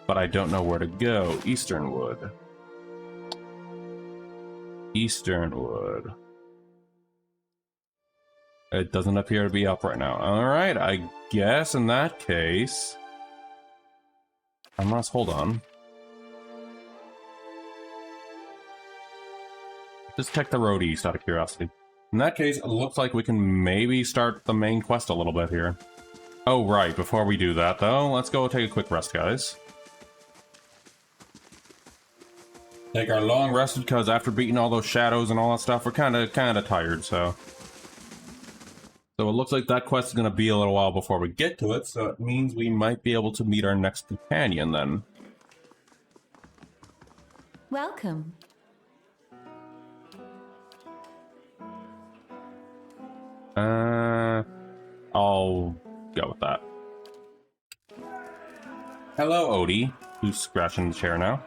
but I don't know where to go. Easternwood. Easternwood. It doesn't appear to be up right now. Alright, I guess in that case... Unless, hold on. Just check the road east out of curiosity. In that case, it looks like we can maybe start the main quest a little bit here. Oh, right. Before we do that, though, let's go take a quick rest, guys. Take our long rest because after beating all those shadows and all that stuff, we're kind of tired, so... So it looks like that quest is going to be a little while before we get to it, so it means we might be able to meet our next companion, then. Welcome. I'll go with that. Hello, Odie, who's scratching the chair now.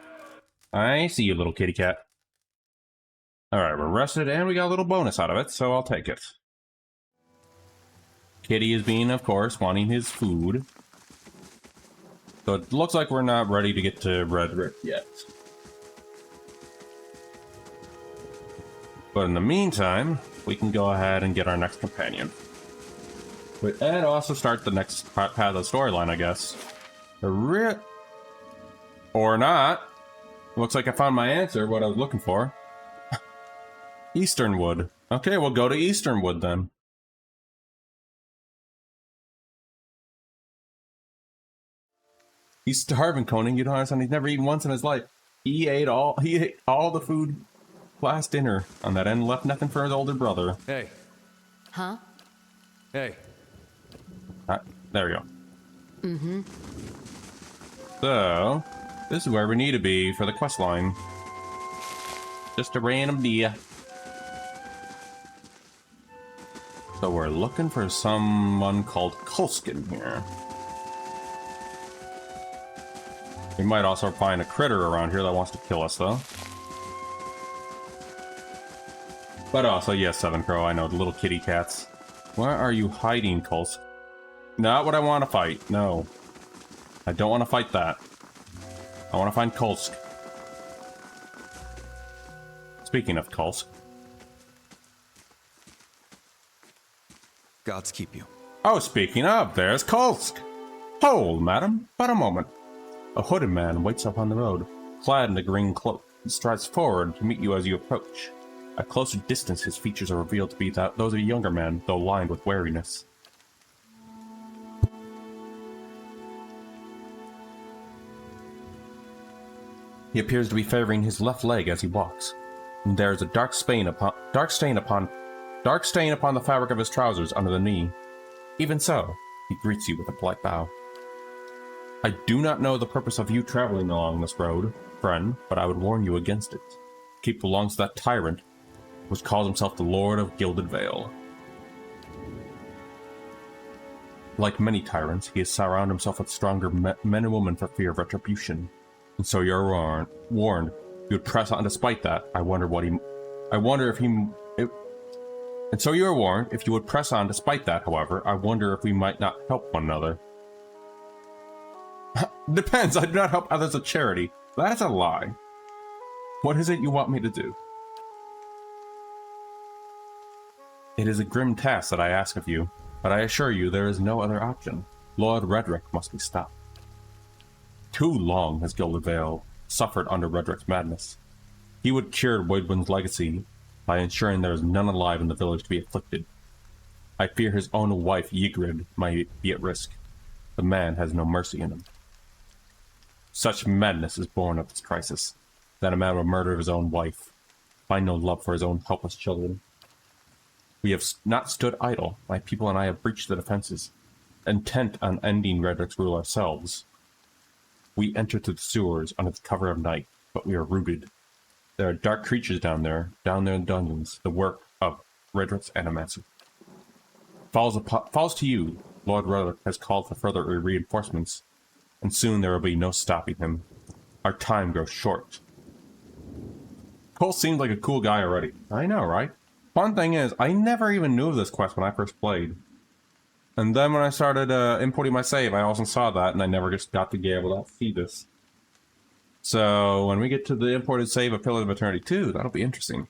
I see you, little kitty cat. Alright, we're rested, and we got a little bonus out of it, so I'll take it. Kitty is being, of course, wanting his food. So it looks like we're not ready to get to Red Rift yet. But in the meantime, we can go ahead and get our next companion. And also start the next part of the storyline, I guess. Or not. Looks like I found my answer, what I was looking for. Easternwood. Okay, we'll go to Easternwood then. He's starving, Conan. You don't understand. He's never eaten once in his life. He ate all the food last dinner on that end, left nothing for his older brother. Hey. Huh? Hey. There we go. Mm-hmm. So, this is where we need to be for the quest line. Just a random idea. So we're looking for someone called Kulskin here. We might also find a critter around here that wants to kill us, though. But also, yes, Seven Crow, I know, the little kitty cats. Where are you hiding, Kulsk? Not what I want to fight, no. I don't want to fight that. I want to find Kulsk. Speaking of Kulsk. Gods keep you. Oh, speaking of, there's Kulsk! Hold, madam, but a moment. A hooded man waits up on the road, clad in a green cloak, and strides forward to meet you as you approach. At closer distance, his features are revealed to be those of a younger man, though lined with wariness. He appears to be favoring his left leg as he walks, and there is a dark stain upon the fabric of his trousers under the knee. Even so, he greets you with a polite bow. I do not know the purpose of you traveling along this road, friend, but I would warn you against it. Keep belongs to that tyrant, which calls himself the Lord of Gilded Vale. Like many tyrants, he has surrounded himself with stronger men and women for fear of retribution. And so you're warned. You would press on despite that. And so you are warned, if you would press on despite that, however, I wonder if we might not help one another. Depends, I do not help others of charity. That's a lie. What is it you want me to do? It is a grim task that I ask of you, but I assure you there is no other option. Lord Redrick must be stopped. Too long has Gilded Vale suffered under Redrick's madness. He would cure Woodwin's legacy by ensuring there is none alive in the village to be afflicted. I fear his own wife, Ygritte, might be at risk. The man has no mercy in him. Such madness is born of this crisis, that a man will murder his own wife, find no love for his own helpless children. We have not stood idle. My people and I have breached the defenses, intent on ending Redrick's rule ourselves. We entered through the sewers under the cover of night, but we are rooted. There are dark creatures down there in dungeons, the work of Redrick's animator. Falls to you. Lord Redrick has called for further reinforcements, and soon there will be no stopping him. Our time grows short. Cole seemed like a cool guy already. I know, right? Fun thing is, I never even knew of this quest when I first played. And then when I started importing my save, I also saw that, and I never just got to be able to see this. So when we get to the imported save of Pillars of Eternity 2, that'll be interesting.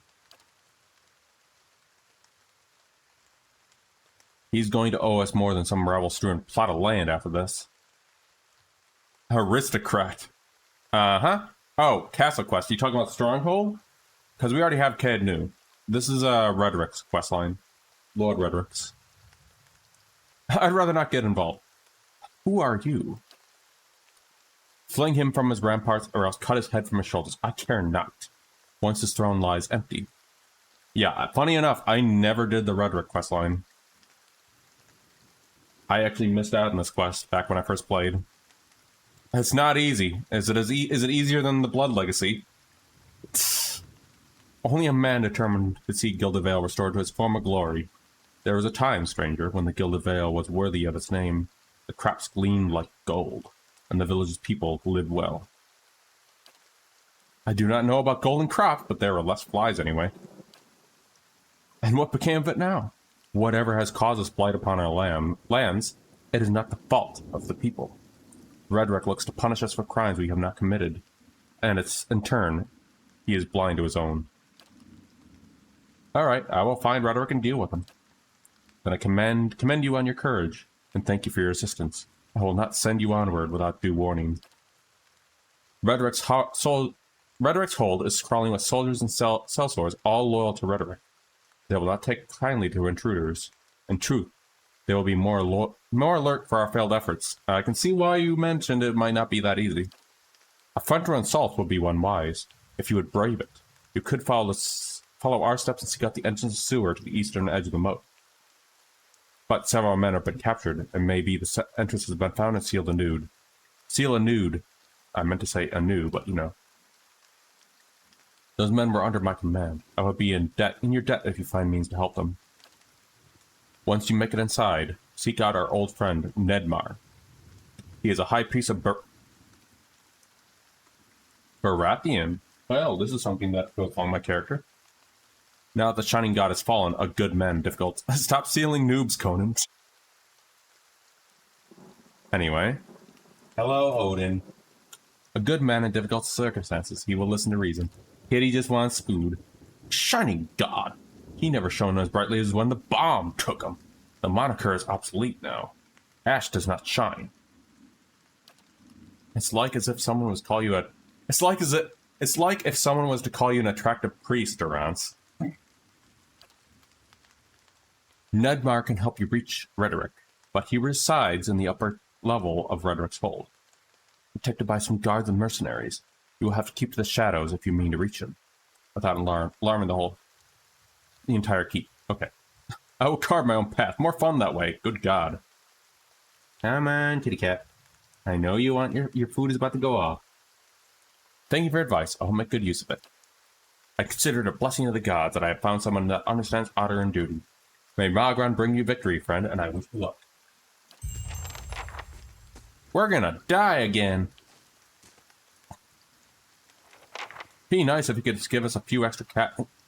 He's going to owe us more than some rebel-strewn plot of land after this. Aristocrat. Uh-huh. Oh, Castle Quest. You talking about Stronghold? Because we already have Cad New. This is Redrick's questline. Lord Redrick's. I'd rather not get involved. Who are you? Fling him from his ramparts or else cut his head from his shoulders. I care not. Once his throne lies empty. Yeah, funny enough, I never did the Redrick questline. I actually missed out on this quest back when I first played. It's not easy. Is it easier than the Blood Legacy? Only a man determined to see Gilded Vale restored to its former glory. There was a time, stranger, when the Gilded Vale was worthy of its name. The crops gleamed like gold, and the village's people lived well. I do not know about golden crops, but there were less flies anyway. And what became of it now? Whatever has caused this blight upon our lands, it is not the fault of the people. Redrick looks to punish us for crimes we have not committed, and in turn, he is blind to his own. Alright, I will find Redrick and deal with him. Then I commend you on your courage, and thank you for your assistance. I will not send you onward without due warning. Redrick's hold is crawling with soldiers and sellswords, all loyal to Redrick. They will not take kindly to intruders. In truth, they will be more alert for our failed efforts. I can see why you mentioned it might not be that easy. A front run assault would be one wise. If you would brave it, you could follow our steps and seek out the entrance of sewer to the eastern edge of the moat. But several men have been captured, and maybe the entrance has been found and sealed anew. Seal anew. I meant to say anew, but you know. Those men were under my command. I would be in your debt if you find means to help them. Once you make it inside, seek out our old friend, Nedmar. He is a high priest of Baratheon. Well, this is something that goes along my character. Now that the Shining God has fallen, a good man difficult. Stop stealing noobs, Conan. Anyway. Hello, Odin. A good man in difficult circumstances. He will listen to reason. Kitty just wants food. Shining God. He never shone as brightly as when the bomb took him. The moniker is obsolete now. Ash does not shine. It's like as if someone was call you a. It's like if someone was to call you an attractive priest, Durance. Nedmar can help you reach Redrick, but he resides in the upper level of Redrick's hold. Protected by some guards and mercenaries, you will have to keep to the shadows if you mean to reach him, without alarming the entire keep. Okay. I will carve my own path. More fun that way. Good God. Come on, kitty cat. I know you want your food is about to go off. Thank you for your advice. I'll make good use of it. I consider it a blessing of the gods that I have found someone that understands honor and duty. May Magran bring you victory, friend, and I wish you luck. We're gonna die again. Be nice if you could just give us a few extra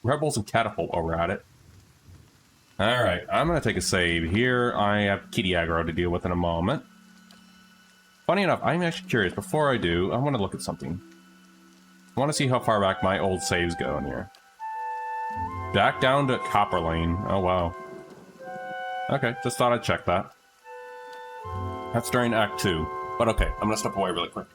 rebels and catapult while we're at it. Alright, I'm gonna take a save here. I have kitty aggro to deal with in a moment. Funny enough, I'm actually curious. Before I do, I want to look at something. I want to see how far back my old saves go in here. Back down to Copper Lane. Oh, wow. Okay, just thought I'd check that. That's during Act 2. But okay, I'm gonna step away really quick.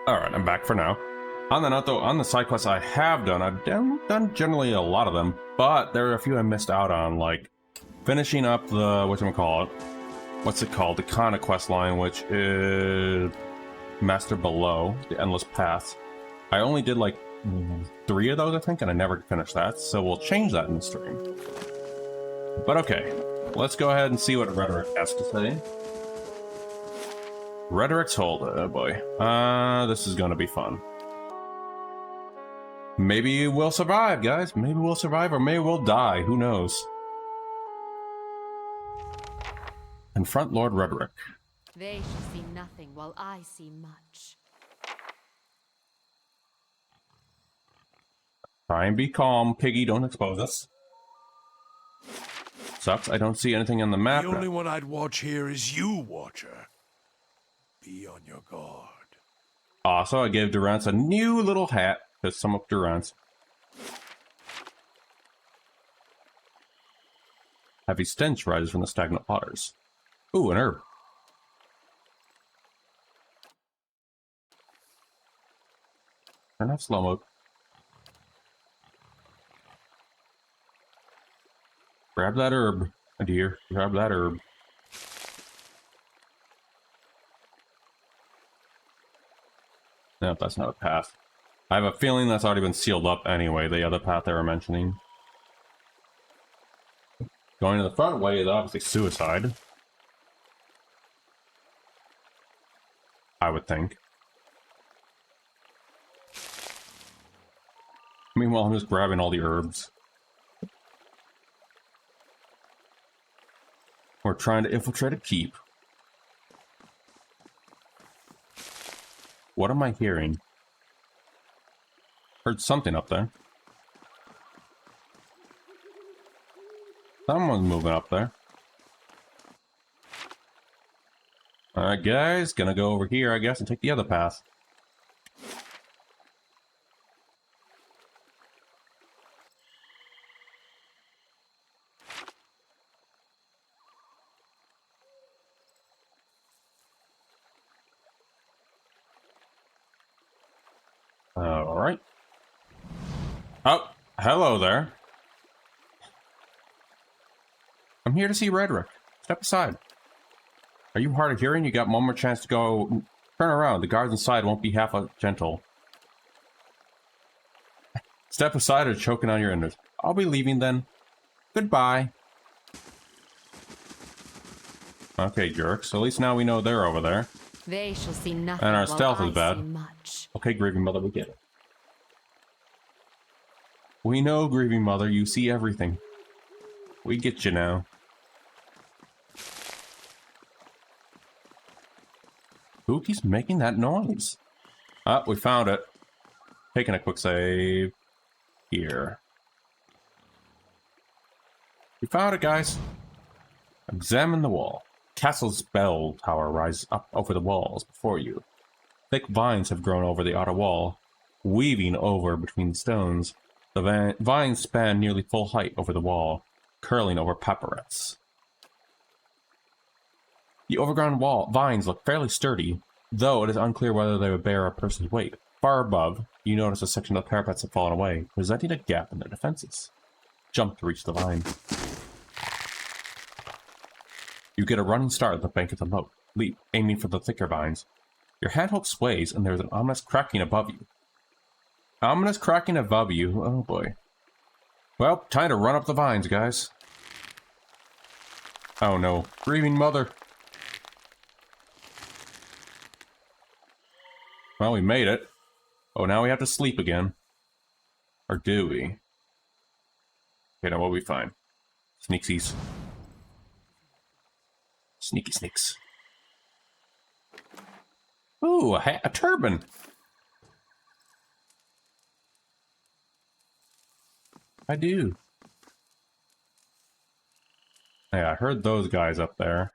Alright, I'm back for now. On the note though, on the side quests I have done, I've done generally a lot of them, but there are a few I missed out on, like finishing up the, what's it called? The Kana quest line, which is Master Below, the Endless Path. I only did like 3 of those, I think, and I never finished that, so we'll change that in the stream. But okay, let's go ahead and see what Rhetoric has to say. Rhetoric's hold, oh boy. This is gonna be fun. Maybe we'll survive, guys. Maybe we'll survive, or maybe we'll die. Who knows? Confront Lord Rhetoric. They shall see nothing while I see much. Try and be calm, Piggy. Don't expose us. Sucks. I don't see anything on the map. The only one I'd watch here is you, Watcher. Be on your guard. Also, I gave Durance a new little hat to sum up Durance. Heavy stench rises from the stagnant waters. Ooh, an herb. Turn off slow mode. Grab that herb, my dear. Grab that herb. No, that's not a path. I have a feeling that's already been sealed up anyway, the other path they were mentioning. Going to the front way is obviously suicide. I would think. Meanwhile, I'm just grabbing all the herbs. We're trying to infiltrate a keep. What am I hearing? Heard something up there. Someone's moving up there. Alright guys, gonna go over here I guess and take the other path. Alright. Oh, hello there. I'm here to see Rhetoric. Step aside. Are you hard of hearing? You got one more chance to go. Turn around. The guards inside won't be half gentle. Step aside or choking on your innards. I'll be leaving then. Goodbye. Okay, jerks. At least now we know they're over there. They shall see nothing And our while stealth I is bad. see much. Okay, Grieving Mother, we get it. We know, Grieving Mother, you see everything. We get you now. Who keeps making that noise? Ah, we found it. Taking a quick save. Here. We found it, guys. Examine the wall. Castle's bell tower rises up over the walls before you. Thick vines have grown over the outer wall, weaving over between the stones. The vines span nearly full height over the wall, curling over parapets. The overgrown vines look fairly sturdy, though it is unclear whether they would bear a person's weight. Far above, you notice a section of the parapets have fallen away, presenting a gap in their defenses. Jump to reach the vine. You get a running start at the bank of the moat. Leap, aiming for the thicker vines. Your handhold sways, and there is an ominous cracking above you. Ominous cracking above you? Oh boy. Well, time to run up the vines, guys. Oh no. Grieving Mother. Well, we made it. Oh, now we have to sleep again. Or do we? Okay, no, we'll be fine. Sneaksies. Sneaky sneaks. Ooh, a turban. I do. Yeah, I heard those guys up there.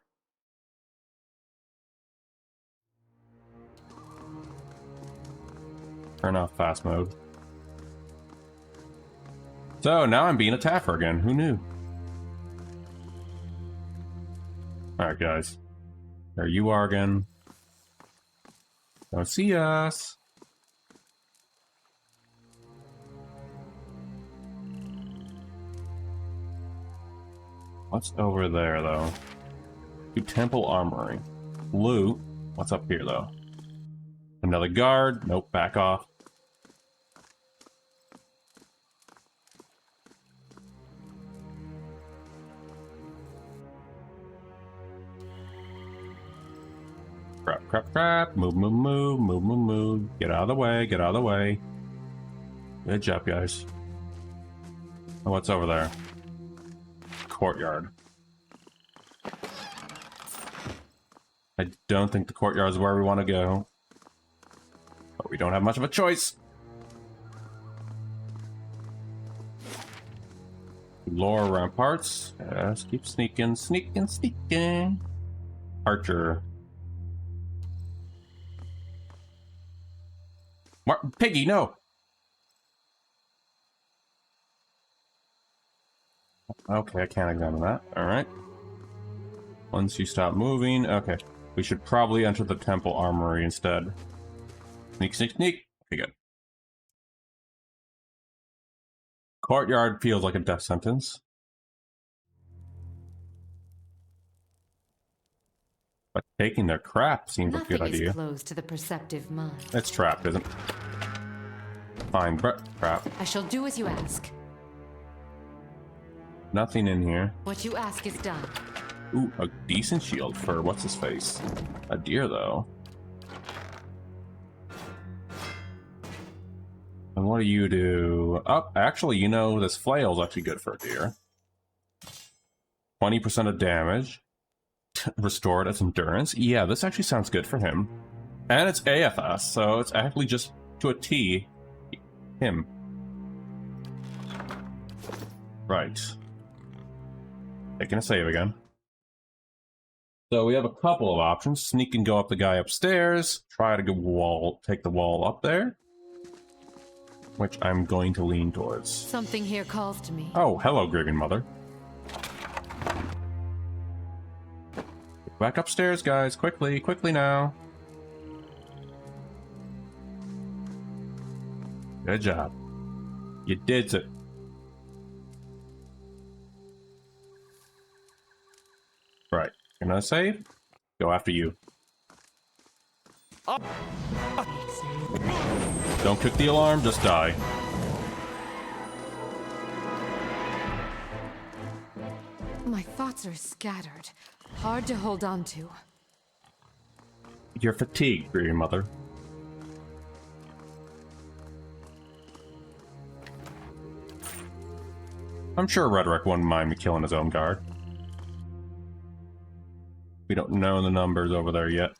Turn off fast mode. So now I'm being a Taffer again. Who knew? Alright, guys. There you are again. Don't see us. What's over there, though? To Temple Armory. Loot. What's up here, though? Another guard. Nope, back off. Crap, crap, crap. Move, move, move, move, move, move. Get out of the way, get out of the way. Good job, guys. Oh, what's over there? Courtyard. I don't think the courtyard is where we want to go. But we don't have much of a choice. Lower ramparts. Yes, keep sneaking, sneaking, sneaking. Archer. Piggy, no! Okay, I can't examine that. Alright. Once you stop moving, okay. We should probably enter the temple armory instead. Sneak, sneak, sneak. Okay, good. Courtyard feels like a death sentence. But taking their crap seems like a good idea. Nothing is closed to the perceptive mind. It's trapped, isn't it? Fine, crap. I shall do as you ask. Nothing in here. What you ask is done. Ooh, a decent shield for what's his face. A deer, though. And what do you do? Oh, actually, you know, this flail's actually good for a deer. 20% of damage. Restored its endurance. Yeah, this actually sounds good for him. And it's AFS, so it's actually just to a T. Him. Right. Taking a save again. So we have a couple of options. Sneak and go up the guy upstairs. Try to go take the wall up there. Which I'm going to lean towards. Something here calls to me. Oh, hello, grieving mother. Back upstairs, guys. Quickly, quickly now. Good job. You did it. Right. Gonna save? Go after you. Don't kick the alarm, just die. My thoughts are scattered. Hard to hold on to. You're fatigued, grieving mother. I'm sure Redrick wouldn't mind me killing his own guard. We don't know the numbers over there yet.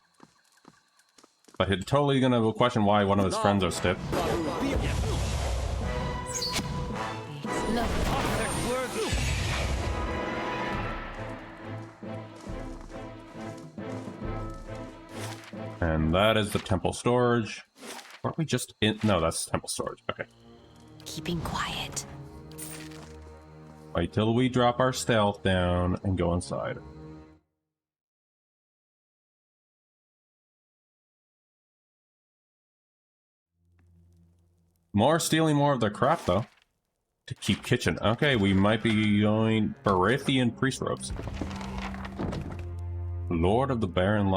But he's totally gonna question why one of his friends are stiff. And that is the temple storage. Weren't we just in? No, that's temple storage. Okay. Keeping quiet. Wait till we drop our stealth down and go inside. Stealing more of their crap, though. To keep kitchen. Okay, we might be going Barathian priest robes. Lord of the Barren.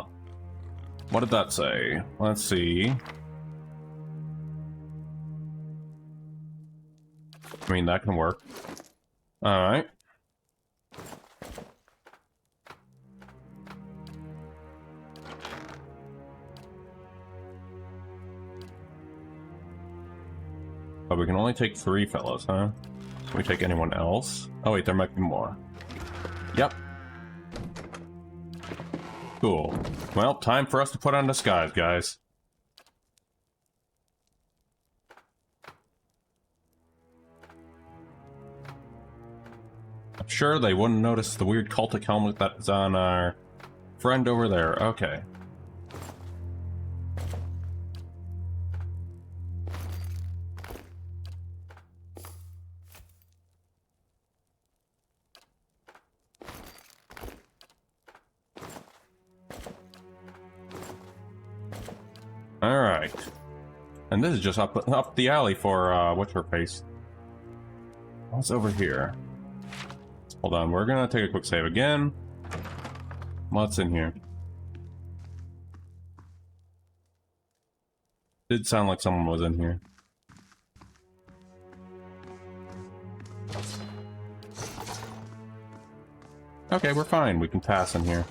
What did that say? Let's see. I mean, that can work. Alright. But we can only take 3 fellows, huh? Can we take anyone else? Oh wait, there might be more. Yep. Cool. Well, time for us to put on disguise, guys. I'm sure they wouldn't notice the weird cultic helmet that's on our friend over there. Okay. Alright. And this is just up the alley for, what's her face? What's over here? Hold on, we're gonna take a quick save again. What's in here? Did sound like someone was in here. Okay, we're fine. We can pass in here.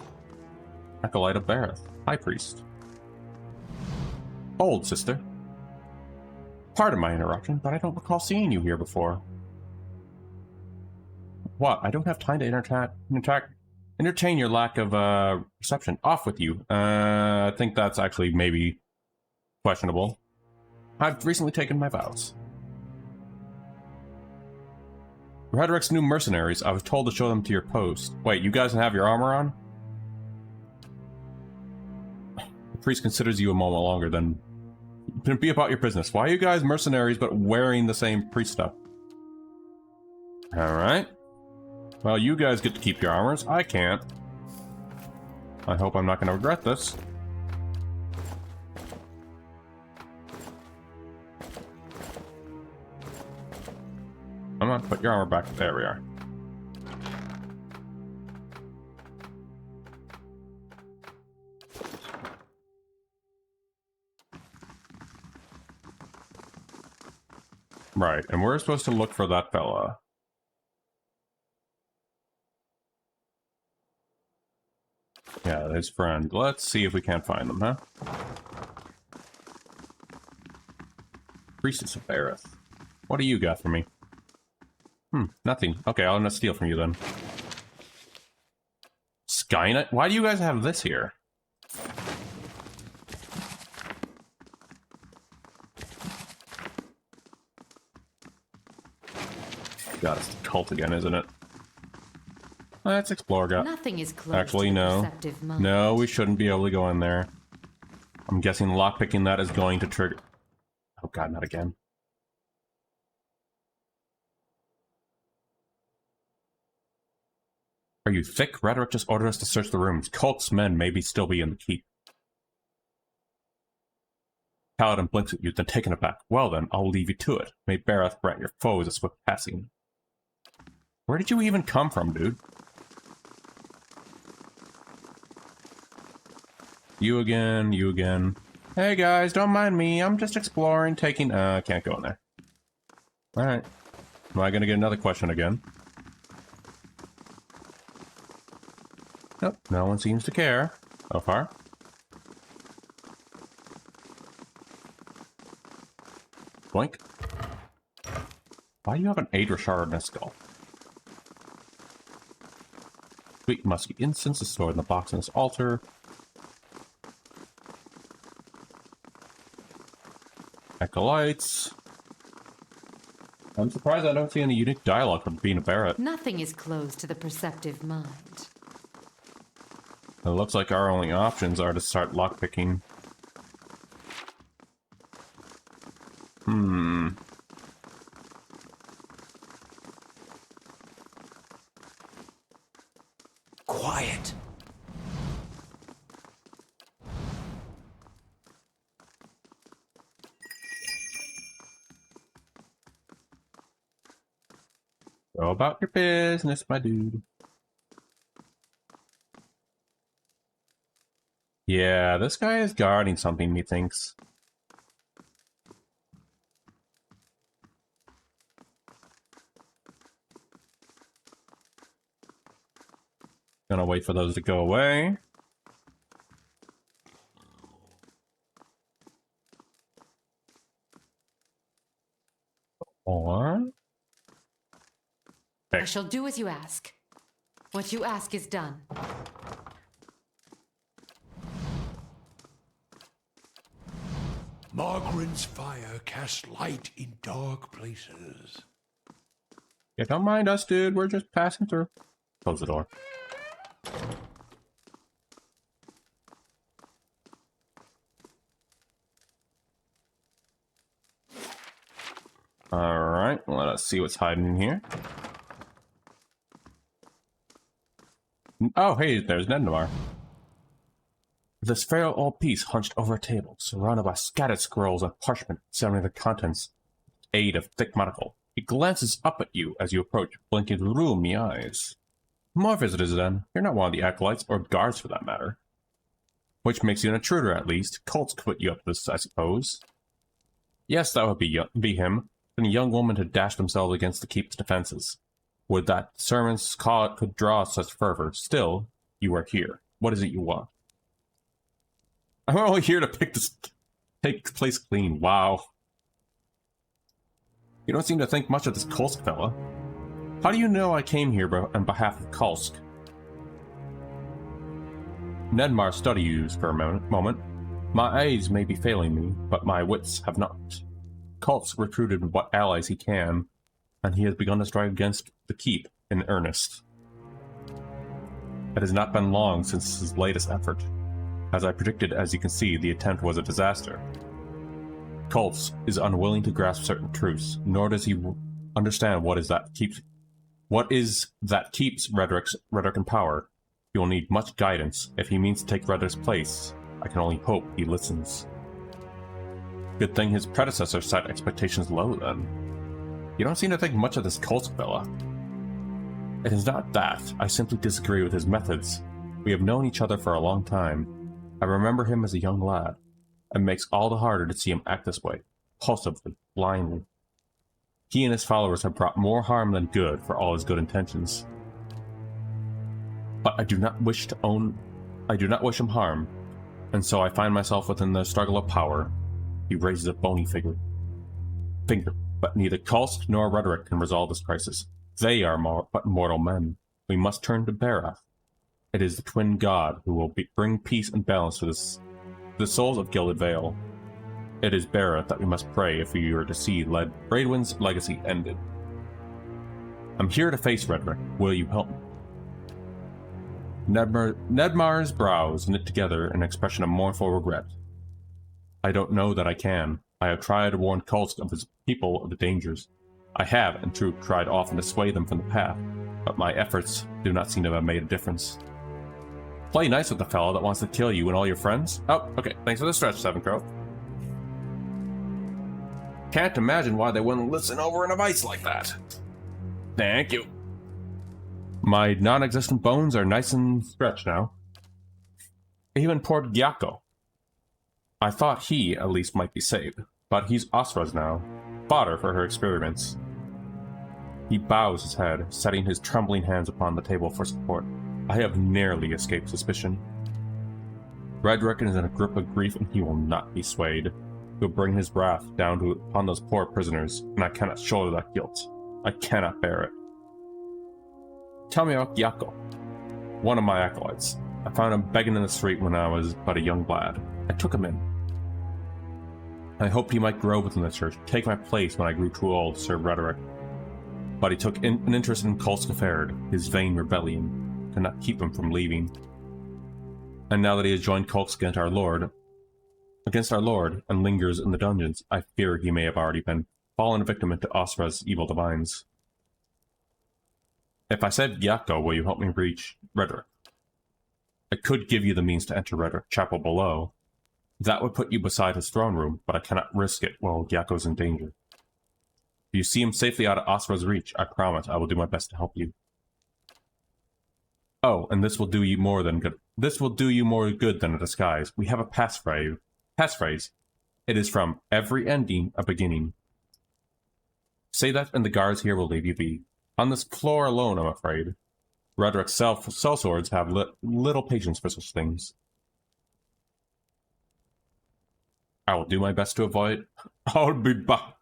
Acolyte of Bareth, High Priest. Hold, sister. Pardon my interruption, but I don't recall seeing you here before. What? I don't have time to entertain your lack of reception. Off with you. I think that's actually maybe questionable. I've recently taken my vows. Redrick's new mercenaries. I was told to show them to your post. Wait, you guys have your armor on? The priest considers you a moment longer than... Be about your business. Why are you guys mercenaries but wearing the same priest stuff? Alright. Well, you guys get to keep your armors. I can't. I hope I'm not going to regret this. Come on, put your armor back. There we are. Right, and we're supposed to look for that fella. Yeah, his friend. Let's see if we can't find them, huh? Priestess of Bareth. What do you got for me? Nothing. Okay, I'll not steal from you then. Skynet? Why do you guys have this here? God, it's the cult again, isn't it? Let's explore. Nothing is close. Actually, to no. receptive mind. No, we shouldn't be able to go in there. I'm guessing lockpicking that is going to trigger... Oh god, not again. Are you thick? Redrick just ordered us to search the rooms. Cult's men maybe still be in the keep. Paladin blinks at you, then taken aback. Well then, I'll leave you to it. May Bareth grant your foes a swift passing. Where did you even come from, dude? You again, you again. Hey guys, don't mind me. I'm just exploring, taking... can't go in there. Alright. Am I gonna get another question again? Nope, no one seems to care so far. Boink. Why do you have an Adrashar in a skull? Sweet musky incense is stored in the box on this altar. Acolytes. I'm surprised I don't see any unique dialogue from being a Barrett. Nothing is closed to the perceptive mind. It looks like our only options are to start lockpicking. Quiet. Go about your business, my dude. Yeah, this guy is guarding something, methinks. Gonna wait for those to go away. Or... I shall do as you ask. What you ask is done. Margaren's fire casts light in dark places. Yeah, don't mind us, dude. We're just passing through. Close the door. Alright, let us see what's hiding in here. Oh, hey, there's Nednamar. This frail old piece hunched over a table, surrounded by scattered scrolls and parchment examining the contents, aid of thick monocle. He glances up at you as you approach, blinking roomy eyes. More visitors, then. You're not one of the acolytes, or guards for that matter. Which makes you an intruder, at least. Cults could put you up to this, I suppose. Yes, that would be him. And a young woman had dashed themselves against the keep's defenses. Would that sermon's call could draw such fervor. Still, you are here. What is it you want? I'm only here to take the place clean. Wow. You don't seem to think much of this Kulsk fella. How do you know I came here on behalf of Kulsk? Nedmar studies for a moment. My eyes may be failing me, but my wits have not. Kulsk recruited what allies he can, and he has begun to strike against the keep in earnest. It has not been long since his latest effort. As I predicted, as you can see, the attempt was a disaster. Kulsk is unwilling to grasp certain truths, nor does he understand what is that keeps Redrick in power. He will need much guidance. If he means to take Redrick's place, I can only hope he listens. Good thing his predecessor set expectations low, then. You don't seem to think much of this Kulsk fella. It is not that. I simply disagree with his methods. We have known each other for a long time. I remember him as a young lad. It makes all the harder to see him act this way, impulsively, blindly. He and his followers have brought more harm than good for all his good intentions. But I do not wish him harm, and so I find myself within the struggle of power. He raises a bony finger. But neither Kulsk nor Redrick can resolve this crisis. They are but mortal men. We must turn to Berath. It is the twin god who will bring peace and balance to the souls of Gilded Vale. It is Berath that we must pray if we are to see Braidwin's legacy ended. I'm here to face Redrick. Will you help me? Nedmar's brows knit together in an expression of mournful regret. I don't know that I can. I have tried to warn Kulsk of his people of the dangers. I have, in truth, tried often to sway them from the path, but my efforts do not seem to have made a difference. Play nice with the fellow that wants to kill you and all your friends? Oh, okay. Thanks for the stretch, Seven Crow. Can't imagine why they wouldn't listen over in a vice like that. Thank you. My non-existent bones are nice and stretched now. Even poor Gyako. I thought he, at least, might be saved, but he's Asra's now. Fodder for her experiments. He bows his head, setting his trembling hands upon the table for support. I have nearly escaped suspicion. Redrick is in a grip of grief, and he will not be swayed. He'll bring his wrath down upon those poor prisoners, and I cannot shoulder that guilt. I cannot bear it. Tell me about Gyako, one of my acolytes. I found him begging in the street when I was but a young lad. I took him in. I hoped he might grow within the church, take my place when I grew too old to serve Redrick. But he took an interest in Kulsk Affaired, his vain rebellion, could not keep him from leaving. And now that he has joined Kulsk against our Lord, and lingers in the dungeons, I fear he may have already been fallen victim into Asra's evil divines. If I said Gyako, will you help me reach Redrick? I could give you the means to enter Redrick Chapel below. That would put you beside his throne room, but I cannot risk it while Gyako's in danger. If you see him safely out of Asra's reach, I promise I will do my best to help you. Oh, and this will do you more than good. This will do you more good than a disguise. We have a passphrase. It is from every ending a beginning. Say that, and the guards here will leave you be. On this floor alone, I'm afraid. Redrick's sellswords have little patience for such things. I will do my best to avoid... I'll be back.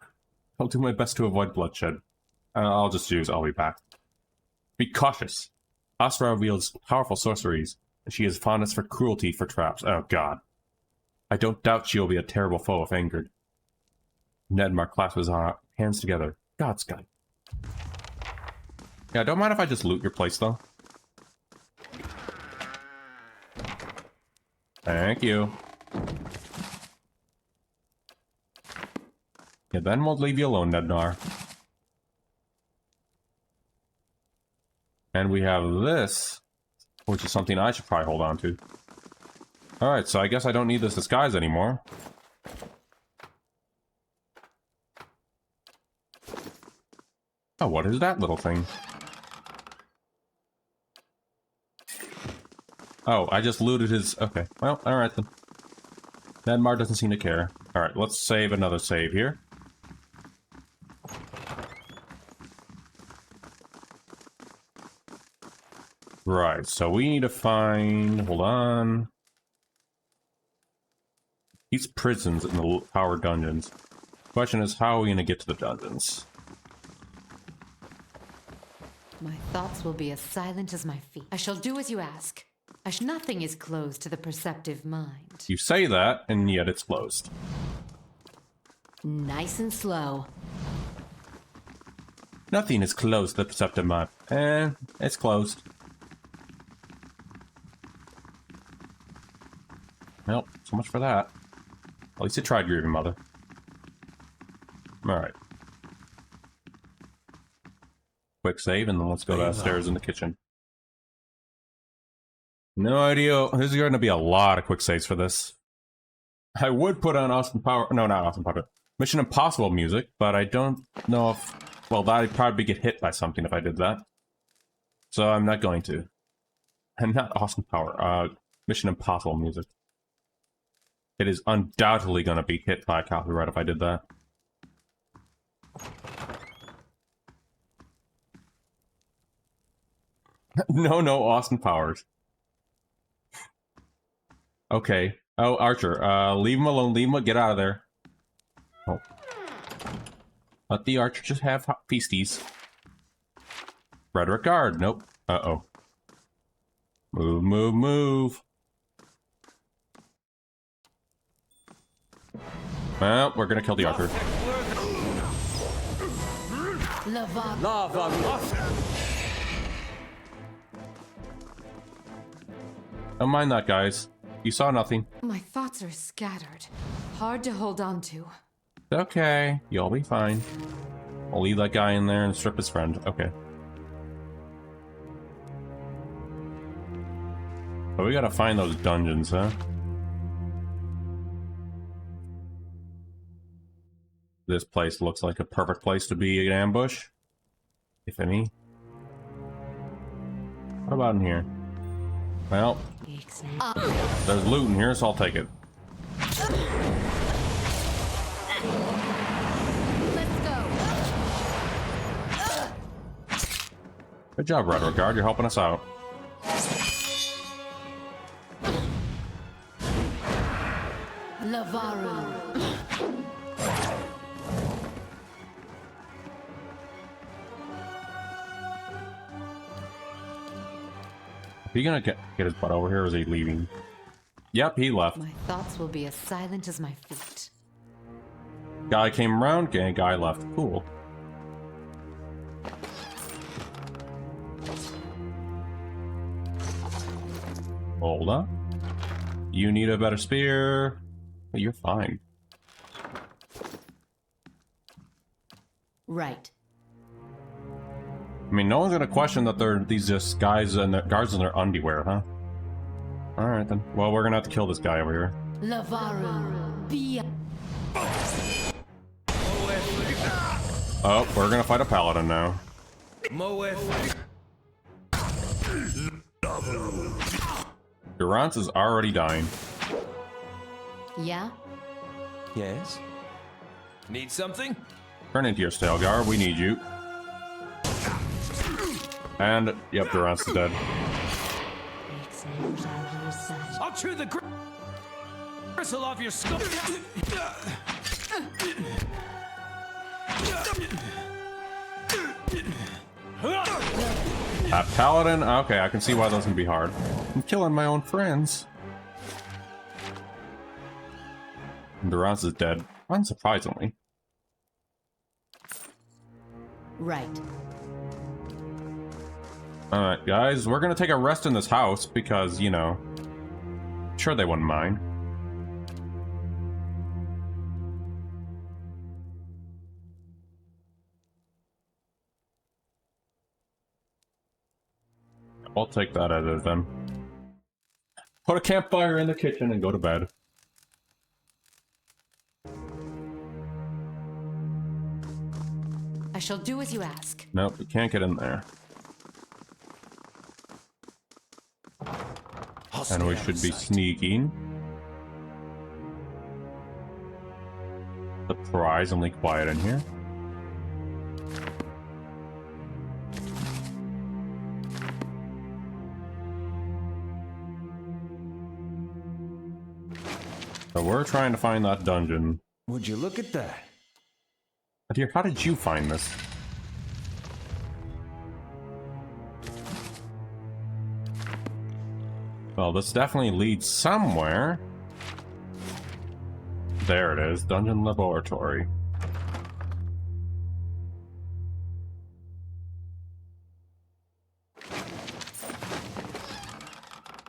I'll do my best to avoid bloodshed. I'll just use I'll be back. Be cautious. Asra wields powerful sorceries, and she has fondness for cruelty for traps. Oh god. I don't doubt she will be a terrible foe if angered. Nedmar clasps his hands together. God's gun. Yeah, don't mind if I just loot your place, though. Thank you. Yeah, then we'll leave you alone, Nednar. And we have this, which is something I should probably hold on to. Alright, so I guess I don't need this disguise anymore. Oh, what is that little thing? Oh, I just looted his... Okay, well, alright then. Nedmar doesn't seem to care. Alright, let's save another save here. Right, so we need to find... Hold on. These prisons in the power dungeons. Question is, how are we going to get to the dungeons? My thoughts will be as silent as my feet. I shall do as you ask. Nothing is closed to the perceptive mind. You say that, and yet it's closed. Nice and slow. Nothing is closed to the perceptive mind. It's closed. Well, so much for that. At least it tried, grieving mother. Alright. Quick save, and then let's go downstairs in the kitchen. No idea. There's going to be a lot of quick saves for this. I would put on Austin Power... No, not Austin Power. Mission Impossible music, but I don't know if... Well, I'd probably get hit by something if I did that. So I'm not going to. And not Austin Power. Mission Impossible music. It is undoubtedly going to be hit by copyright if I did that. No, Austin Powers. Okay. Oh, Archer. Leave him alone. Leave him. Get out of there. Oh. Let the Archer just have feasties. Frederick Guard. Nope. Uh-oh. Move. Well, we're gonna kill the Archer. Don't mind that, guys. You saw nothing. My thoughts are scattered. Hard to hold on to. It's okay. You'll be fine. I'll leave that guy in there and strip his friend. Okay. But we gotta find those dungeons, huh? This place looks like a perfect place to be an ambush. If any. What about in here? Well, there's loot in here, so I'll take it. Let's go. Good job, Red Regard. You're helping us out. Lavaru. Is he gonna get his butt over here, or is he leaving? Yep, he left. My thoughts will be as silent as my feet. Guy came around, guy left. Cool. Hold up. You need a better spear. You're fine. Right. I mean, no one's gonna question that they're these just guys and guards in their underwear, huh? Alright then. Well, we're gonna have to kill this guy over here. Lavaru. Be. Oh, we're gonna fight a paladin now. Durance is already dying. Yeah? Yes? Need something? Turn into your Stelgar, we need you. And, yep, Durance is dead. I'll chew the gristle off your skull. That paladin? Okay, I can see why those can be hard. I'm killing my own friends. And Durance is dead, unsurprisingly. Right. Alright, guys, we're gonna take a rest in this house because, you know, sure they wouldn't mind. I'll take that as it then. Put a campfire in the kitchen and go to bed. shall do as you ask. Nope, we can't get in there. And we should be sneaking. Surprisingly quiet in here. So we're trying to find that dungeon. Would you look at that? Dear, how did you find this? Well, this definitely leads somewhere. There it is, Dungeon Laboratory.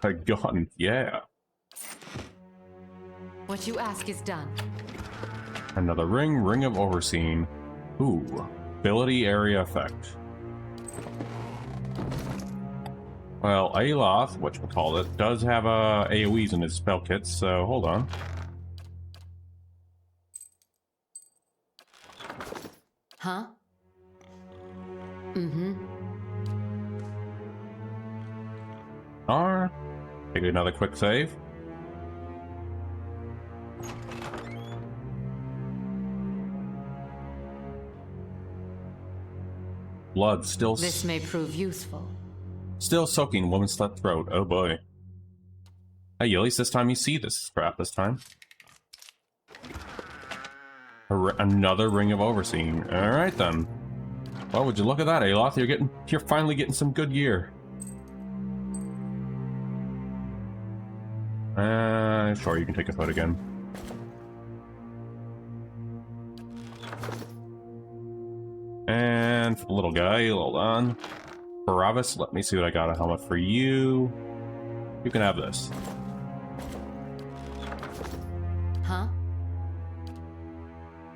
A gun, yeah. What you ask is done. Another ring, Ring of Overseeing. Ooh, ability area effect. Well, Aloth, whatchamacallit, does have AoEs in his spell kits, so hold on. Huh? Mm-hmm. Take another quick save. Blood still This may prove useful. still soaking woman's slit throat. Oh boy. Hey, at least this time you see this crap this time. Another Ring of Overseeing. Alright then. Well, would you look at that, Aloth? You're finally getting some good gear. Sure, you can take a foot again. And for the little guy, hold on. Barabbas, let me see what I got. A helmet for you. You can have this. Huh?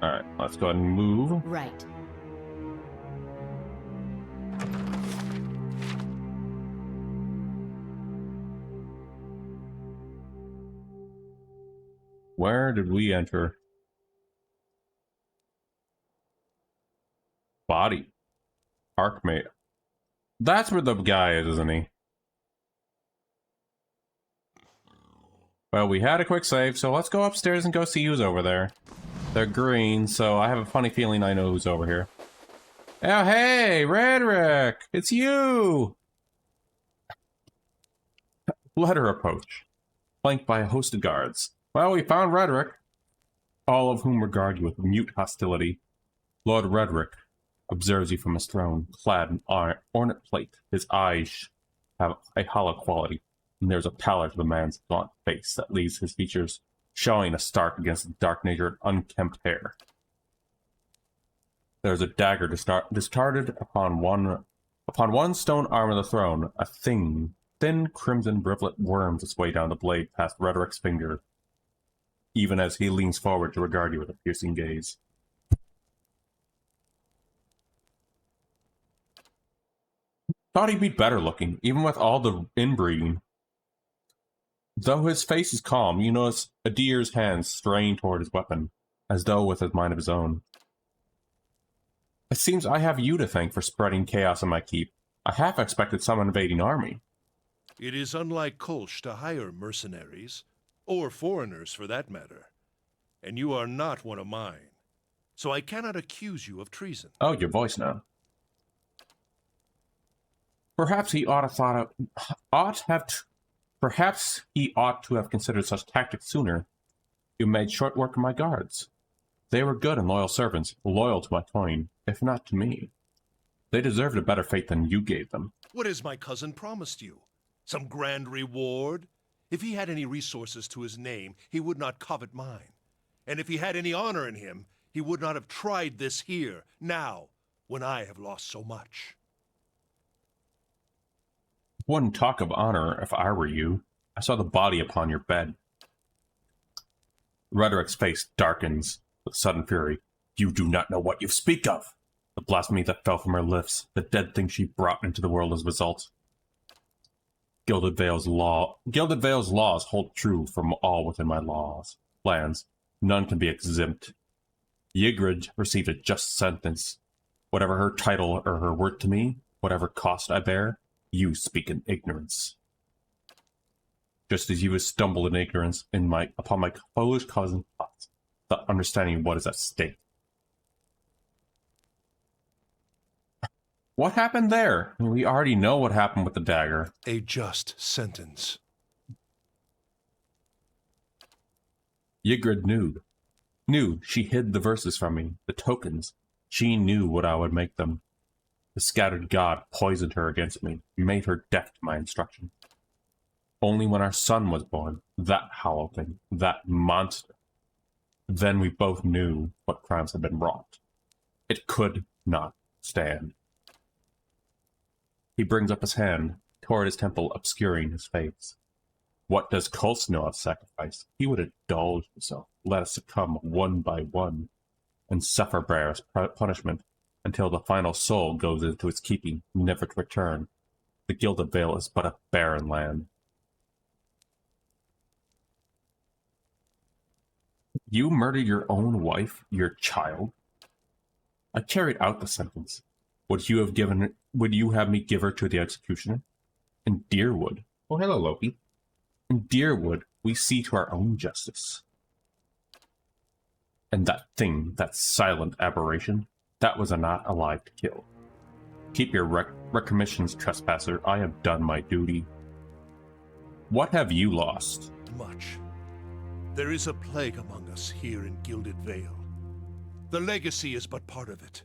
Alright, let's go ahead and move. Right. Where did we enter? Body. Arkmate. That's where the guy is, isn't he? Well, we had a quick save, so let's go upstairs and go see who's over there. They're green, so I have a funny feeling I know who's over here. Oh, hey, Redrick! It's you! Let her approach, flanked by a host of guards. Well, we found Redrick, all of whom regard you with mute hostility. Lord Redrick observes you from his throne, clad in ornate plate. His eyes have a hollow quality, and there's a pallor to the man's gaunt face that leaves his features showing a stark against the dark nature and unkempt hair. There's a dagger discarded upon one stone arm of the throne. A thin crimson rivulet worms its way down the blade past Redrick's finger, even as he leans forward to regard you with a piercing gaze. Thought he'd be better looking, even with all the inbreeding. Though his face is calm, you notice Adir's hands straying toward his weapon, as though with a mind of his own. It seems I have you to thank for spreading chaos in my keep. I half expected some invading army. It is unlike Kolsch to hire mercenaries, or foreigners for that matter. And you are not one of mine, so I cannot accuse you of treason. Oh, your voice now. Perhaps he ought to have considered such tactics sooner. You made short work of my guards. They were good and loyal servants, loyal to my coin, if not to me. They deserved a better fate than you gave them. What has my cousin promised you? Some grand reward? If he had any resources to his name, he would not covet mine. And if he had any honor in him, he would not have tried this here, now, when I have lost so much. Wouldn't talk of honor if I were you. I saw the body upon your bed. Redrick's face darkens with sudden fury. You do not know what you speak of. The blasphemy that fell from her lips, the dead thing she brought into the world as a result. Gilded Vale's laws hold true from all within my lands. None can be exempt. Ygritte received a just sentence. Whatever her title or her worth to me, whatever cost I bear, you speak in ignorance. Just as you have stumbled in ignorance upon my foolish cousin's plots, without understanding what is at stake. What happened there? I mean, we already know what happened with the dagger. A just sentence. Ygritte knew she hid the verses from me, the tokens. She knew what I would make them. The scattered god poisoned her against me, made her deaf to my instruction. Only when our son was born, that hollow thing, that monster, then we both knew what crimes had been wrought. It could not stand. He brings up his hand toward his temple, obscuring his face. What does Kulst know of sacrifice? He would indulge himself, let us succumb one by one, and suffer Brer's punishment until the final soul goes into its keeping, never to return. The Gilded Vale is but a barren land. You murdered your own wife, your child? I carried out the sentence. Would you have me give her to the executioner? In Deerwood. Oh, hello, Loki. In Deerwood, we see to our own justice. And that thing, that silent aberration, that was not alive to kill. Keep your recommissions, trespasser. I have done my duty. What have you lost? Much. There is a plague among us here in Gilded Vale. The legacy is but part of it.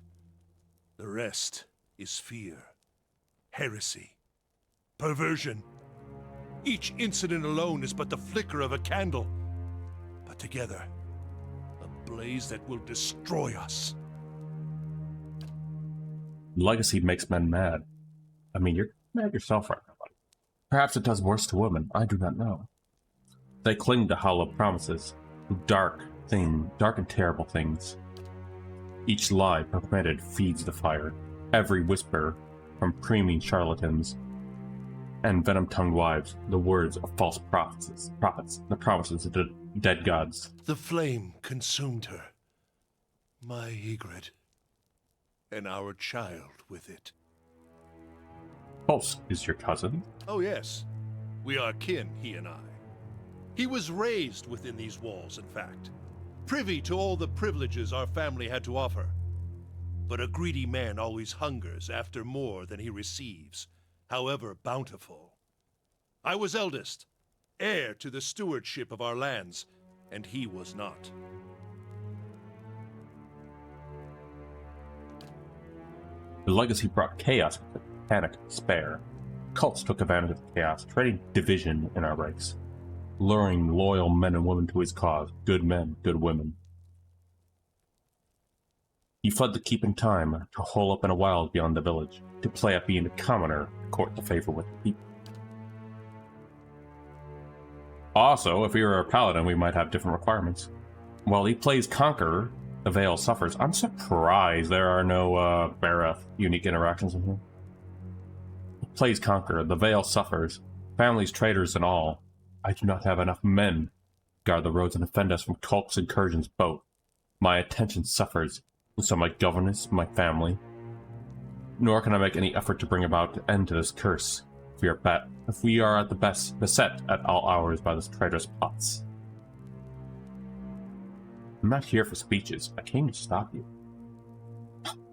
The rest is fear, heresy, perversion. Each incident alone is but the flicker of a candle, but together, a blaze that will destroy us. Legacy makes men mad. I mean, you're mad yourself right now, buddy. Perhaps it does worse to women. I do not know. They cling to hollow promises, dark and terrible things. Each lie permitted feeds the fire. Every whisper from preeming charlatans and venom-tongued wives, the words of false prophets, the promises of the dead gods. The flame consumed her, my Ygritte, and our child with it. Kulst is your cousin? Oh yes, we are kin, he and I. He was raised within these walls, in fact, privy to all the privileges our family had to offer. But a greedy man always hungers after more than he receives, however bountiful. I was eldest, heir to the stewardship of our lands, and he was not. The legacy brought chaos with it, panic, despair. Kulst took advantage of the chaos, creating division in our ranks, luring loyal men and women to his cause, good men, good women. He fled the keep in time, to hole up in a wild beyond the village, to play at being a commoner, to court the favor with the people. Also, if we were a paladin, we might have different requirements. While he plays Conqueror, the Vale suffers. I'm surprised there are no Bareth unique interactions in here. He plays Conqueror, the Vale suffers, families, traitors, and all. I do not have enough men to guard the roads and defend us from Kulst's incursions both. My attention suffers, and so my governess, my family. Nor can I make any effort to bring about an end to this curse, if we are at the best beset at all hours by this traitorous plots. I'm not here for speeches. I came to stop you.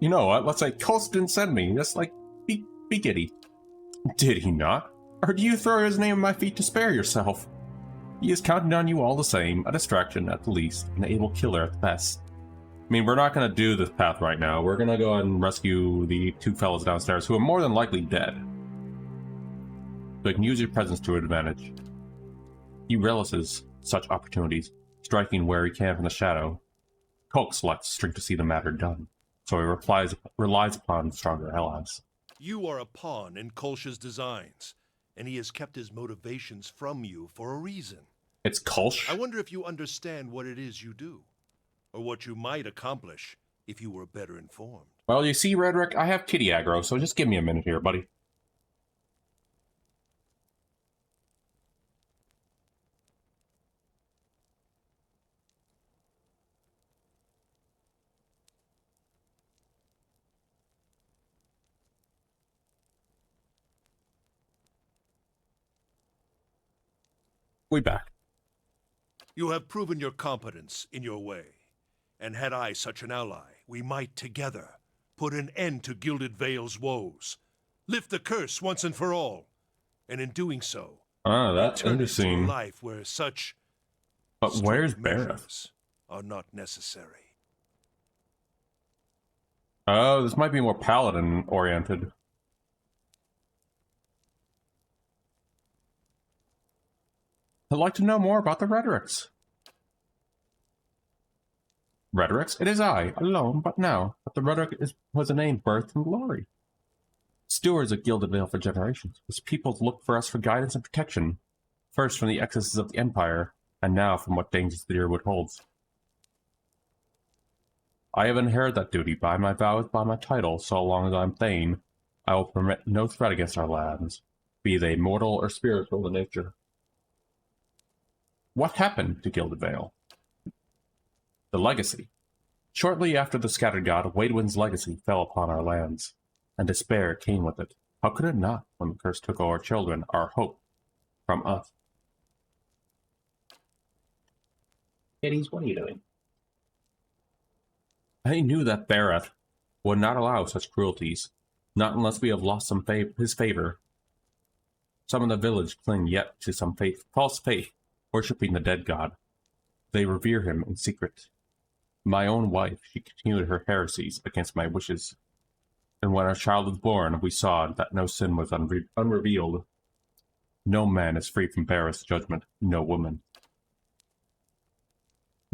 You know what? Let's say Kulst didn't send me. Just like, be giddy. Did he not? Or do you throw his name at my feet to spare yourself? He is counting on you all the same, a distraction at the least, an able killer at the best. I mean, we're not going to do this path right now. We're going to go ahead and rescue the two fellows downstairs who are more than likely dead. So we can use your presence to advantage. He relishes such opportunities, striking where he can from the shadow. Kulst lacks strength to see the matter done, so he relies upon stronger allies. You are a pawn in Kolsch's designs, and he has kept his motivations from you for a reason. It's Kulsch? I wonder if you understand what it is you do, or what you might accomplish if you were better informed. Well, you see, Redrick, I have kitty aggro, so just give me a minute here, buddy. We back. You have proven your competence in your way. And had I such an ally, we might together put an end to Gilded Vale's woes. Lift the curse once and for all. And in doing so, Ah, that's return it to a interesting. life where such But where's strict Bareth? measures are not necessary. Oh, this might be more paladin oriented. I'd like to know more about the rhetorics. Rhetorics? It is I, alone, but now. But the rhetoric was a name, birth, and glory. Stewards of Gilded Vale for generations. His people look for us for guidance and protection. First from the excesses of the Empire, and now from what dangers the Deerwood holds. I have inherited that duty by my vows, by my title, so long as I am Thane. I will permit no threat against our lands, be they mortal or spiritual in nature. What happened to Gilded Vale? The legacy. Shortly after the Scattered God, Waidwin's legacy fell upon our lands, and despair came with it. How could it not, when the curse took our children, our hope, from us? Kitties, what are you doing? I knew that Bareth would not allow such cruelties, not unless we have lost his favor. Some in the village cling yet to some false faith, worshipping the dead god. They revere him in secret. My own wife, she continued her heresies against my wishes. And when our child was born, we saw that no sin was unrevealed. No man is free from Bareth's judgment, no woman.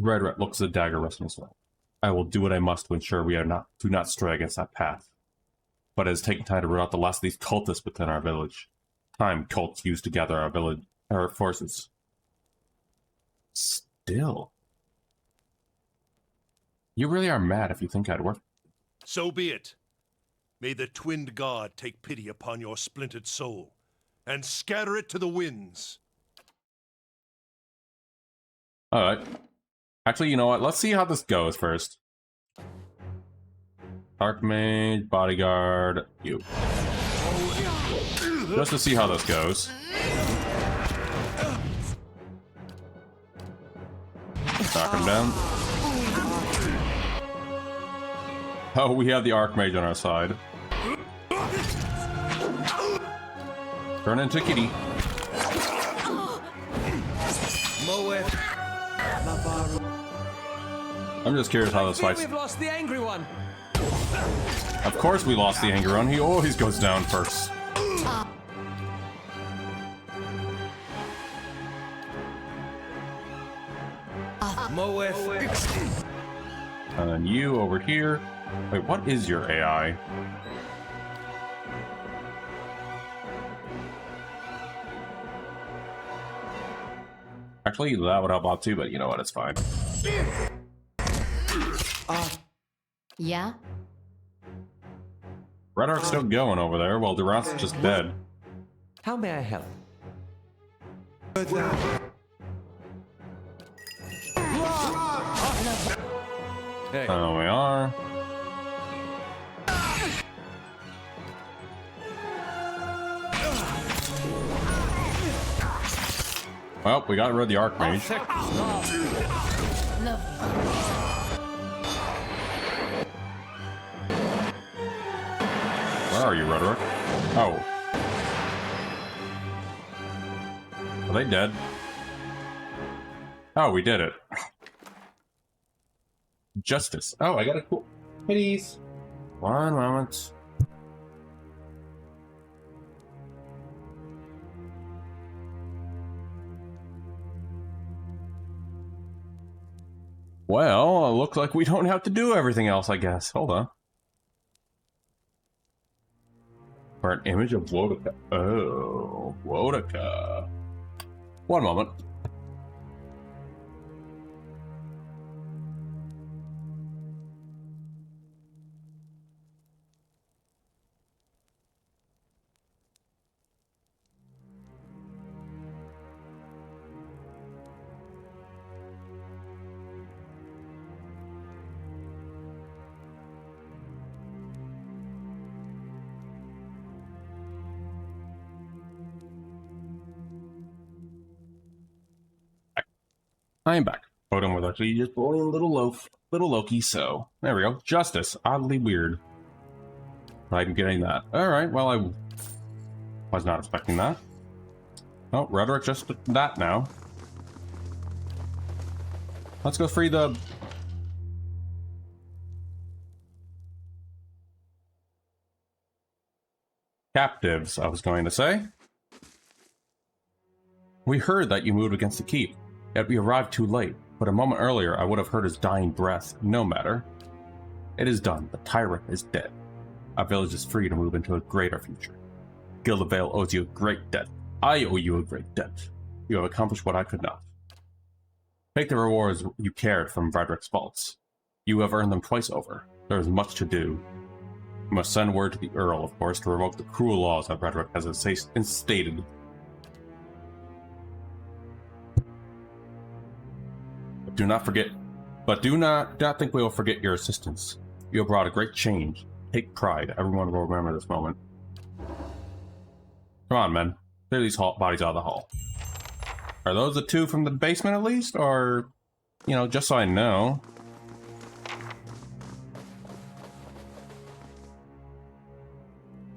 Redret looks at the dagger resting his lap. I will do what I must to ensure we do not stray against that path. But it has taken time to root out the last of these cultists within our village. Time cults used to gather our forces. Still. You really are mad if you think I'd work. So be it. May the twinned god take pity upon your splintered soul, and scatter it to the winds. Alright. Actually, you know what? Let's see how this goes first. Archmage, bodyguard, you. Just to see how this goes. Knock him down. Oh, we have the Archmage on our side. Turn into Kitty. I'm just curious how this fights. We've lost the angry one. Of course we lost the angry one. He always goes down first. And then you over here. Wait, what is your AI? Actually, that would help out too, but you know what? It's fine. Yeah? Redark's still going over there, while Durant's just dead. How may I help? Hey, Oh, we are. Well, we got rid of the Archmage. Where are you, Rhetoric? Oh. Are they dead? Oh, we did it. Justice. Oh, I got a cool... Please. One moment. Well, it looks like we don't have to do everything else, I guess. Hold on. For an image of Wodaka. Oh, Wodaka. One moment. I'm back. Photo was actually just pulling a little Loki, so there we go. Justice, oddly weird. I'm getting that. Alright, well, I was not expecting that. Oh, rhetoric just that now. Let's go free the... captives, I was going to say. We heard that you moved against the keep, yet we arrived too late. But a moment earlier, I would have heard his dying breath. No matter. It is done. The tyrant is dead. Our village is free to move into a greater future. Gilded Vale owes you a great debt. I owe you a great debt. You have accomplished what I could not. Take the rewards you carried from Frederick's vaults. You have earned them twice over. There is much to do. You must send word to the Earl, of course, to revoke the cruel laws that Frederick has instated. Do not forget, but do not think we will forget your assistance. You have brought a great change. Take pride. Everyone will remember this moment. Come on, men. Clear these bodies out of the hall. Are those the two from the basement at least? Or, you know, just so I know.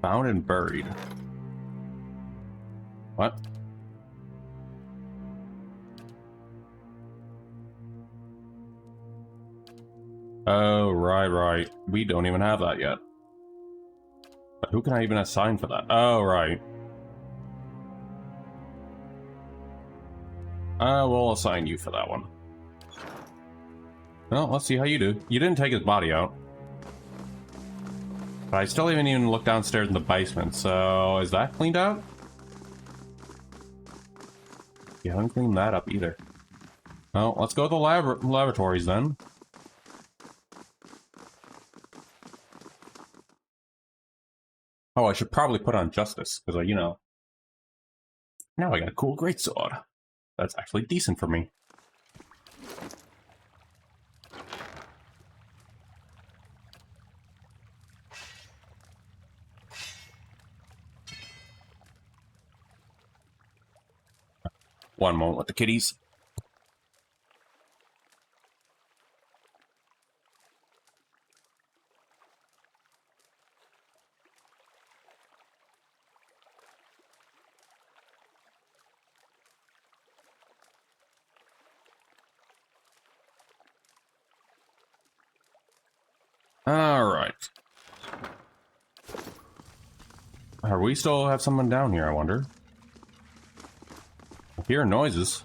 Found and buried. What? Oh, right. We don't even have that yet. But who can I even assign for that? Oh, right. We'll assign you for that one. Well, let's see how you do. You didn't take his body out. But I still haven't even looked downstairs in the basement, so is that cleaned out? You haven't cleaned that up either. Well, let's go to the laboratories then. Oh, I should probably put on Justice, because, you know, now I got a cool greatsword. That's actually decent for me. One moment with the kitties. Alright. Are we still have someone down here, I wonder? I hear noises.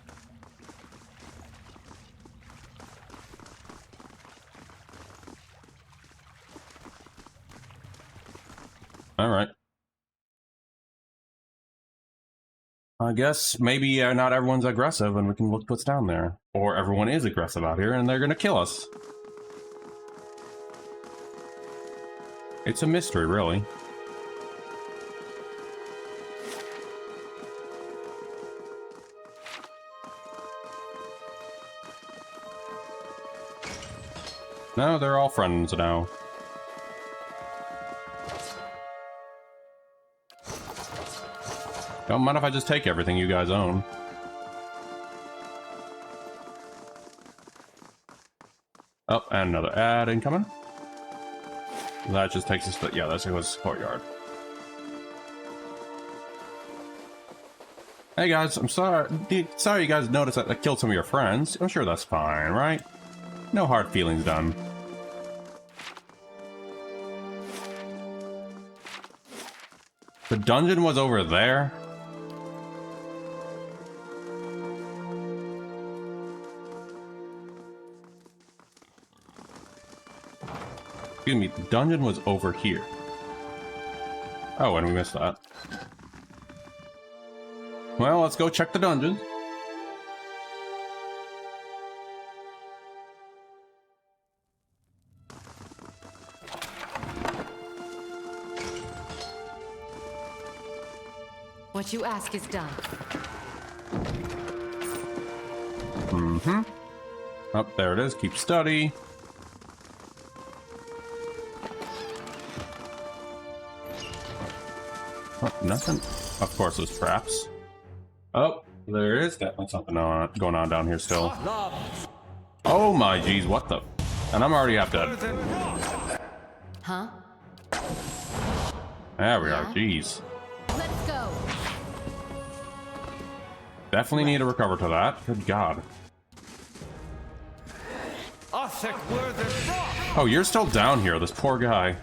Alright. I guess maybe not everyone's aggressive and we can look what's down there. Or everyone is aggressive out here and they're gonna kill us. It's a mystery, really. No, they're all friends now. Don't mind if I just take everything you guys own. Oh, and another ad incoming. That just takes us to, yeah, that's the courtyard. Hey guys, I'm sorry. Sorry you guys noticed that I killed some of your friends. I'm sure that's fine, right? No hard feelings done. The dungeon was over there? Excuse me, the dungeon was over here. Oh, and we missed that. Well, let's go check the dungeon. What you ask is done. Mm-hmm. Oh, there it is. Keep study. Oh, nothing. Of course, those traps. Oh, There is definitely something going on down here still. Oh my geez, what the? And I'm already half dead. Huh? There we are, jeez. Let's go. Definitely need to recover to that. Good God. Oh, you're still down here, this poor guy.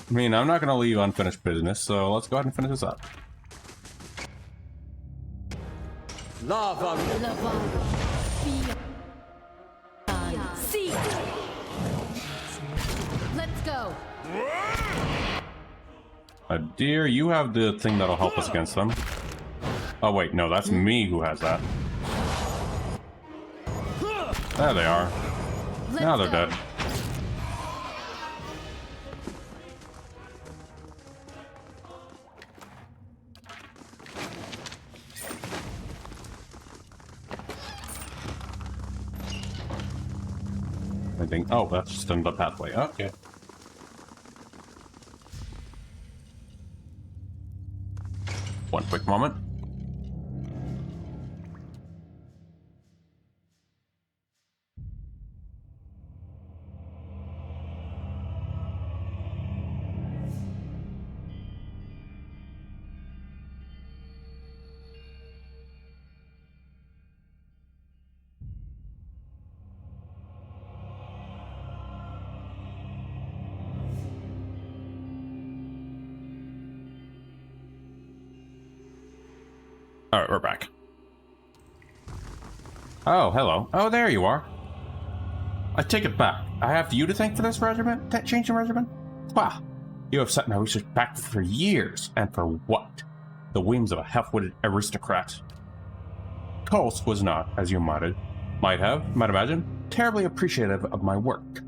I mean, I'm not going to leave unfinished business, so let's go ahead and finish this up. Lava. See. Let's go. Dear, you have the thing that'll help us against them. Oh wait, no, that's me who has that. There they are. Now they're dead. I think. Oh, that's just another pathway. Okay. One quick moment. Alright, we're back. Oh, hello. Oh, there you are. I take it back. I have you to thank for this regiment? That changing regiment? Wow. You have set my research back for years. And for what? The whims of a half-witted aristocrat. Kolsk was not, as you might imagine, terribly appreciative of my work.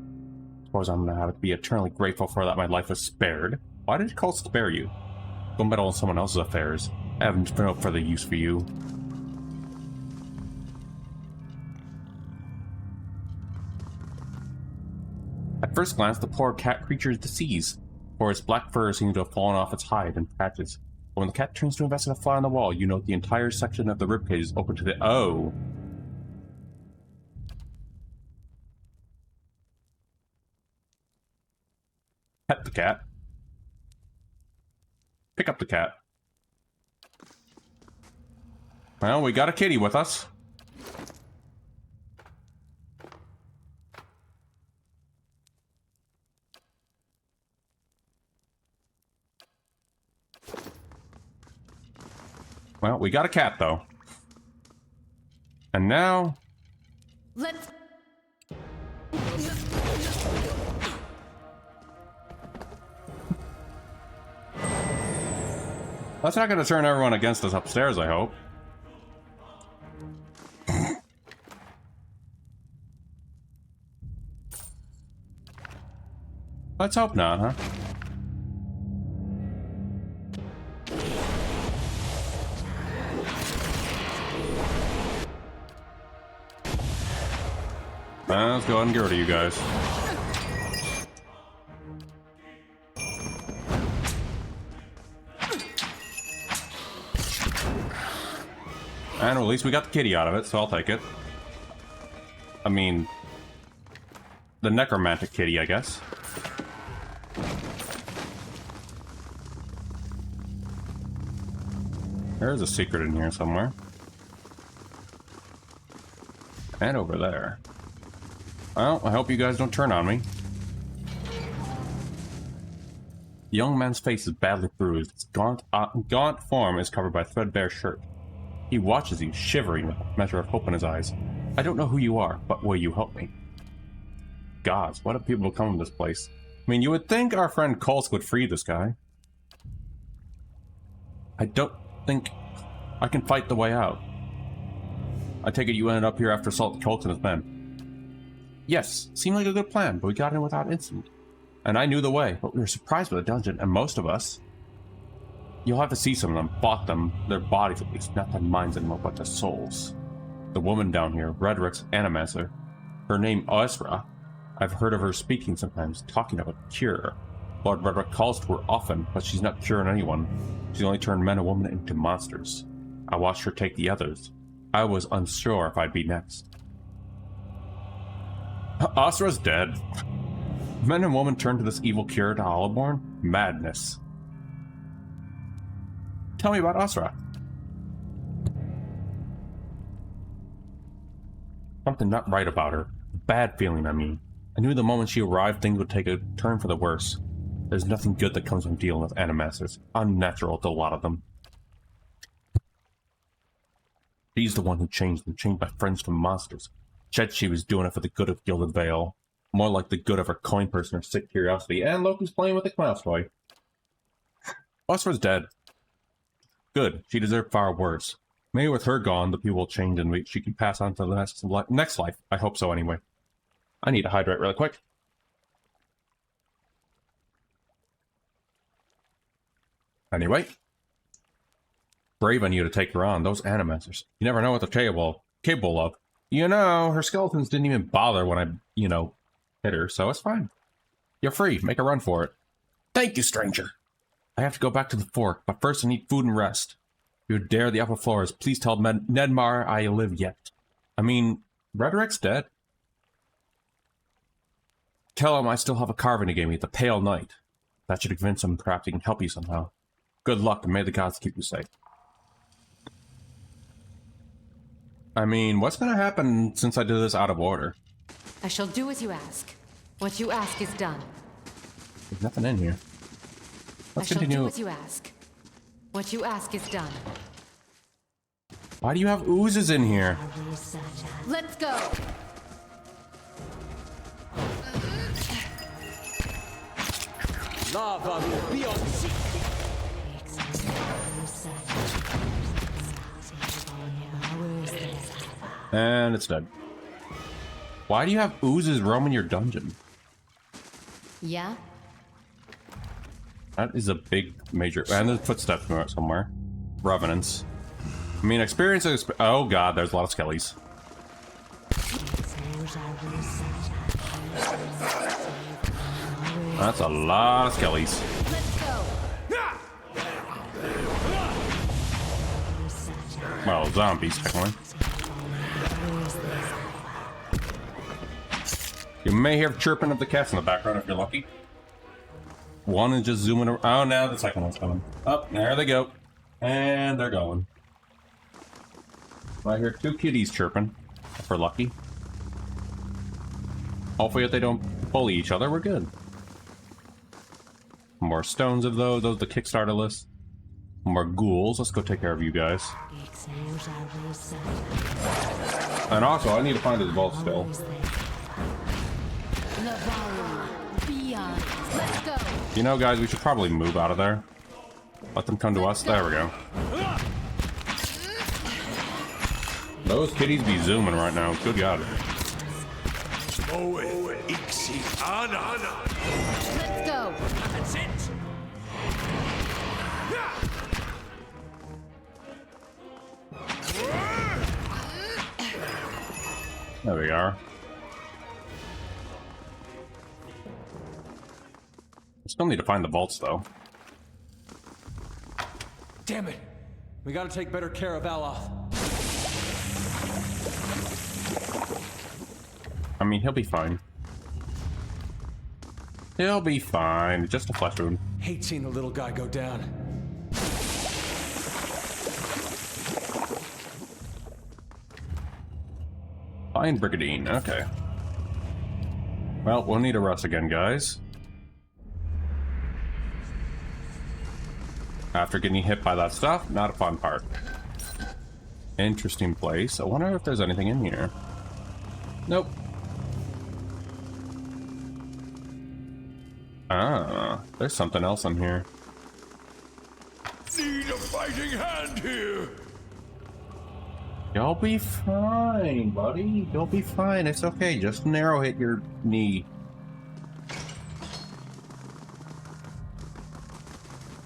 Suppose I'm gonna have to be eternally grateful for that my life was spared. Why did Kolsk spare you? Go meddle in someone else's affairs. I haven't no further use for you. At first glance, the poor cat creature is deceased, for its black fur seems to have fallen off its hide in patches. But when the cat turns to investigate a fly on the wall, you note the entire section of the ribcage is open to the— oh! Pet the cat. Pick up the cat. Well, we got a kitty with us. Well, we got a cat, though. And now... Let's... That's not going to turn everyone against us upstairs, I hope. Let's hope not, huh? Let's go ahead and get rid of you guys. And at least we got the kitty out of it, so I'll take it. I mean, the necromantic kitty, I guess. There's a secret in here somewhere. And over there. Well, I hope you guys don't turn on me. The young man's face is badly bruised. His gaunt form is covered by a threadbare shirt. He watches you, shivering with a measure of hope in his eyes. I don't know who you are, but will you help me? Gods, what have people come to this place? I mean, you would think our friend Kolsk would free this guy. I don't think I can fight the way out. I take it you ended up here after assaulting Kolsk and his men. Yes, seemed like a good plan, but we got in without incident. And I knew the way, but we were surprised by the dungeon, and most of us... You'll have to see some of them, fought them, their bodies at least, not their minds anymore, but their souls. The woman down here, Redrick's animancer, her name Osra, I've heard of her speaking sometimes, talking about a cure. Lord Redrick calls to her often, but she's not curing anyone. She's only turned men and women into monsters. I watched her take the others. I was unsure if I'd be next. Asra's dead. Men and women turn to this evil cure to Hollowborn? Madness. Tell me about Asra. Something not right about her. Bad feeling, I mean. I knew the moment she arrived things would take a turn for the worse. There's nothing good that comes from dealing with animasters. Unnatural to a lot of them. She's the one who changed them, changed my friends from monsters. Said she was doing it for the good of Gilded Vale. More like the good of her coin person or sick curiosity. And Loki's playing with the mouse toy. Asra's dead. Good. She deserved far worse. Maybe with her gone, the people will change and she can pass on to the next life. I hope so anyway. I need to hydrate really quick. Anyway. Brave on you to take her on. Those animasters. You never know what they're capable of. You know, her skeletons didn't even bother when I, hit her, so it's fine. You're free. Make a run for it. Thank you, stranger. I have to go back to the fort, but first I need food and rest. If you dare the upper floors, please tell Nedmar I live yet. I mean, Redrick's dead. Tell him I still have a carving to give me, the Pale Knight. That should convince him perhaps he can help you somehow. Good luck, and may the gods keep you safe. I mean, what's gonna happen since I did this out of order? I shall do as you ask. What you ask is done. There's nothing in here. Let's I shall continue. do as you ask. What you ask is done. Why do you have oozes in here? Let's go! Lava will be on sea. And it's dead. Why do you have oozes roaming your dungeon? Yeah? That is a big major... And there's footsteps somewhere. Revenants. I mean, experience... Oh god, there's a lot of skellies. That's a lot of skellies. Let's go! Well, zombies, technically. You may hear chirping of the cats in the background if you're lucky. One is just zooming around. Oh, now the second one's coming. Oh, there they go. And they're going. I hear two kitties chirping, if we're lucky. Hopefully if they don't bully each other, we're good. More stones of those. Those are the Kickstarter list. More ghouls. Let's go take care of you guys. And also, I need to find his vault still. You know, guys, we should probably move out of there. Let them come to us. There we go. Those kitties be zooming right now. Good God. Let's go! That's it. There we are. I still need to find the vaults, though. Damn it. We gotta take better care of Aloth. I mean, he'll be fine. He'll be fine. Just a flesh wound. Hate seeing the little guy go down. Fine, Brigadine. Okay. Well, we'll need a rest again, guys. After getting hit by that stuff, not a fun part. Interesting place. I wonder if there's anything in here. Nope. Ah, there's something else in here. Need a fighting hand here. You'll be fine, buddy. You'll be fine. It's okay. Just an arrow hit your knee.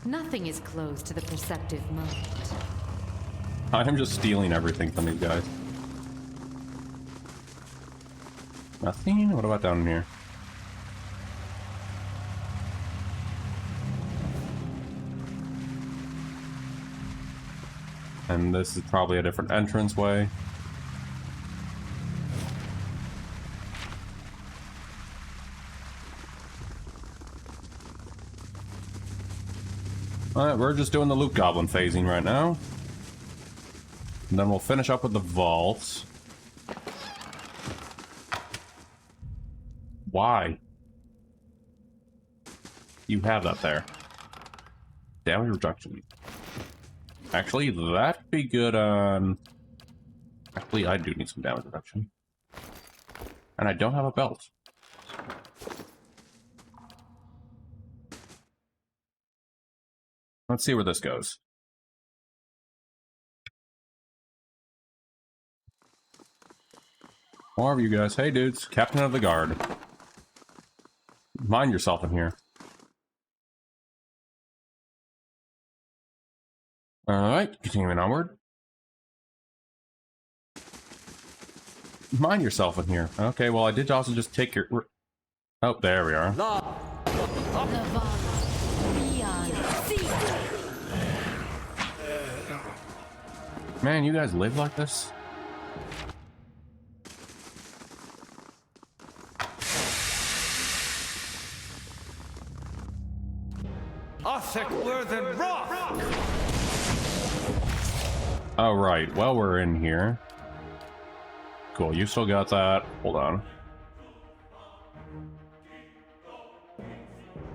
Nothing is closed to the perceptive mind. I'm just stealing everything from these guys. Nothing? What about down here? And this is probably a different entranceway. Alright, we're just doing the loot goblin phasing right now. And then we'll finish up with the vaults. Why? You have that there. Damage reduction. Actually, that'd be good on... Actually, I do need some damage reduction. And I don't have a belt. Let's see where this goes. More of you guys. Hey, dudes. Captain of the guard. Mind yourself in here. Alright, continuing onward. Mind yourself in here. Okay, well, I did also just take your... Oh, there we are. Man, you guys live like this? Oh, right. Well, we're in here. Cool, you still got that. Hold on.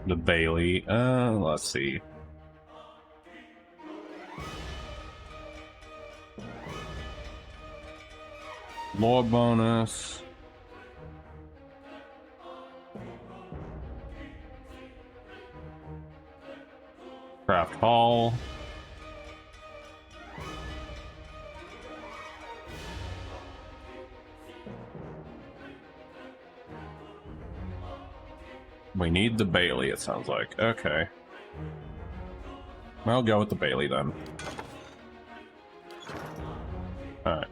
The Bailey. Let's see. Lore bonus. Craft Hall. We need the Bailey, it sounds like. Okay. I'll go with the Bailey then. Alright.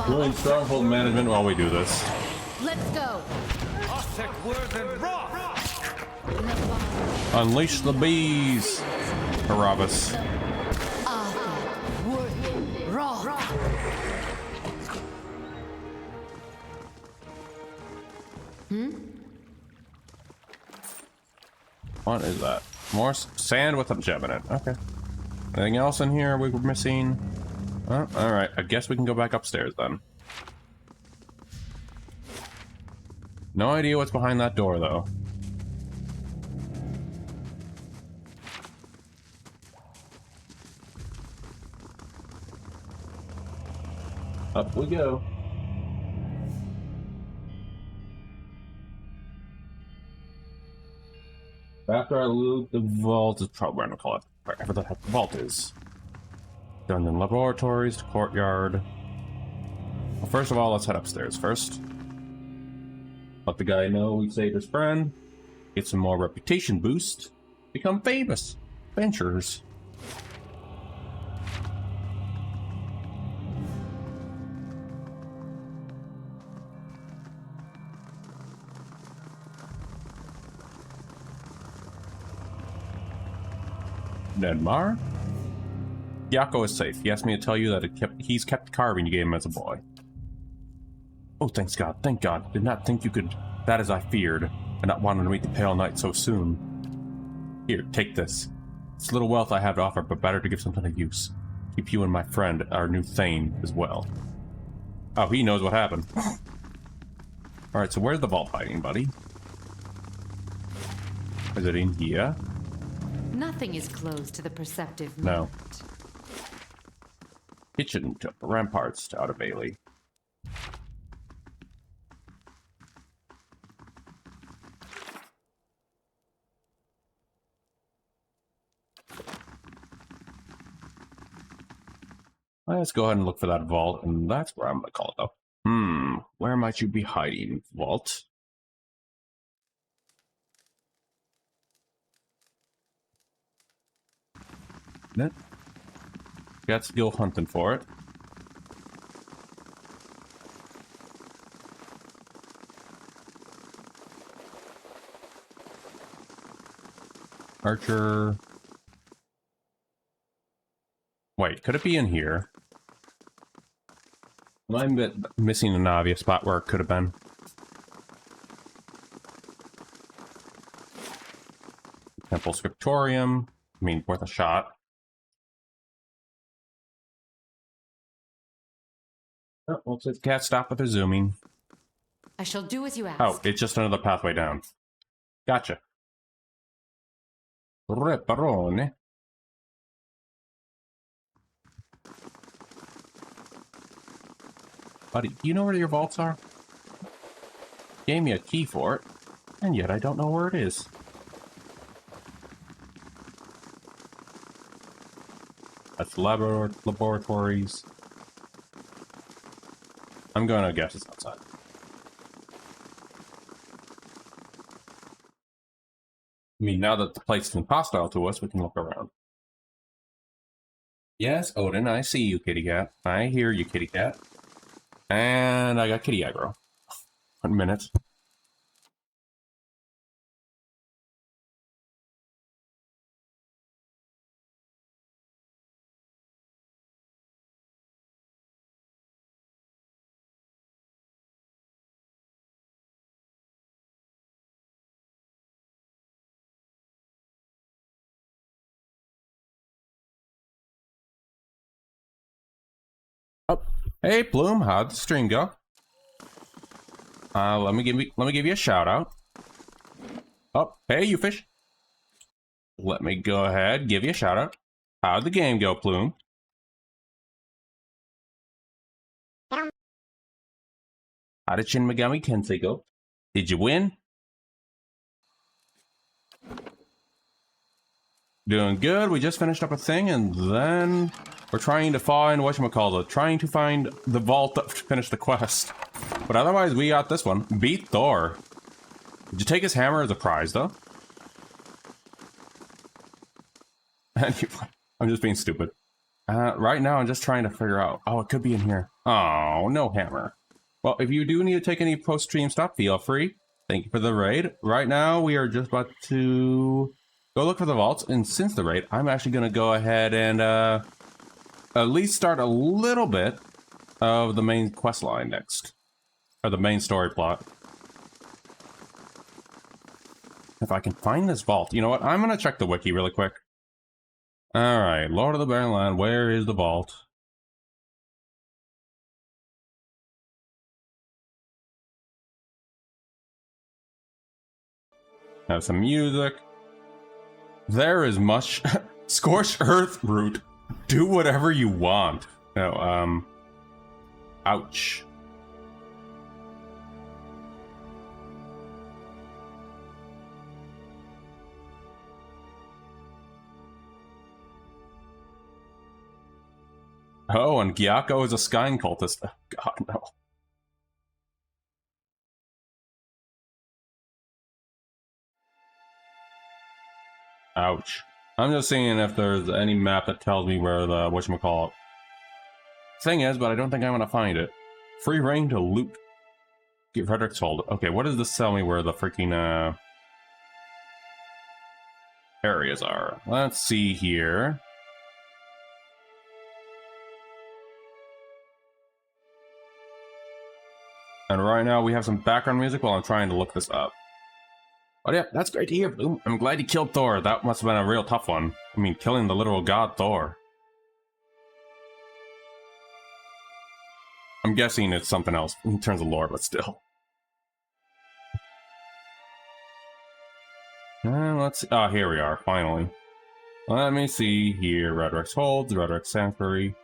Doing stronghold management while we do this. Let's go. Unleash the bees! Harabas. What is that? More sand with a gem in it. Okay. Anything else in here we were missing? Oh, alright. I guess we can go back upstairs then. No idea what's behind that door, though. Up we go. After I loot the vault, is probably what I'm gonna call it. Wherever the heck the vault is. Dungeon laboratories, courtyard. Well, first of all, let's head upstairs first. Let the guy know we saved his friend. Get some more reputation boost. Become famous. Adventurers. Nedmar? Yako is safe. He asked me to tell you that he's kept the carving you gave him as a boy. Oh, thanks God. Thank God. Did not think you could... That as I feared. And not wanting to meet the Pale Knight so soon. Here, take this. It's little wealth I have to offer, but better to give something of use. Keep you and my friend, our new Thane, as well. Oh, he knows what happened. Alright, so where's the vault hiding, buddy? Is it in here? Nothing is closed to the perceptive No. mind. Kitchen to ramparts to Outer Bailey. Let's go ahead and look for that vault, and that's where I'm gonna call it though. Where might you be hiding, vault? Let's go hunting for it. Archer. Wait, could it be in here? I'm missing an obvious spot where it could have been. Temple Scriptorium. I mean, worth a shot. Oh, looks like the cat stopped with her zooming. I shall do as you ask. Oh, it's just another pathway down. Gotcha. Reparone. Buddy, do you know where your vaults are? Gave me a key for it, and yet I don't know where it is. That's laboratories. I'm going to guess it's outside. I mean, now that the place is hostile to us, we can look around. Yes, Odin, I see you, kitty cat. I hear you, kitty cat. And I got kitty aggro. 1 minute. Oh, hey Bloom, how'd the stream go? Let me give you a shout out. Oh, hey you fish. Let me go ahead, give you a shout out. How'd the game go, Plume? How did Shin Megami Tensei go? Did you win? Doing good. We just finished up a thing, and then we're trying to find whatchamacallit, trying to find the vault to finish the quest. But otherwise, we got this one. Beat Thor. Did you take his hammer as a prize, though? I'm just being stupid. Right now, I'm just trying to figure out. Oh, it could be in here. Oh, no hammer. Well, if you do need to take any post-stream stuff, feel free. Thank you for the raid. Right now, we are just about to go look for the vaults. And since the raid, I'm actually going to go ahead and at least start a little bit of the main quest line next. Or the main story plot. If I can find this vault. You know what? I'm going to check the wiki really quick. Alright, Lord of the Barren Land, where is the vault? Have some music. There is much... Scorched Earth Root. Do whatever you want. No, ouch. Oh, and Gyako is a Skyne cultist. Oh, God, no. Ouch. I'm just seeing if there's any map that tells me where the whatchamacallit thing is, but I don't think I'm gonna find it. Free reign to loot. Get Frederick's hold. Okay, what does this tell me where the freaking areas are? Let's see here. And right now we have some background music while I'm trying to look this up. Oh yeah, that's great to hear, Bloom. I'm glad you killed Thor. That must have been a real tough one. I mean, killing the literal god Thor. I'm guessing it's something else in terms of lore, but still. Let's see. Oh, here we are, finally. Let me see here. Redrick's Hold, Redrick's Sanctuary.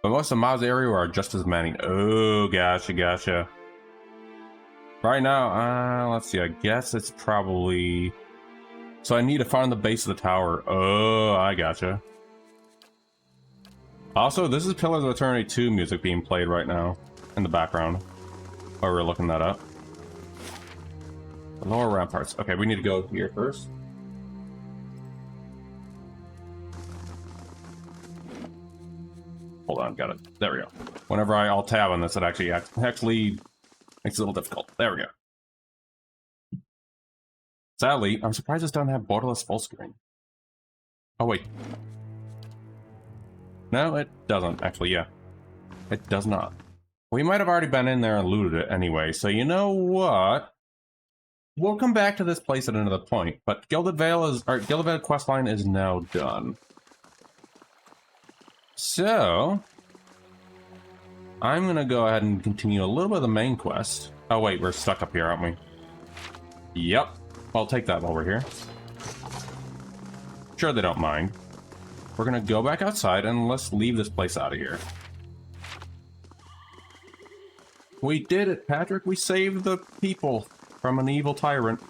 But most of Ma's area are just as many. Oh, gotcha, gotcha. Right now, let's see, I guess it's probably... So I need to find the base of the tower. Oh, I gotcha. Also, this is Pillars of Eternity 2 music being played right now in the background. While we're looking that up. The lower ramparts. Okay, we need to go here first. Hold on, got it. There we go. Whenever I alt-tab on this, it actually makes it a little difficult. There we go. Sadly, I'm surprised this doesn't have borderless full screen. Oh, wait. No, it doesn't, actually, yeah. It does not. We might have already been in there and looted it anyway, so you know what? We'll come back to this place at another point, but Gilded Vale questline is now done. So, I'm gonna go ahead and continue a little bit of the main quest. Oh wait, we're stuck up here, aren't we? Yep. I'll take that while we're here. Sure, they don't mind. We're gonna go back outside and let's leave this place out of here. We did it, Patrick. We saved the people from an evil tyrant.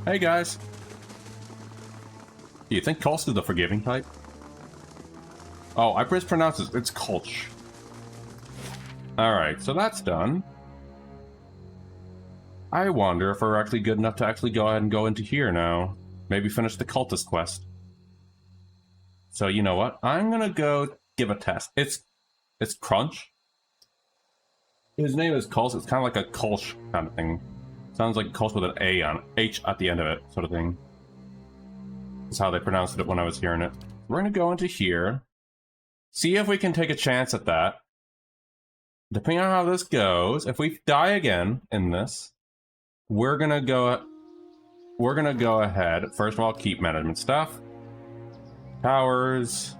Hey, guys. Do you think Kulch is the forgiving type? Oh, I mispronounced it. It's Kulch. Alright, so that's done. I wonder if we're actually good enough to actually go ahead and go into here now. Maybe finish the cultist quest. So you know what? I'm gonna go give a test. It's Crunch. His name is Kulch. It's kind of like a Kulch kind of thing. Sounds like Kulch with an A on H at the end of it, sort of thing. That's how they pronounced it when I was hearing it. We're gonna go into here. See if we can take a chance at that. Depending on how this goes, if we die again in this, we're gonna go ahead. First of all, keep management stuff. Powers.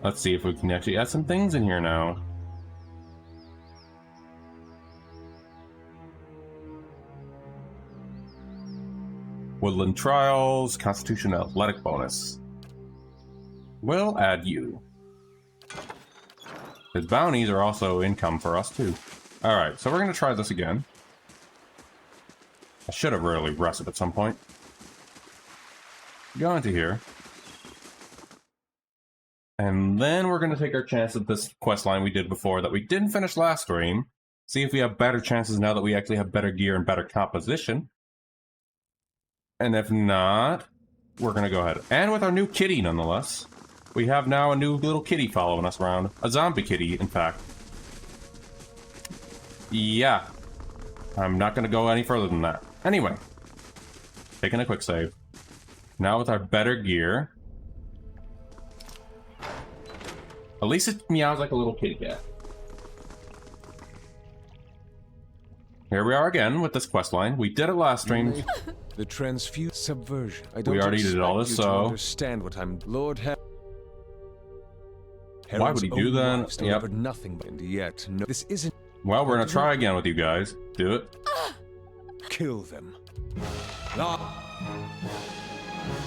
Let's see if we can actually add some things in here now. Woodland Trials, Constitution Athletic bonus. We'll add you. His bounties are also income for us too. Alright, so we're gonna try this again. I should have really rested at some point. Go into here. And then we're gonna take our chance at this quest line we did before that we didn't finish last stream. See if we have better chances now that we actually have better gear and better composition. And if not, we're gonna go ahead. And with our new kitty, nonetheless. We have now a new little kitty following us around. A zombie kitty, in fact. Yeah. I'm not gonna go any further than that. Anyway. Taking a quick save. Now with our better gear. At least it meows like a little kitty cat. Here we are again with this quest line. We did it last stream. The transfuse subversion. I don't We already did all this, expect you so- to understand what I'm. Lord Why would he do that? Yep. Yep. Nothing, and yet no. This isn't. Well, we're gonna try again with you guys. Do it. Kill them.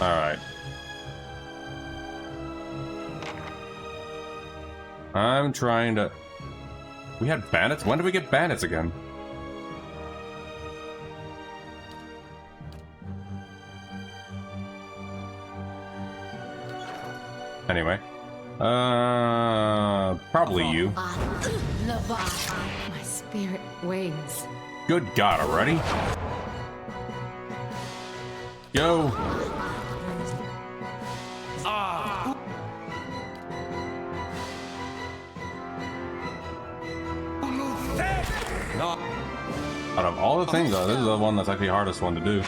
Alright. I'm trying to... We had bandits? When did we get bandits again? Anyway. Probably you. My spirit wanes. Good God, already? Go! Out of all the things, though, this is the one that's actually the hardest one to do.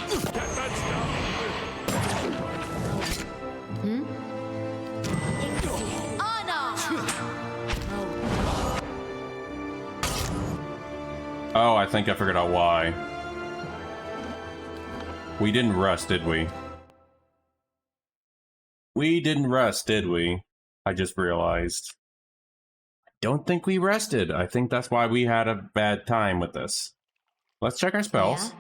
Oh, I think I figured out why. We didn't rest, did we? We didn't rest, did we? I just realized. I don't think we rested. I think that's why we had a bad time with this. Let's check our spells.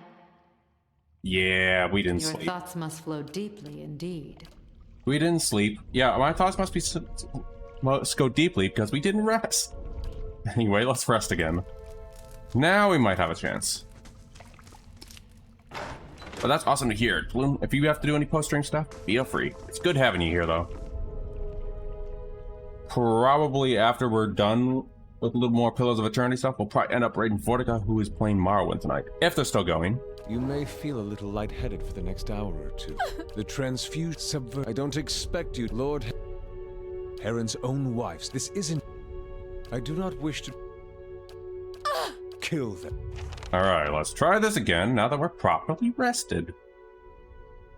Yeah, we didn't Your sleep. thoughts must flow deeply indeed. We didn't sleep. Yeah, my thoughts must go deeply because we didn't rest. Anyway, let's rest again. Now we might have a chance. But that's awesome to hear. Bloom, if you have to do any post-stream stuff, feel free. It's good having you here, though. Probably after we're done with a little more Pillars of Eternity stuff, we'll probably end up raiding Vortica, who is playing Morrowind tonight. If they're still going. You may feel a little lightheaded for the next hour or two. The transfuse subvert. I don't expect you, Lord Heron's own wives. This isn't. I do not wish to kill them. Alright, let's try this again now that we're properly rested.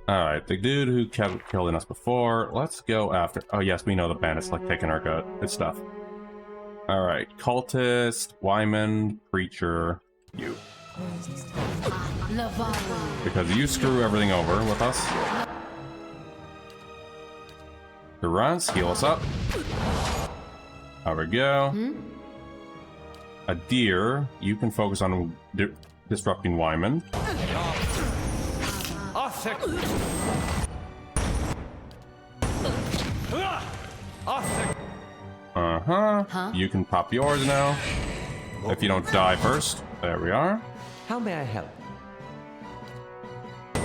Alright, the dude who kept killing us before. Let's go after... Oh yes, we know the bandits like taking our gut. Good stuff. Alright, cultist, Wyman, preacher, you. Because you screw everything over with us. Durance, heal us up. There we go. A deer, you can focus on disrupting Wyman. You can pop yours now. If you don't die first. There we are. How may I help?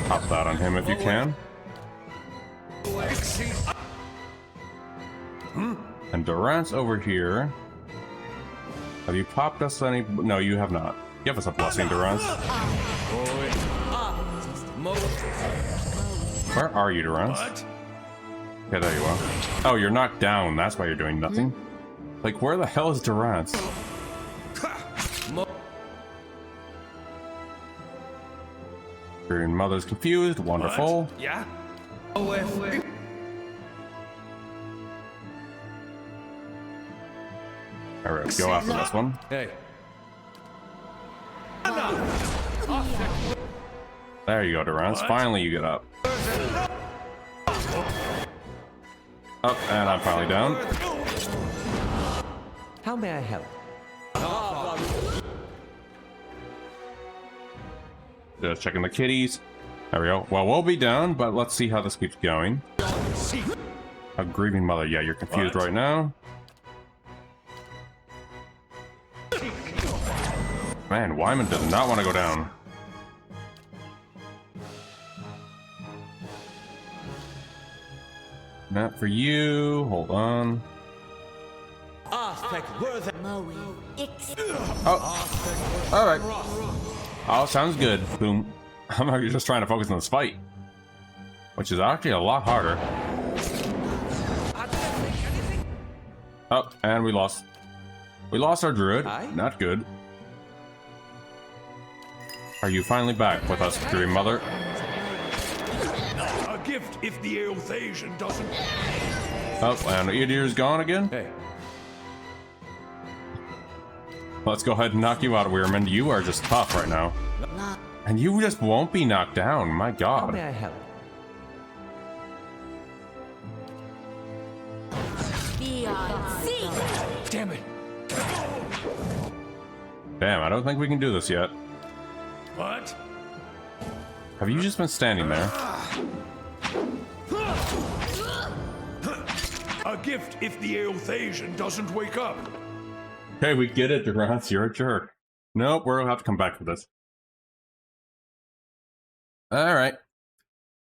Pop that on him if you can. And Durance over here. Have you popped us any? No, you have not. Give us a blessing, Durance. Where are you, Durance? Yeah, there you are. Oh, you're knocked down. That's why you're doing nothing. Like, where the hell is Durance? Your mother's confused. Wonderful. Yeah? Alright, go after this one. Hey, There you go, Durance. Finally, you get up. Up, and I'm finally down. How may I help? Just checking the kitties. There we go. Well, we'll be down, but let's see how this keeps going. A grieving mother. Yeah, you're confused right now. Man, Wyman does not want to go down. Not for you. Hold on. Oh. Alright. Oh, sounds good. Boom. I'm just trying to focus on this fight. Which is actually a lot harder. Oh, and we lost. We lost our druid. Not good. Are you finally back with us, Dream Mother? A gift if the Eothasian doesn't. Oh, and Edir's gone again? hey. Let's go ahead and knock you out, Weirman. You are just tough right now. And you just won't be knocked down, my How may god. I help? Damn it. Damn, I don't think we can do this yet. What? Have you just been standing there? A gift if the Eothasian doesn't wake up. Okay, we get it, Durance. You're a jerk. Nope, we'll have to come back for this. Alright.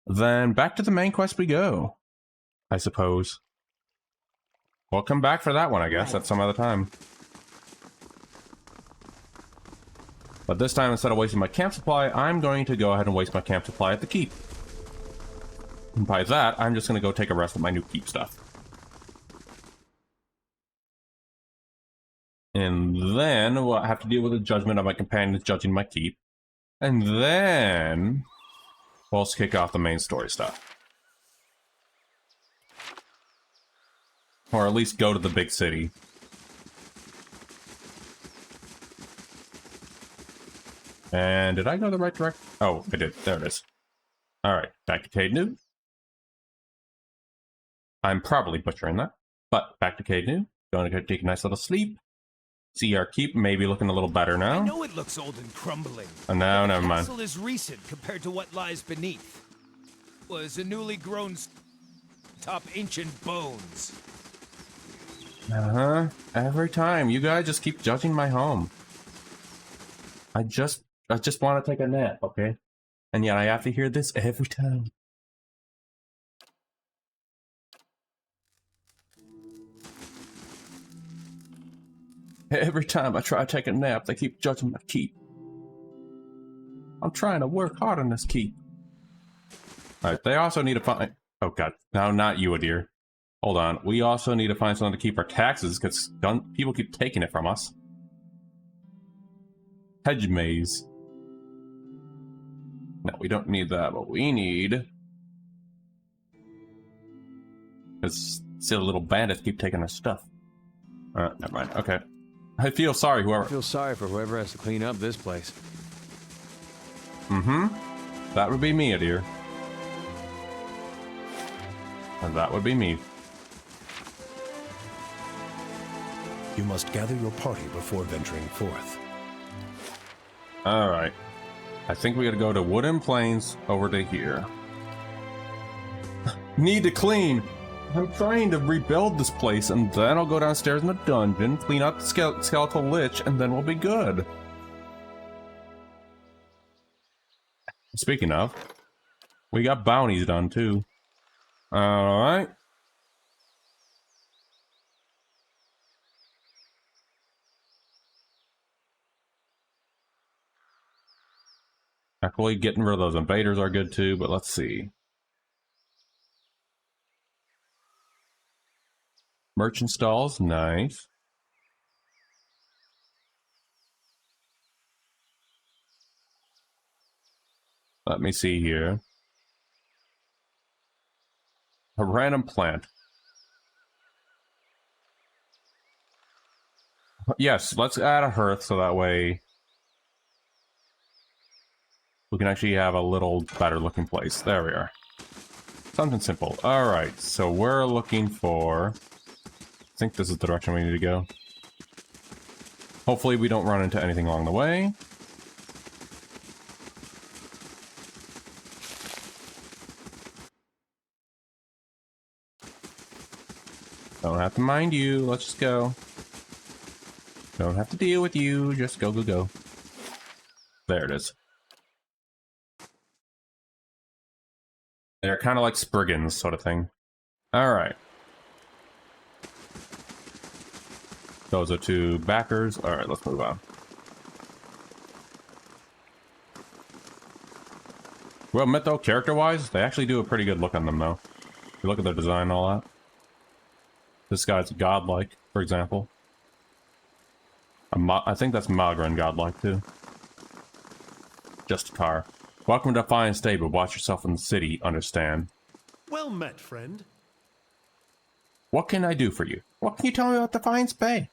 Then back to the main quest we go. I suppose. We'll come back for that one, I guess, at some other time. But this time, instead of wasting my camp supply, I'm going to go ahead and waste my camp supply at the keep. And by that, I'm just going to go take a rest with my new keep stuff. And then we'll have to deal with the judgment of my companions judging my keep. And then we'll kick off the main story stuff. Or at least go to the big city. And did I go the right direction? Oh, I did. There it is. Alright, back to Caednu. I'm probably butchering that. But back to Caednu. Going to go take a nice little sleep. See our keep maybe looking a little better I now. know it looks old and crumbling. No, never The mind. castle is recent compared to what lies beneath. Was a newly grown top ancient bones. Uh-huh. Every time. You guys just keep judging my home. I just want to take a nap, okay? And yet I have to hear this every time. Every time I try to take a nap, they keep judging my keep. I'm trying to work hard on this keep. Alright, they also need to find... Oh god, no, not you, dear. Hold on, we also need to find someone to keep our taxes, because people keep taking it from us. Hedge maze. No, we don't need that. What we need Because silly little bandits keep taking our stuff. Never mind. Okay. I feel sorry, I whoever. feel sorry for whoever has to clean up this place. Mm-hmm. That would be me, dear. And that would be me. You must gather your party before venturing forth. Alright. I think we gotta go to Wooden Plains over to here. Need to clean! I'm trying to rebuild this place, and then I'll go downstairs in the dungeon, clean out the skeletal lich, and then we'll be good. Speaking of, we got bounties done too. Alright. Actually, getting rid of those invaders are good too, but let's see. Merchant stalls, nice. Let me see here. A random plant. Yes, let's add a hearth so that way we can actually have a little better looking place. There we are. Something simple. Alright, so we're looking for... I think this is the direction we need to go. Hopefully we don't run into anything along the way. Don't have to mind you. Let's just go. Don't have to deal with you. Just go, go, go. There it is. They're kind of like Spriggans sort of thing. Alright. Those are two backers. Alright, let's move on. Well, admit though, character-wise, they actually do a pretty good look on them though. If you look at their design and all that. This guy's godlike, for example. I think that's Malgren godlike too. Just a car. Welcome to Fine State, but watch yourself in the city, understand? Well met, friend. What can I do for you? What can you tell me about the Fine Spay?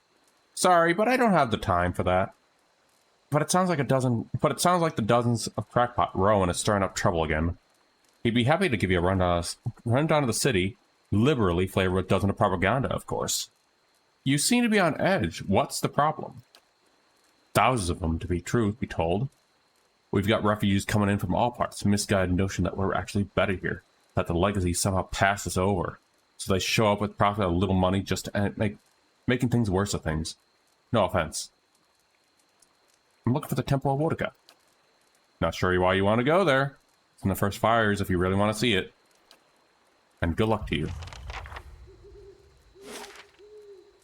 Sorry, but I don't have the time for that. But it sounds like the dozens of crackpot Rowan is stirring up trouble again. He'd be happy to give you a rundown of the city, liberally flavored with dozens of propaganda, of course. You seem to be on edge. What's the problem? Thousands of them, to be truth be told. We've got refugees coming in from all parts, misguided notion that we're actually better here, that the legacy somehow passed us over. So they show up with profit and little money just to making things worse of things. No offense. I'm looking for the Temple of Wotica. Not sure why you want to go there. It's in the first fires if you really want to see it. And good luck to you.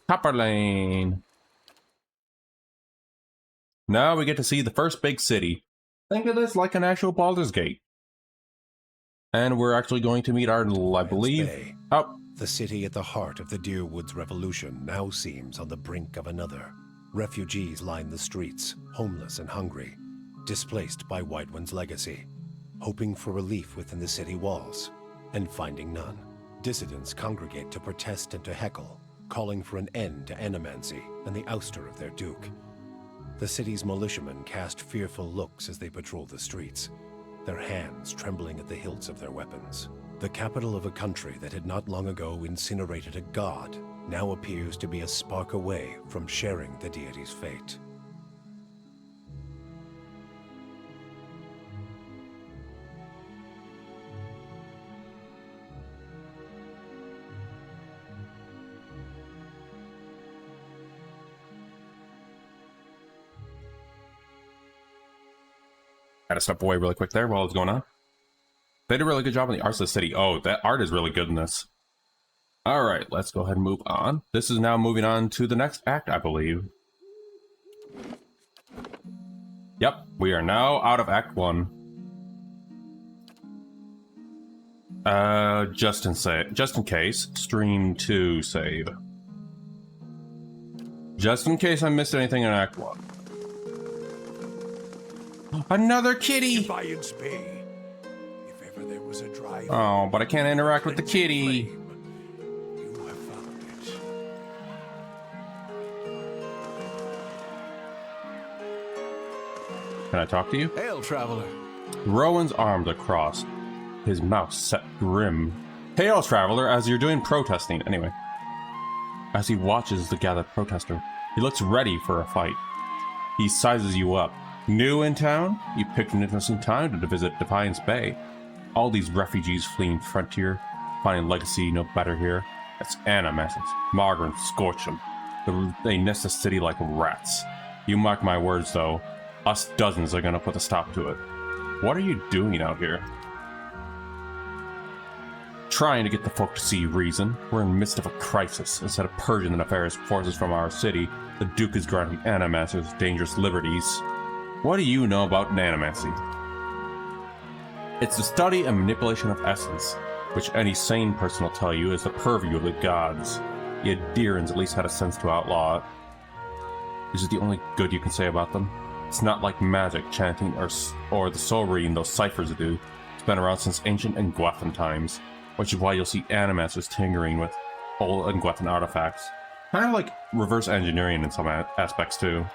Copper Lane. Now we get to see the first big city. Think of this like an actual Baldur's Gate. And we're actually going to meet our, I believe... Bay. Oh. The city at the heart of the Deerwoods Revolution now seems on the brink of another. Refugees line the streets, homeless and hungry, displaced by Whiterun's legacy, hoping for relief within the city walls, and finding none. Dissidents congregate to protest and to heckle, calling for an end to animancy and the ouster of their duke. The city's militiamen cast fearful looks as they patrol the streets, their hands trembling at the hilts of their weapons. The capital of a country that had not long ago incinerated a god now appears to be a spark away from sharing the deity's fate. Gotta step away really quick there while it's going on. They did a really good job on the arts of the city. Oh, that art is really good in this. Alright, let's go ahead and move on. This is now moving on to the next act, I believe. Yep, we are now out of Act 1. Just in case, Stream 2 save. Just in case I missed anything in Act 1. Another kitty! Defiance Bay. If ever there was a drive. Oh, but I can't interact with the kitty. Can I talk to you? Hail, traveler. Rowan's arms are crossed, his mouth set grim. Hail, traveler, as you're doing protesting. Anyway. As he watches the gathered protester, he looks ready for a fight. He sizes you up. New in town? You picked an interesting time to visit Defiance Bay. All these refugees fleeing frontier, finding legacy no better here. It's animations. Margaret scorch them. They nest the city like rats. You mark my words, though. Us dozens are gonna put a stop to it. What are you doing out here? Trying to get the folk to see reason. We're in the midst of a crisis. Instead of purging the nefarious forces from our city, the Duke is granting animancers dangerous liberties. What do you know about nanomancy? It's the study and manipulation of essence, which any sane person will tell you is the purview of the gods. Yet Deerans at least had a sense to outlaw it. Is it the only good you can say about them? It's not like magic, chanting, or the soul reading those ciphers do. It's been around since ancient Nguathan times, which is why you'll see animancers tinkering with old Nguathan artifacts. Kind of like reverse engineering in some aspects too.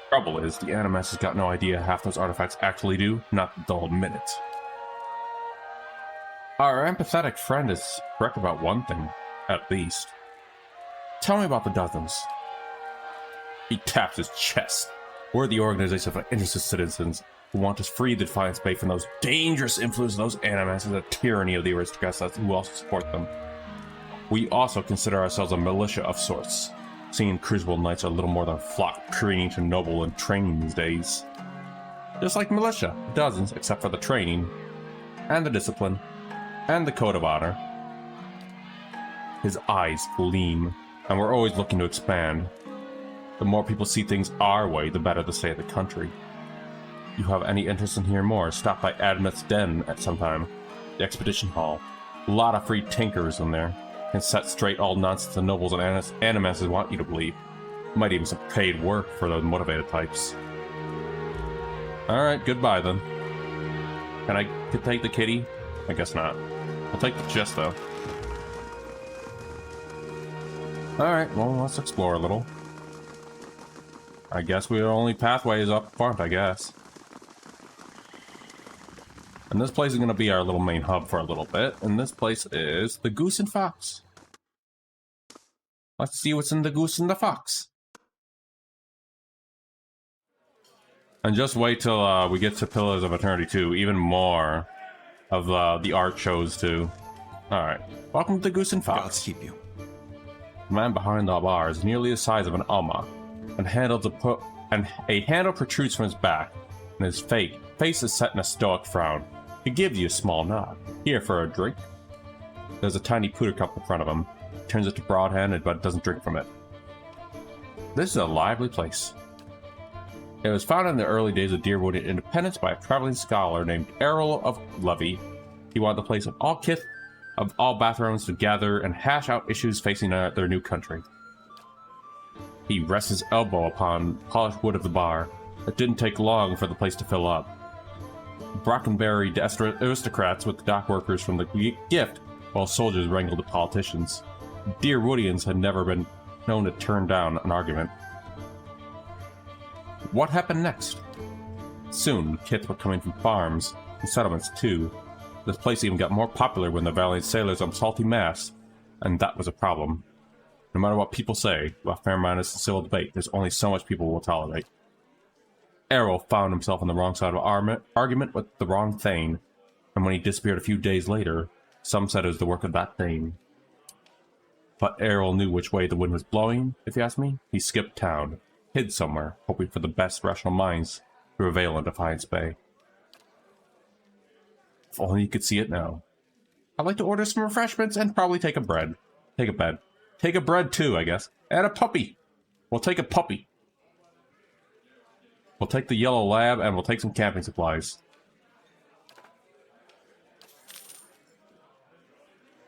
Trouble is, the animancers got no idea half those artifacts actually do, not the dull minutes. Our empathetic friend is correct about one thing, at least. Tell me about the dozens. He taps his chest. We're the organization of interested citizens who want to free the Defiance Bay from those dangerous influences of those animancers, the tyranny of the aristocrats who also support them. We also consider ourselves a militia of sorts, seeing Crucible Knights are a little more than a flock preening to noble and training these days. Just like militia, dozens except for the training, and the discipline, and the code of honor. His eyes gleam, and we're always looking to expand. The more people see things our way, the better the state of the country. You have any interest in hearing more, stop by Adamant's Den at some time. The Expedition Hall. A lot of free tinkers in there. Can set straight all nonsense the nobles and animancers want you to believe. Might even some paid work for those motivated types. Alright, goodbye then. Can I take the kitty? I guess not. I'll take the chest though. Alright, well, let's explore a little. I guess we're only pathways up front, I guess. And this place is going to be our little main hub for a little bit. And this place is the Goose and Fox. Let's see what's in the Goose and the Fox. And just wait till we get to Pillars of Eternity 2. Even more of the art shows too. Alright, welcome to the Goose and Fox. Gods keep you. The man behind the bar is nearly the size of an Alma, and a handle protrudes from his back, and his face is set in a stoic frown. He gives you a small nod. Here for a drink? There's a tiny pewter cup in front of him. He turns it to broad-handed, but doesn't drink from it. This is a lively place. It was founded in the early days of Deerwood independence by a traveling scholar named Errol of Levy. He wanted the place of all kith, of all bathrooms to gather and hash out issues facing their new country. He rests his elbow upon polished wood of the bar. It didn't take long for the place to fill up. Brockenberry aristocrats with the dock workers from the gift, while soldiers wrangled the politicians. Deerwoodians had never been known to turn down an argument. What happened next? Soon, kith were coming from farms and settlements too. This place even got more popular when the valiant sailors on Salty Mass, and that was a problem. No matter what people say, about fair-mindedness and civil debate, there's only so much people will tolerate. Errol found himself on the wrong side of an argument with the wrong Thane, and when he disappeared a few days later, some said it was the work of that Thane. But Errol knew which way the wind was blowing, if you ask me. He skipped town, hid somewhere, hoping for the best rational minds to prevail in Defiance Bay. If only you could see it now. I'd like to order some refreshments and probably take a bread. Take a bed. Take a bread too, I guess. And a puppy. We'll take a puppy. We'll take the yellow lab and we'll take some camping supplies.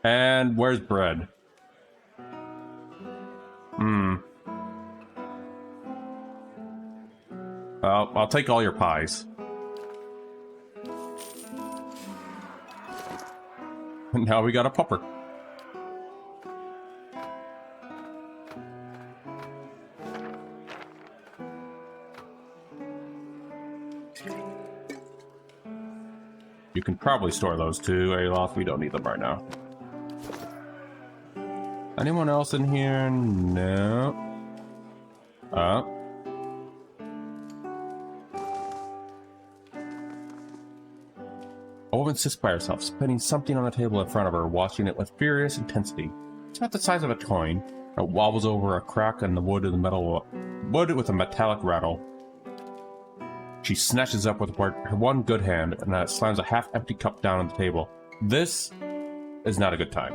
And where's bread? I'll take all your pies. Now we got a pupper. You can probably store those too, Aloth. We don't need them right now. Anyone else in here? No. A woman sits by herself, spinning something on the table in front of her, watching it with furious intensity. It's about the size of a coin. It wobbles over a crack in the wood of the metal wood with a metallic rattle. She snatches up with her one good hand and slams a half-empty cup down on the table. This is not a good time.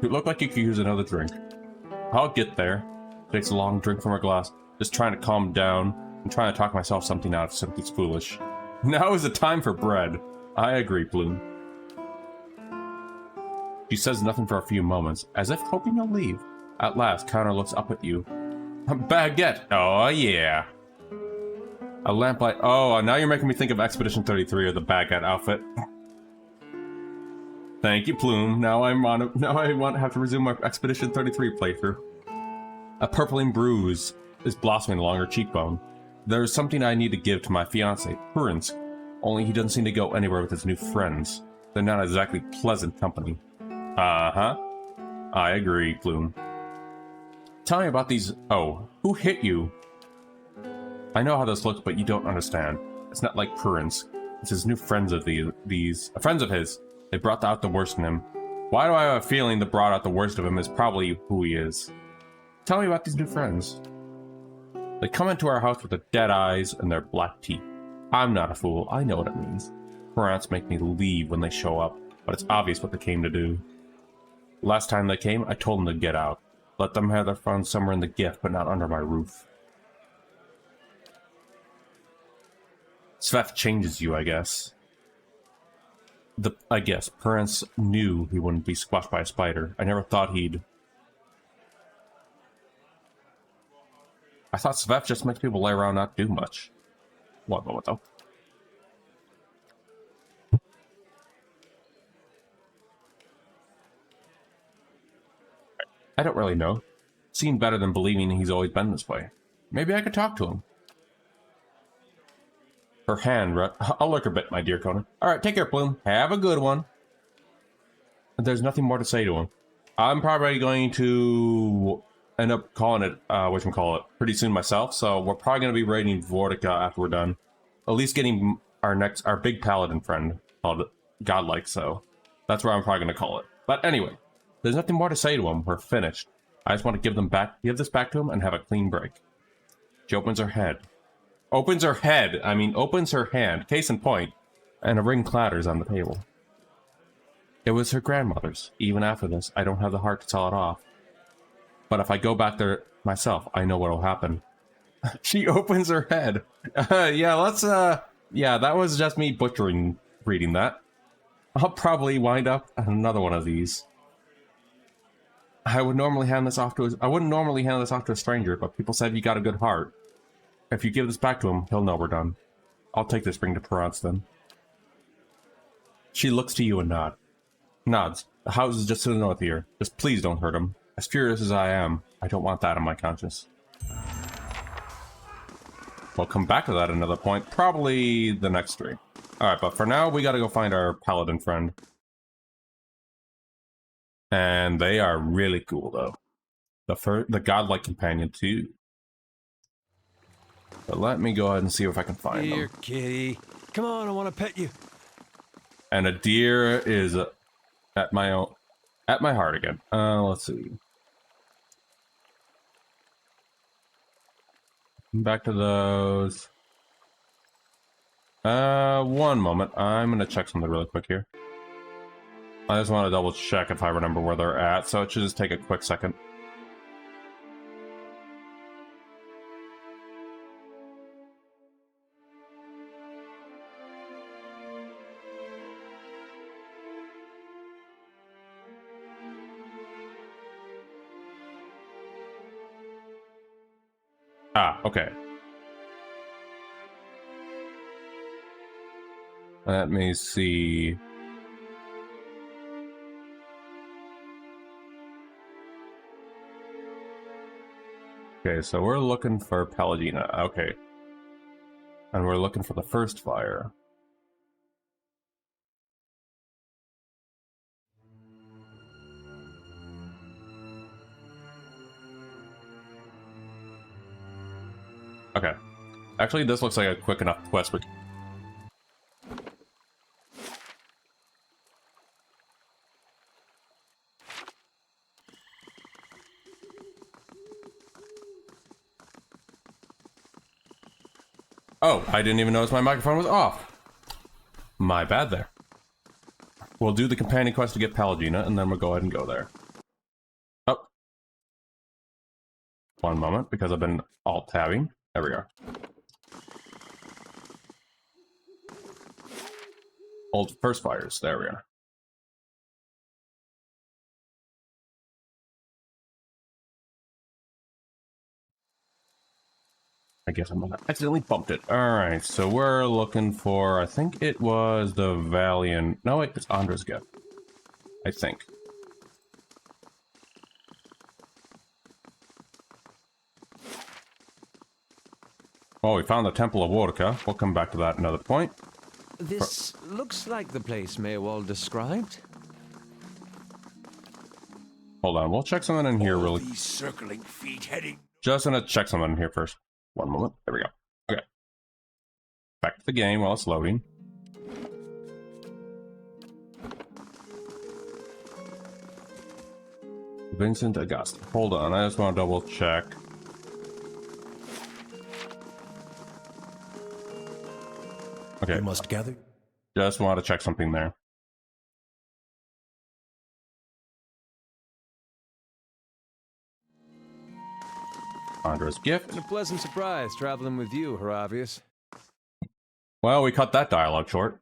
You look like you could use another drink. I'll get there. Takes a long drink from her glass, just trying to calm down and trying to talk myself something out of something's foolish. Now is the time for bread. I agree, Plume. She says nothing for a few moments, as if hoping you'll leave. At last, Connor looks up at you. Baguette! Oh, yeah! A lamplight. Oh, now you're making me think of Expedition 33 or the Baguette outfit. Thank you, Plume. Now I want to have to resume my Expedition 33 playthrough. A purpling bruise is blossoming along her cheekbone. There is something I need to give to my fiancé, Prince. Only he doesn't seem to go anywhere with his new friends. They're not exactly pleasant company. Uh-huh. I agree, Plume. Tell me about these... Oh, who hit you? I know how this looks, but you don't understand. It's not like Prince. It's his new friends of friends of his. They brought out the worst in him. Why do I have a feeling that brought out the worst of him is probably who he is? Tell me about these new friends. They come into our house with their dead eyes and their black teeth. I'm not a fool. I know what it means. Parents make me leave when they show up, but it's obvious what they came to do. Last time they came, I told them to get out. Let them have their fun somewhere in the gift, but not under my roof. Sveth changes you, I guess. I guess Parents knew he wouldn't be squashed by a spider. I never thought he'd... I thought Sveth just makes people lay around and not do much. What though? I don't really know. Seemed better than believing he's always been this way. Maybe I could talk to him. Her hand, I'll look a bit, my dear Conan. Alright, take care, Plume. Have a good one. There's nothing more to say to him. I'm probably going to end up calling it, whatchamacallit, pretty soon myself, so we're probably going to be raiding Vortica after we're done. At least getting our big paladin friend called Godlike, so that's where I'm probably going to call it. But anyway, there's nothing more to say to him. We're finished. I just want to give this back to him and have a clean break. She opens her head. Opens her hand, case in point, and a ring clatters on the table. It was her grandmother's. Even after this, I don't have the heart to sell it off. But if I go back there myself, I know what'll happen. She opens her head. Yeah, that was just me butchering reading that. I'll probably wind up at another one of these. I wouldn't normally hand this off to a stranger, but people said you got a good heart. If you give this back to him, he'll know we're done. I'll take this ring to Parents then. She looks to you and nods. The house is just to the north here. Just please don't hurt him. As furious as I am, I don't want that on my conscience. We'll come back to that at another point, probably the next stream. Alright, but for now, we gotta go find our paladin friend. And they are really cool, though. The godlike companion, too. But let me go ahead and see if I can find Here, them. kitty. Come on, I want to pet you. And a deer is at my heart again. Let's see. Back to those. One moment. I'm gonna check something really quick here. I just want to double check if I remember where they're at, so it should just take a quick second. Ah, okay. Let me see. Okay, so we're looking for Palladina. Okay. And we're looking for the first fire. Okay. Actually, this looks like a quick enough quest. Oh, I didn't even notice my microphone was off. My bad there. We'll do the companion quest to get Pallegina, and then we'll go ahead and go there. Oh. One moment, because I've been alt-tabbing. There we are. Old first fires. There we are. I guess I accidentally bumped it. Alright, so we're looking for, I think it was the Valiant. No, wait, it's Andra's gift. I think. Well, we found the Temple of Wodka. We'll come back to that another point. This looks like the place Maywald described. Hold on, we'll check something in here All really. these circling feet heading. Just gonna check something in here first. One moment. There we go. Okay. Back to the game while it's loading. Vincent Augusta. Hold on, I just want to double check. Okay. We must gather. Just want to check something there. Andra's gift. Been a pleasant surprise traveling with you, Haravius. Well, we cut that dialogue short.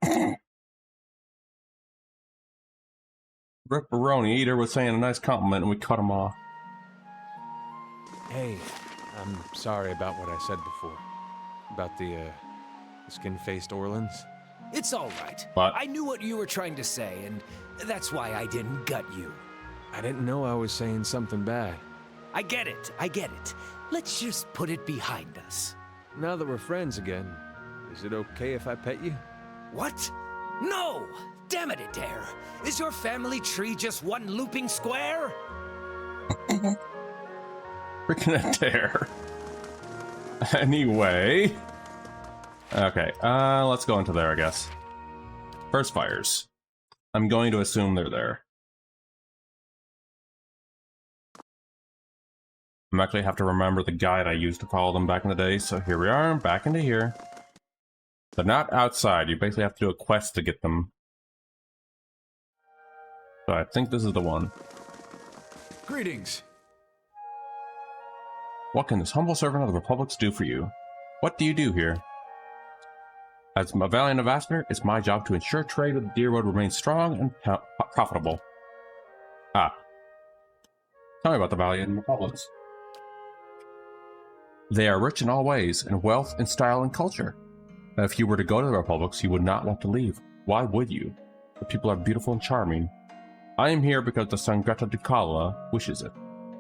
Ripperoni Eater was saying a nice compliment and we cut him off. Hey, I'm sorry about what I said before. About the skin-faced Orlans. It's all right. What? I knew what you were trying to say, and that's why I didn't gut you. I didn't know I was saying something bad. I get it. I get it. Let's just put it behind us. Now that we're friends again, is it okay if I pet you? What? No! Damn it, Adair! Is your family tree just one looping square? Freaking Adair. Anyway. Okay, let's go into there, I guess. First fires. I'm going to assume they're there. I'm actually have to remember the guide I used to follow them back in the day, so here we are, back into here. They're not outside, you basically have to do a quest to get them. So I think this is the one. Greetings. What can this humble servant of the Republic do for you? What do you do here? As a Valiant Ambassador, it's my job to ensure trade with the Deerwood remains strong and profitable. Ah. Tell me about the Valiant Republics. They are rich in all ways, in wealth, in style, and culture. If you were to go to the Republics, you would not want to leave. Why would you? The people are beautiful and charming. I am here because the Sangreta Ducala wishes it.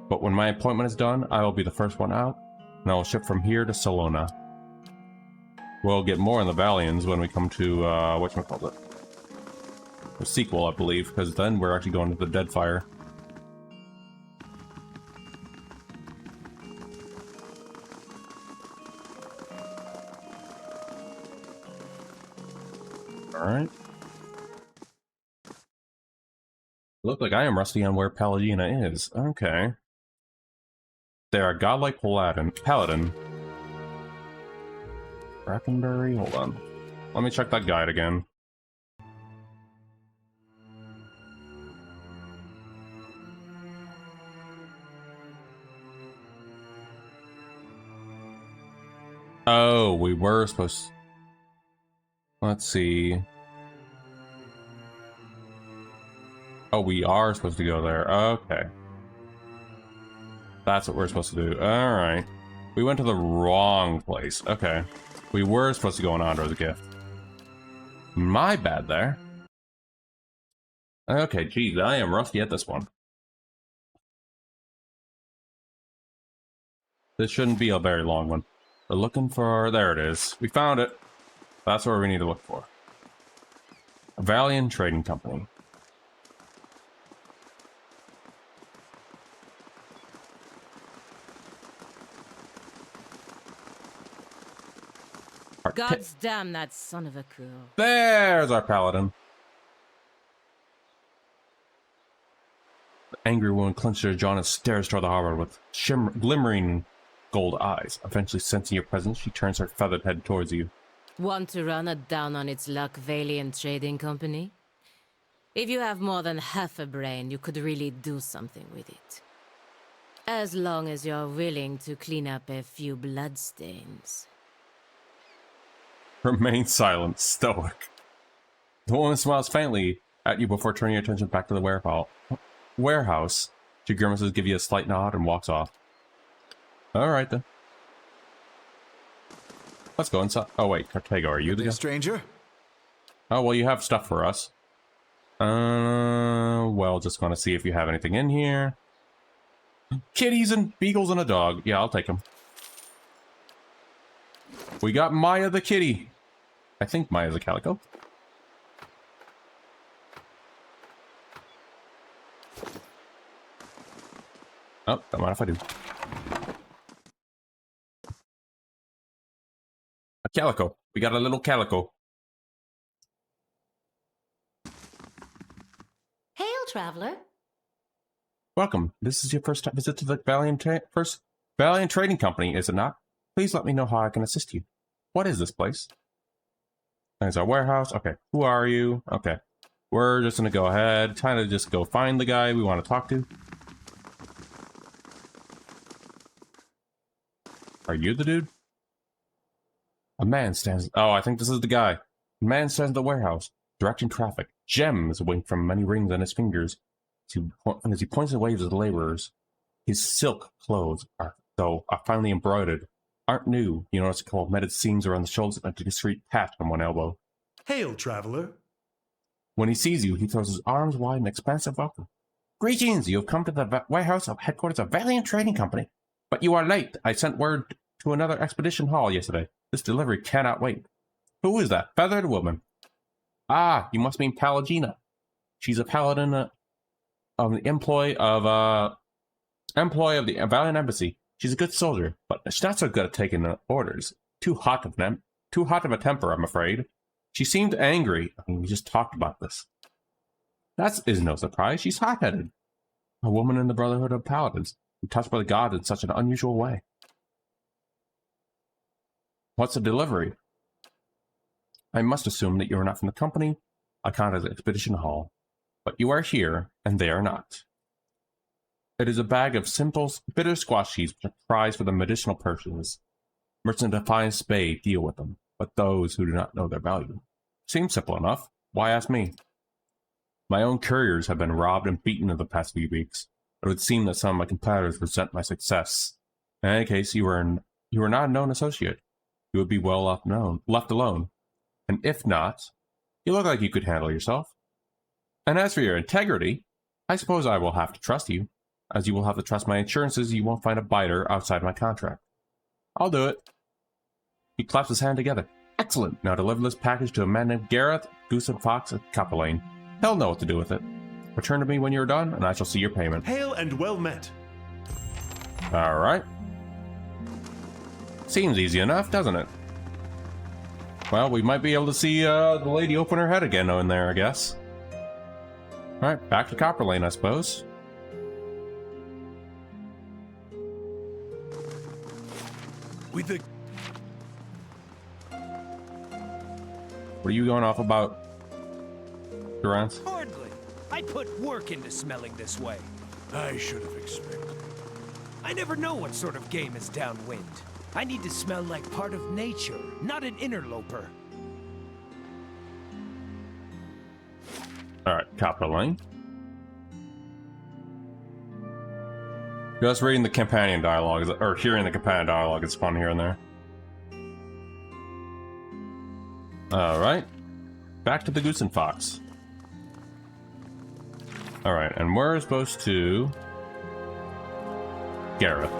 But when my appointment is done, I will be the first one out, and I will ship from here to Salona. We'll get more in the Valians when we come to, whatchamacallit? The sequel, I believe, because then we're actually going to the Deadfire. Alright. Look like I am rusty on where Pallegina is. Okay. They are a godlike paladin. Brackenbury? Hold on. Let me check that guide again. Oh, we were supposed to... Let's see. Oh, we are supposed to go there. Okay. That's what we're supposed to do. Alright. We went to the wrong place. Okay. We were supposed to go on Andra's gift. My bad there. Okay, geez, I am rusty at this one. This shouldn't be a very long one. We're looking for... There it is. We found it. That's what we need to look for. A Valian Trading Company. God's damn that son of a girl. There's our paladin. The angry woman clenches her jaw and stares toward the harbor with glimmering gold eyes. Eventually sensing your presence, she turns her feathered head towards you. Want to run a down on its luck Valiant Trading Company? If you have more than half a brain, you could really do something with it. As long as you're willing to clean up a few bloodstains. Remain silent, stoic. The woman smiles faintly at you before turning your attention back to the warehouse. She grimaces, give you a slight nod, and walks off. Alright then. Let's go inside. Oh wait, Cartago, are you the guy? stranger? Oh, well, you have stuff for us. Well, just gonna see if you have anything in here. Kitties and beagles and a dog. Yeah, I'll take them. We got Maya the kitty. I think Maya's a calico. Oh, don't mind if I do. A calico. We got a little calico. Hail, traveler. Welcome. This is your first visit to the Valiant Trading Company, is it not? Please let me know how I can assist you. What is this place? There's our warehouse. Okay. Who are you? Okay. We're just going to go ahead, kind of just go find the guy we want to talk to. Are you the dude? A man stands... Oh, I think this is the guy. A man stands in the warehouse, directing traffic. Gems wink from many rings on his fingers as he points and waves at the laborers. His silk clothes are finely embroidered. Aren't new. You notice a couple of matted seams around the shoulders and a discreet patch on one elbow. Hail, traveler. When he sees you, he throws his arms wide in expansive welcome. Greetings! You have come to the warehouse of headquarters of Valiant Trading Company. But you are late. I sent word to another expedition hall yesterday. This delivery cannot wait. Who is that feathered woman? Ah, you must mean Palagina. She's a paladin of the employ of the Valiant Embassy. She's a good soldier, but she's not so good at taking orders. Too hot of a temper, I'm afraid. She seemed angry. I mean, we just talked about this. That is no surprise. She's hot-headed. A woman in the Brotherhood of Paladins, touched by the gods in such an unusual way. What's the delivery? I must assume that you are not from the company. I counted the expedition hall. But you are here, and they are not. It is a bag of simple, bitter squash seeds which are prized for the medicinal purchases. Merchants of fine spade deal with them, but those who do not know their value. Seems simple enough. Why ask me? My own couriers have been robbed and beaten in the past few weeks. It would seem that some of my competitors resent my success. In any case, you are not a known associate. You would be well left alone. And if not, you look like you could handle yourself. And as for your integrity, I suppose I will have to trust you. As you will have to trust my assurances you won't find a biter outside my contract. I'll do it. He claps his hand together. Excellent. Now deliver this package to a man named Gareth, Goose and Fox at Copper Lane. He'll know what to do with it. Return to me when you're done, and I shall see your payment. Hail and well met. Alright. Seems easy enough, doesn't it? Well, we might be able to see the lady open her head again in there, I guess. Alright, back to Copper Lane, I suppose. With the... What are you going off about, Durance? Hardly. I put work into smelling this way. I should have expected. I never know what sort of game is downwind. I need to smell like part of nature, not an interloper. Alright, Copper Lane. Just reading the companion dialogue, or hearing the companion dialogue is fun here and there. Alright. Back to the Goose and Fox. Alright, and we're supposed to... Gareth.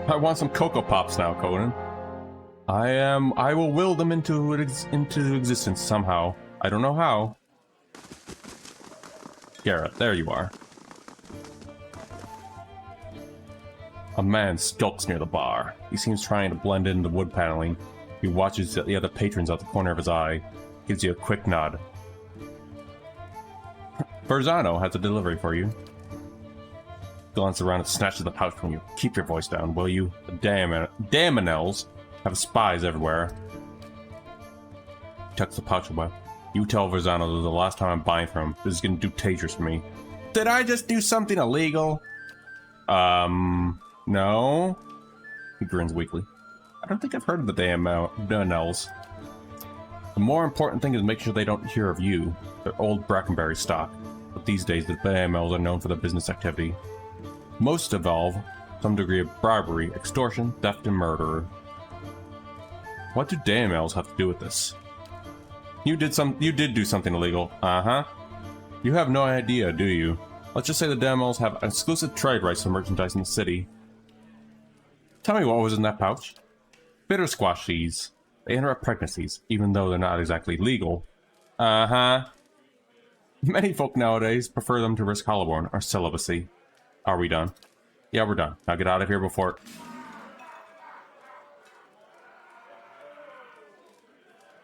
I want some Cocoa Pops now, Conan. I will will them into existence somehow. I don't know how. Garrett, there you are. A man skulks near the bar. He seems trying to blend in the wood paneling. He watches the other patrons out the corner of his eye. Gives you a quick nod. Verzano has a delivery for you. Glances around and snatches the pouch from you. Keep your voice down, will you? The Damanels have spies everywhere. He tucks the pouch away. You tell Verzano this is the last time I'm buying from him. This is gonna do tasers for me. Did I just do something illegal? No. He grins weakly. I don't think I've heard of the Damanels. The more important thing is make sure they don't hear of you. They're old Brackenberry stock. But these days, the Damanels are known for their business activity. Most involve some degree of bribery, extortion, theft, and murder. What do Damanels have to do with this? You did do something illegal. Uh-huh. You have no idea, do you? Let's just say the Damanels have exclusive trade rights to merchandise in the city. Tell me what was in that pouch. Bitter squash seeds. They interrupt pregnancies, even though they're not exactly legal. Uh-huh. Many folk nowadays prefer them to risk Hollowborn or celibacy. Are we done? Yeah, we're done. Now get out of here before...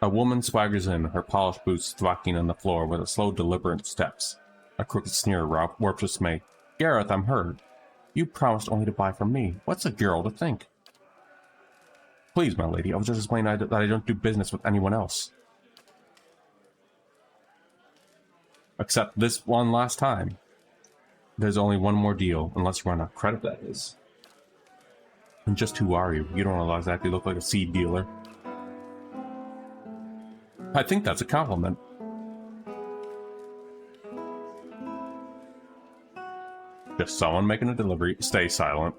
A woman swaggers in, her polished boots thwacking on the floor with a slow, deliberate steps. A crooked sneer warps dismay. Gareth, I'm hurt. You promised only to buy from me. What's a girl to think? Please, my lady, I was just explaining that I don't do business with anyone else. Except this one last time. There's only one more deal, unless you run out of credit, that is. And just who are you? You don't exactly look like a seed dealer. I think that's a compliment. Just someone making a delivery. Stay silent.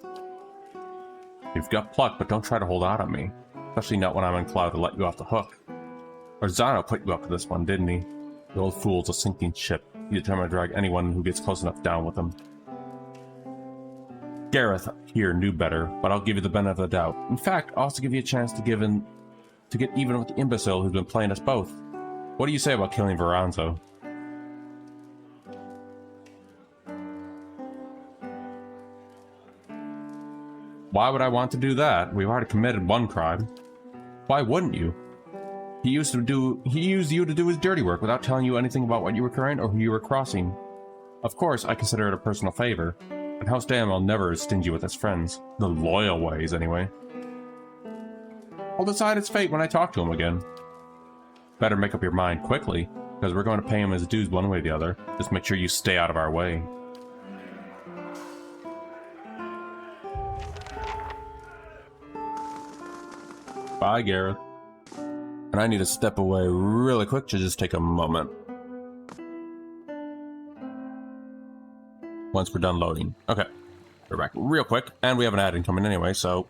You've got pluck, but don't try to hold out on me. Especially not when I'm in cloud to let you off the hook. Or Zano put you up to this one, didn't he? The old fool's a sinking ship. He's determined to drag anyone who gets close enough down with him. Gareth here knew better, but I'll give you the benefit of the doubt. In fact, I'll also give you a chance to get even with the imbecile who's been playing us both. What do you say about killing Veranzo? Why would I want to do that? We've already committed one crime. Why wouldn't you? He used you to do his dirty work without telling you anything about what you were carrying or who you were crossing. Of course, I consider it a personal favor, and House Damel never is stingy with its friends. The loyal ways, anyway. I'll decide its fate when I talk to him again. Better make up your mind quickly, because we're going to pay him his dues one way or the other. Just make sure you stay out of our way. Bye, Gareth. And I need to step away really quick to just take a moment. Once we're done loading. Okay. We're back real quick, and we have an ad incoming anyway, so...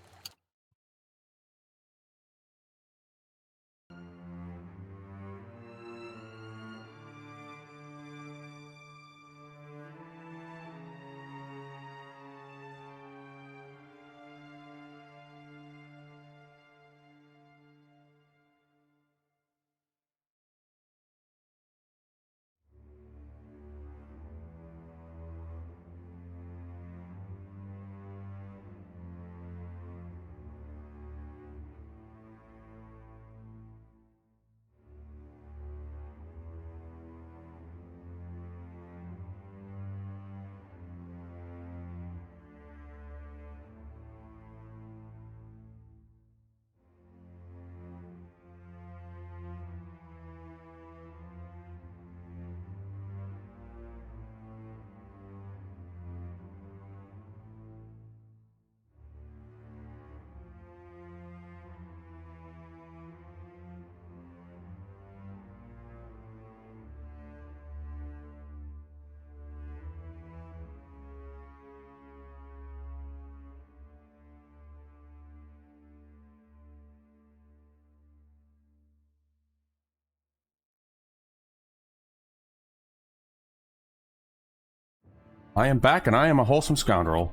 I am back, and I am a wholesome scoundrel.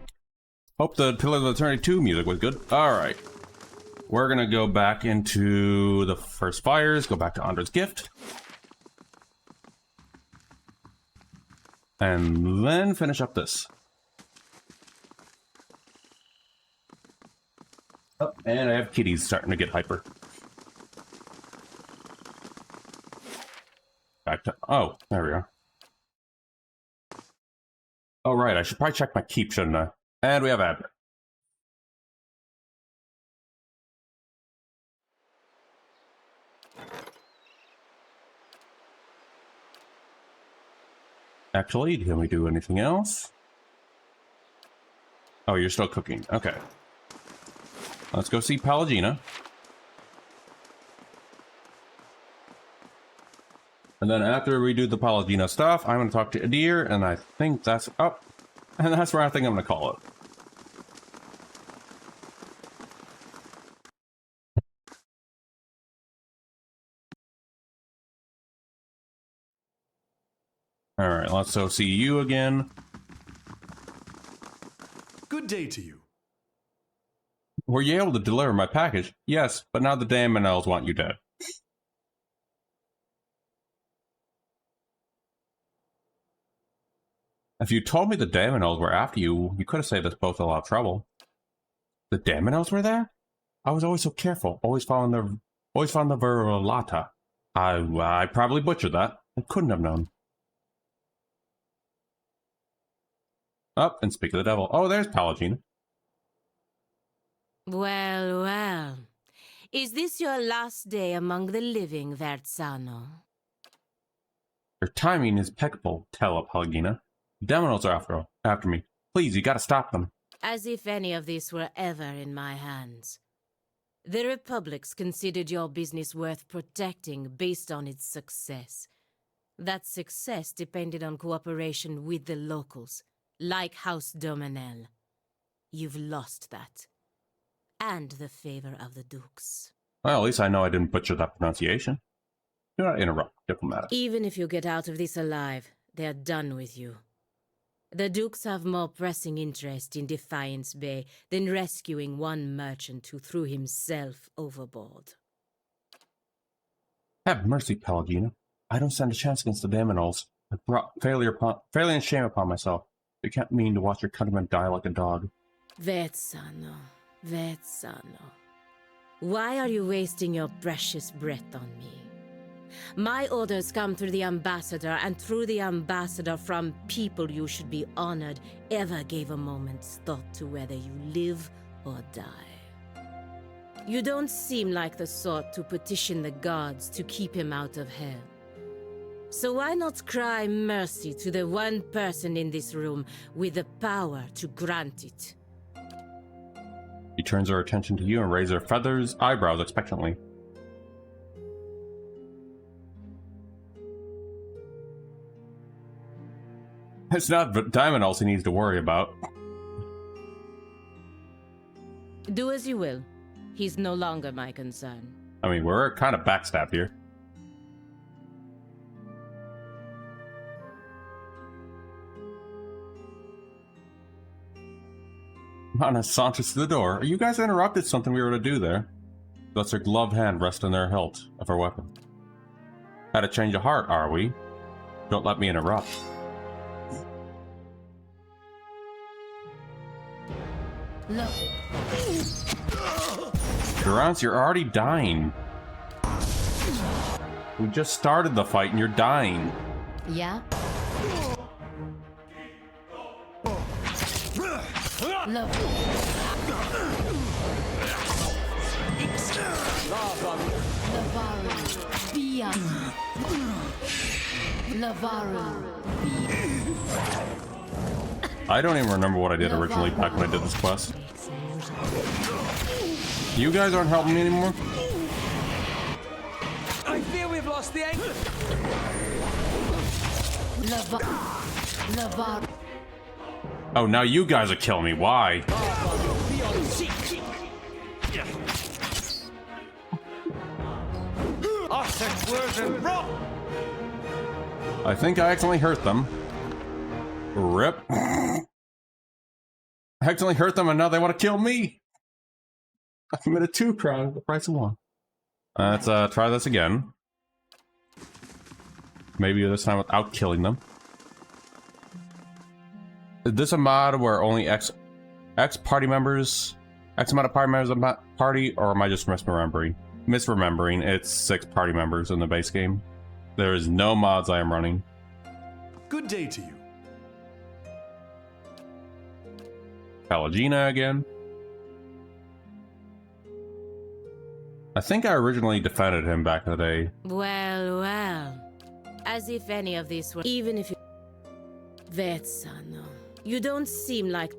Hope the Pillars of Eternity 2 music was good. Alright. We're gonna go back into the first fires, go back to Andra's gift. And then finish up this. Oh, and I have kitties starting to get hyper. Back to, oh, there we are. Oh, right, I should probably check my keep, shouldn't I? And we have Abner. Actually, can we do anything else? Oh, you're still cooking. Okay. Let's go see Pallegina. And then after we do the Pallegina stuff, I'm going to talk to Adir, and I think that's up. And that's where I think I'm going to call it. Alright, let's go see you again. Good day to you. Were you able to deliver my package? Yes, but now the damn Manels want you dead. If you told me the Daminels were after you, you could have saved us both a lot of trouble. The Daminels were there? I was always so careful, always following the Verolata. I probably butchered that. I couldn't have known. Up and speak of the devil. Oh, there's Pallegina. Well, well. Is this your last day among the living, Verzano? Your timing is impeccable, tell Pallegina. The Daminels are after me. Please, you gotta stop them. As if any of this were ever in my hands. The Republics considered your business worth protecting based on its success. That success depended on cooperation with the locals, like House Dominel. You've lost that. And the favor of the Dukes. Well, at least I know I didn't butcher that pronunciation. Do not interrupt, diplomatic. Even if you get out of this alive, they're done with you. The Dukes have more pressing interest in Defiance Bay than rescuing one merchant who threw himself overboard. Have mercy, Pallegina. I don't stand a chance against the Daminels. I brought failure and shame upon myself. You can't mean to watch your countrymen die like a dog. Verzano, Verzano. Why are you wasting your precious breath on me? My orders come through the ambassador, and through the ambassador from people you should be honored ever gave a moment's thought to whether you live or die. You don't seem like the sort to petition the gods to keep him out of hell. So why not cry mercy to the one person in this room with the power to grant it? She turns her attention to you and raises her eyebrows expectantly. It's not Daminels he needs to worry about. Do as you will. He's no longer my concern. I mean, we're kind of backstabbed here. Mana saunters to the door. You guys interrupted something we were to do there. Lets her gloved hand rest on their hilt of her weapon. Had a change of heart, are we? Don't let me interrupt. Look. Durance, you're already dying. We just started the fight and you're dying. Yeah? Look. Lavaru. Bia. Lavaru. I don't even remember what I did originally back when I did this quest. You guys aren't helping me anymore? I fear we've lost the anchor. Lavaru. Oh, now you guys are killing me. Why? I think I accidentally hurt them. Rip. Hey, accidentally hurt them and now they want to kill me. I committed 2 crimes at the price of 1. Let's try this again. Maybe this time without killing them. Is this a mod where only X party members, X amount of party members of party, or am I just misremembering? Misremembering, it's 6 party members in the base game. There is no mods I am running. Good day to you. Pallegina again. I think I originally defended him back in the day. Well, well. As if any of this were... Even if you... Vetsano, you don't seem like...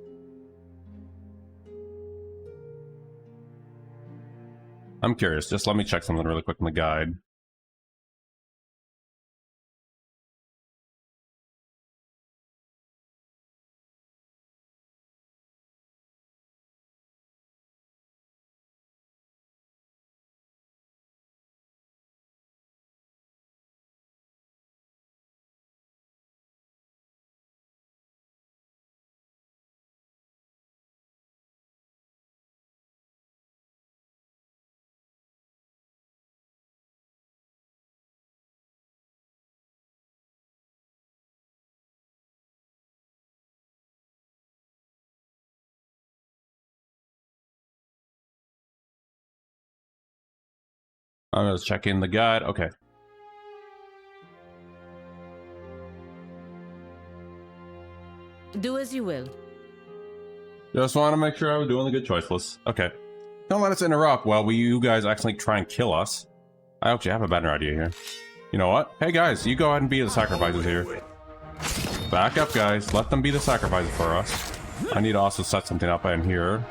I'm curious, just let me check something really quick in the guide. I'm just checking the guide. Okay. Do as you will. Just want to make sure I was doing the good choice list. Okay. Don't let us interrupt while you guys actually try and kill us. I actually have a better idea here. You know what? Hey guys, you go ahead and be the sacrifices here. Back up, guys. Let them be the sacrifices for us. I need to also set something up in here.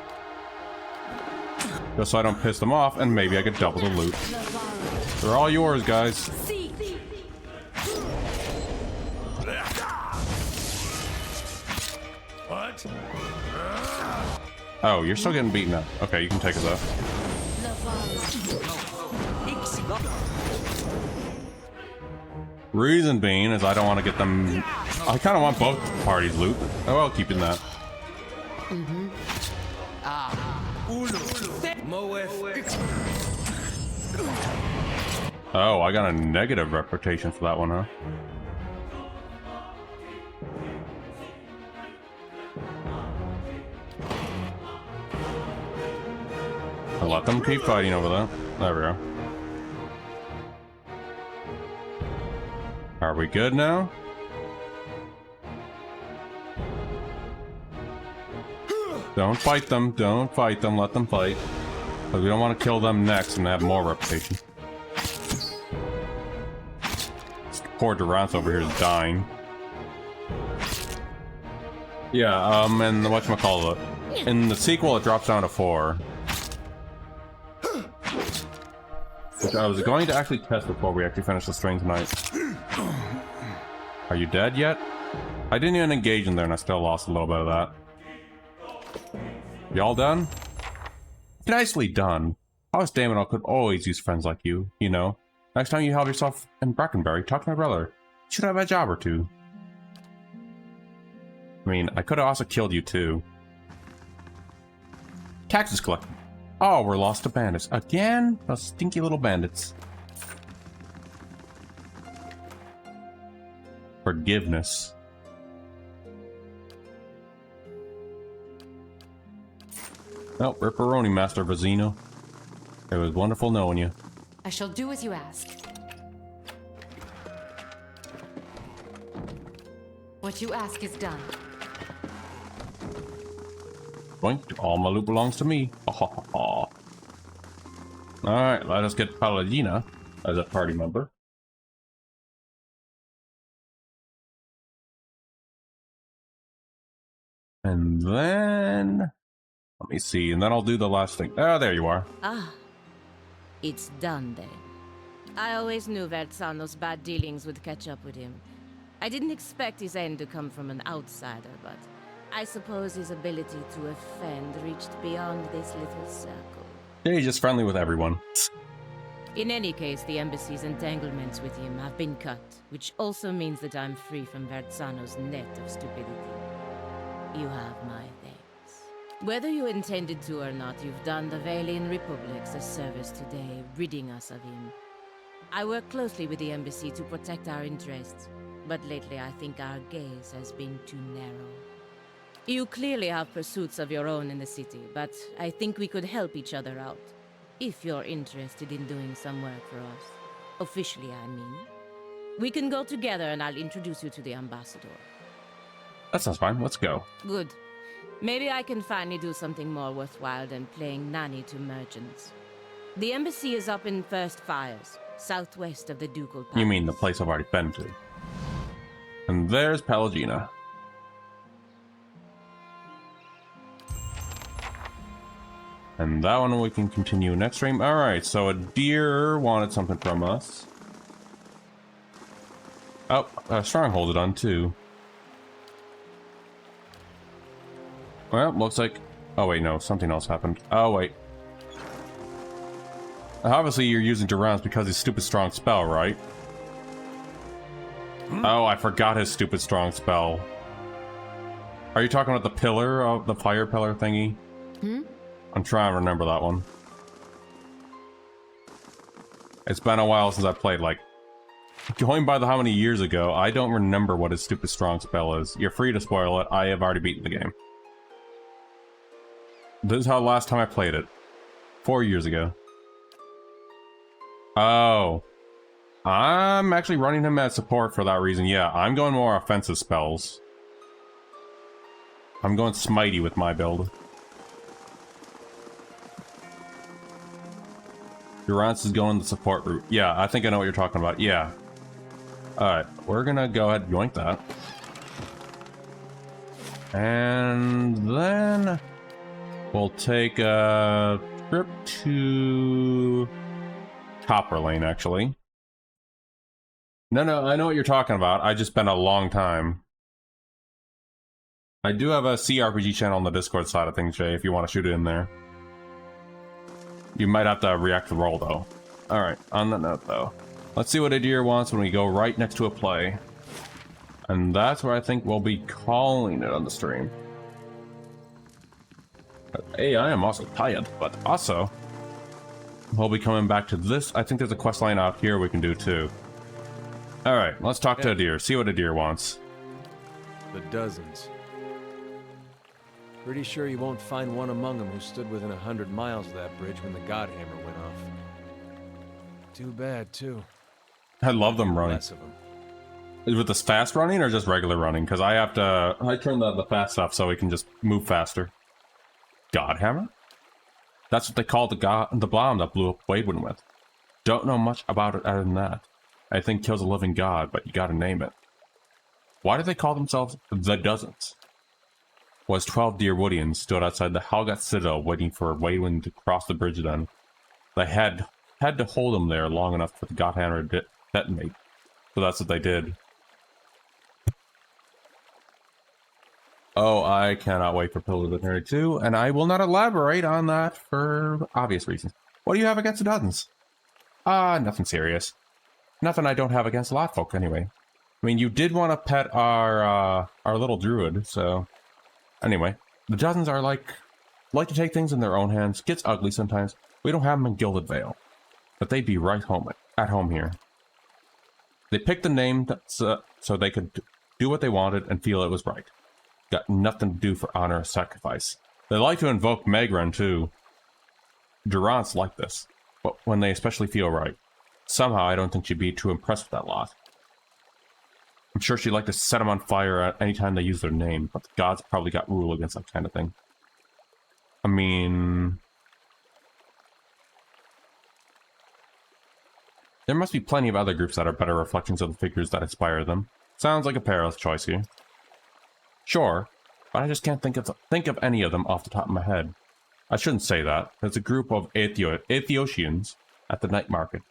Just so I don't piss them off, and maybe I could double the loot. They're all yours, guys. What? Oh, you're still getting beaten up. Okay, you can take us up. Reason being is I don't want to get them... I kind of want both parties' loot. Oh, well, keeping that. Oh, I got a negative reputation for that one, huh? I'll let them keep fighting over that. There we go. Are we good now? Don't fight them. Don't fight them. Let them fight. Because we don't want to kill them next and have more reputation. This poor Durance over here is dying. Yeah, and whatchamacallit. In the sequel, it drops down to 4. Which I was going to actually test before we actually finish the stream tonight. Are you dead yet? I didn't even engage in there and I still lost a little bit of that. Y'all done? Nicely done. House Damonel could always use friends like you, you know. Next time you help yourself in Brackenbury, talk to my brother. You should have a job or 2. I mean, I could have also killed you too. Taxes collected. Oh, we're lost to bandits. Again? Those stinky little bandits. Forgiveness. Oh, Ripperoni, Master Vizino. It was wonderful knowing you. I shall do as you ask. What you ask is done. Boink, all my loot belongs to me. Alright, let us get Pallegina as a party member. And then... let me see, and then I'll do the last thing. Oh, there you are. Ah, it's done then. I always knew Vertzano's bad dealings would catch up with him. I didn't expect his end to come from an outsider, but I suppose his ability to offend reached beyond this little circle. Yeah, he's just friendly with everyone. In any case, the embassy's entanglements with him have been cut, which also means that I'm free from Vertzano's net of stupidity. You have my thanks. Whether you intended to or not, you've done the Valian Republics a service today, ridding us of him. I work closely with the embassy to protect our interests, but lately I think our gaze has been too narrow. You clearly have pursuits of your own in the city, but I think we could help each other out. If you're interested in doing some work for us. Officially, I mean. We can go together and I'll introduce you to the ambassador. That sounds fine. Let's go. Good. Maybe I can finally do something more worthwhile than playing nanny to merchants. The embassy is up in First Fires, southwest of the Ducal Palace. You mean the place I've already been to. And there's Pelagina. And that one we can continue next stream. Alright, so a deer wanted something from us. Oh, a stronghold is done too. Well, looks like... Oh wait, no, something else happened. Oh wait. Obviously you're using Durance because his stupid strong spell, right? Oh, I forgot his stupid strong spell. Are you talking about the pillar, of the fire pillar thingy? I'm trying to remember that one. It's been a while since I played, like... Going by how many years ago, I don't remember what his stupid strong spell is. You're free to spoil it, I have already beaten the game. This is how last time I played it. 4 years ago. Oh. I'm actually running him as support for that reason. Yeah, I'm going more offensive spells. I'm going smitey with my build. Durance is going the support route. Yeah, I think I know what you're talking about. Yeah. Alright, we're gonna go ahead and yoink that. And then... we'll take a trip to... Copper Lane, actually. No, I know what you're talking about. I just been a long time. I do have a CRPG channel on the Discord side of things, Jay, if you want to shoot it in there. You might have to react to the roll, though. Alright, on that note, though. Let's see what a deer wants when we go right next to a play. And that's where I think we'll be calling it on the stream. But, hey, I am also tired, but also... we'll be coming back to this. I think there's a quest line out here we can do, too. Alright, let's talk to a deer. See what a deer wants. The dozens. Pretty sure you won't find one among them who stood within 100 miles of that bridge when the Godhammer went off. Too bad, too. I love them running. Less of them. Is it this fast running or just regular running? Because I have to... I turn the fast stuff so we can just move faster. Godhammer? That's what they call the bomb that blew up Wadewind with. Don't know much about it other than that. I think kills a living god, but you gotta name it. Why do they call themselves the Dozens? Was 12 Deerwoodians stood outside the Halgat Citadel waiting for Wadewind to cross the bridge then. They had to hold him there long enough for the Godhammer to detonate. So that's what they did. Oh, I cannot wait for Pillars of Eternity 2, and I will not elaborate on that for obvious reasons. What do you have against the Dozens? Nothing serious. Nothing I don't have against a lot of folk, anyway. I mean, you did want to pet our little druid, so... Anyway, the Dozens are like to take things in their own hands. Gets ugly sometimes. We don't have them in Gilded Vale. But they'd be right at home here. They picked the name so they could do what they wanted and feel it was right. Got nothing to do for honor or sacrifice. They like to invoke Megran, too. Durance like this, but when they especially feel right. Somehow I don't think she'd be too impressed with that lot. I'm sure she'd like to set them on fire at any time they use their name, but the gods probably got rule against that kind of thing. I mean... there must be plenty of other groups that are better reflections of the figures that inspire them. Sounds like a perilous choice here. Sure, but I just can't think of any of them off the top of my head. I shouldn't say that. There's a group of Aethiotians at the night market.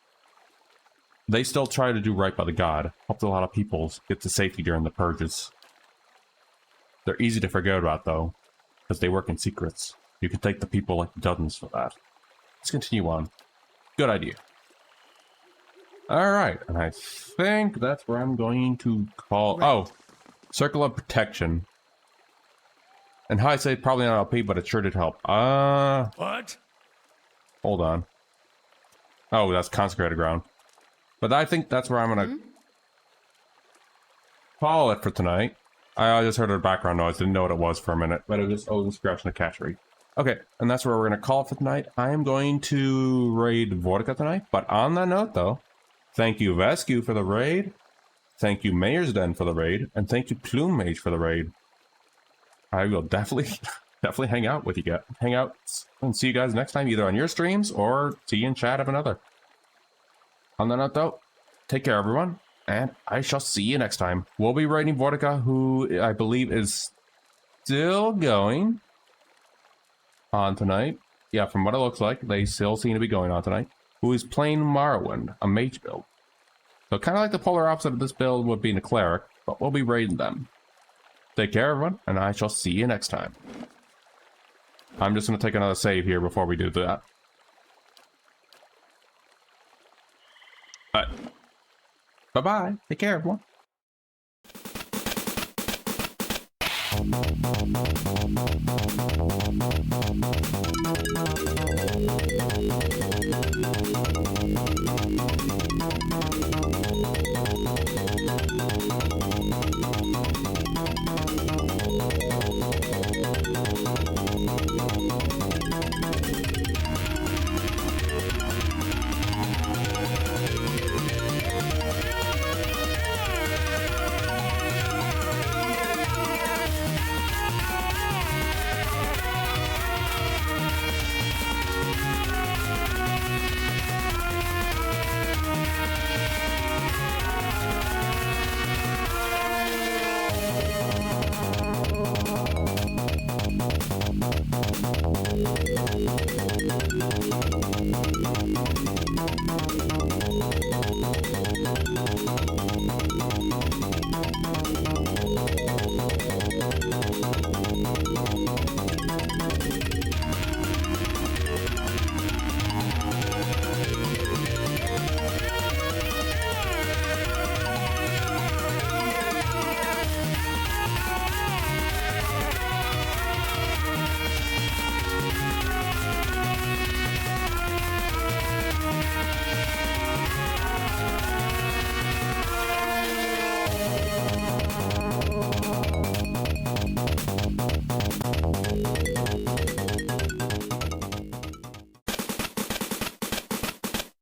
They still try to do right by the god, helped a lot of people get to safety during the purges. They're easy to forget about, though, because they work in secrets. You can thank the people like the Dozens for that. Let's continue on. Good idea. Alright, and I think that's where I'm going to call... oh! Circle of Protection. And high save probably not LP, but it sure did help. What? Hold on. Oh, that's consecrated ground. But I think that's where I'm gonna call it for tonight. I just heard a background noise, didn't know what it was for a minute, but it was just scratching the catchery. Okay, and that's where we're gonna call it for tonight. I am going to raid Vortica tonight, but on that note though, thank you Vescu for the raid, thank you Mayor's Den for the raid, and thank you Plume Mage for the raid. I will definitely hang out with you guys. Hang out and see you guys next time, either on your streams or see you in chat of another. On that note, though, take care, everyone, and I shall see you next time. We'll be raiding Vortica, who I believe is still going on tonight. Yeah, from what it looks like, they still seem to be going on tonight. Who is playing Morrowind, a mage build. So kind of like the polar opposite of this build would be a cleric, but we'll be raiding them. Take care, everyone, and I shall see you next time. I'm just going to take another save here before we do that. Bye-bye. Take care, everyone.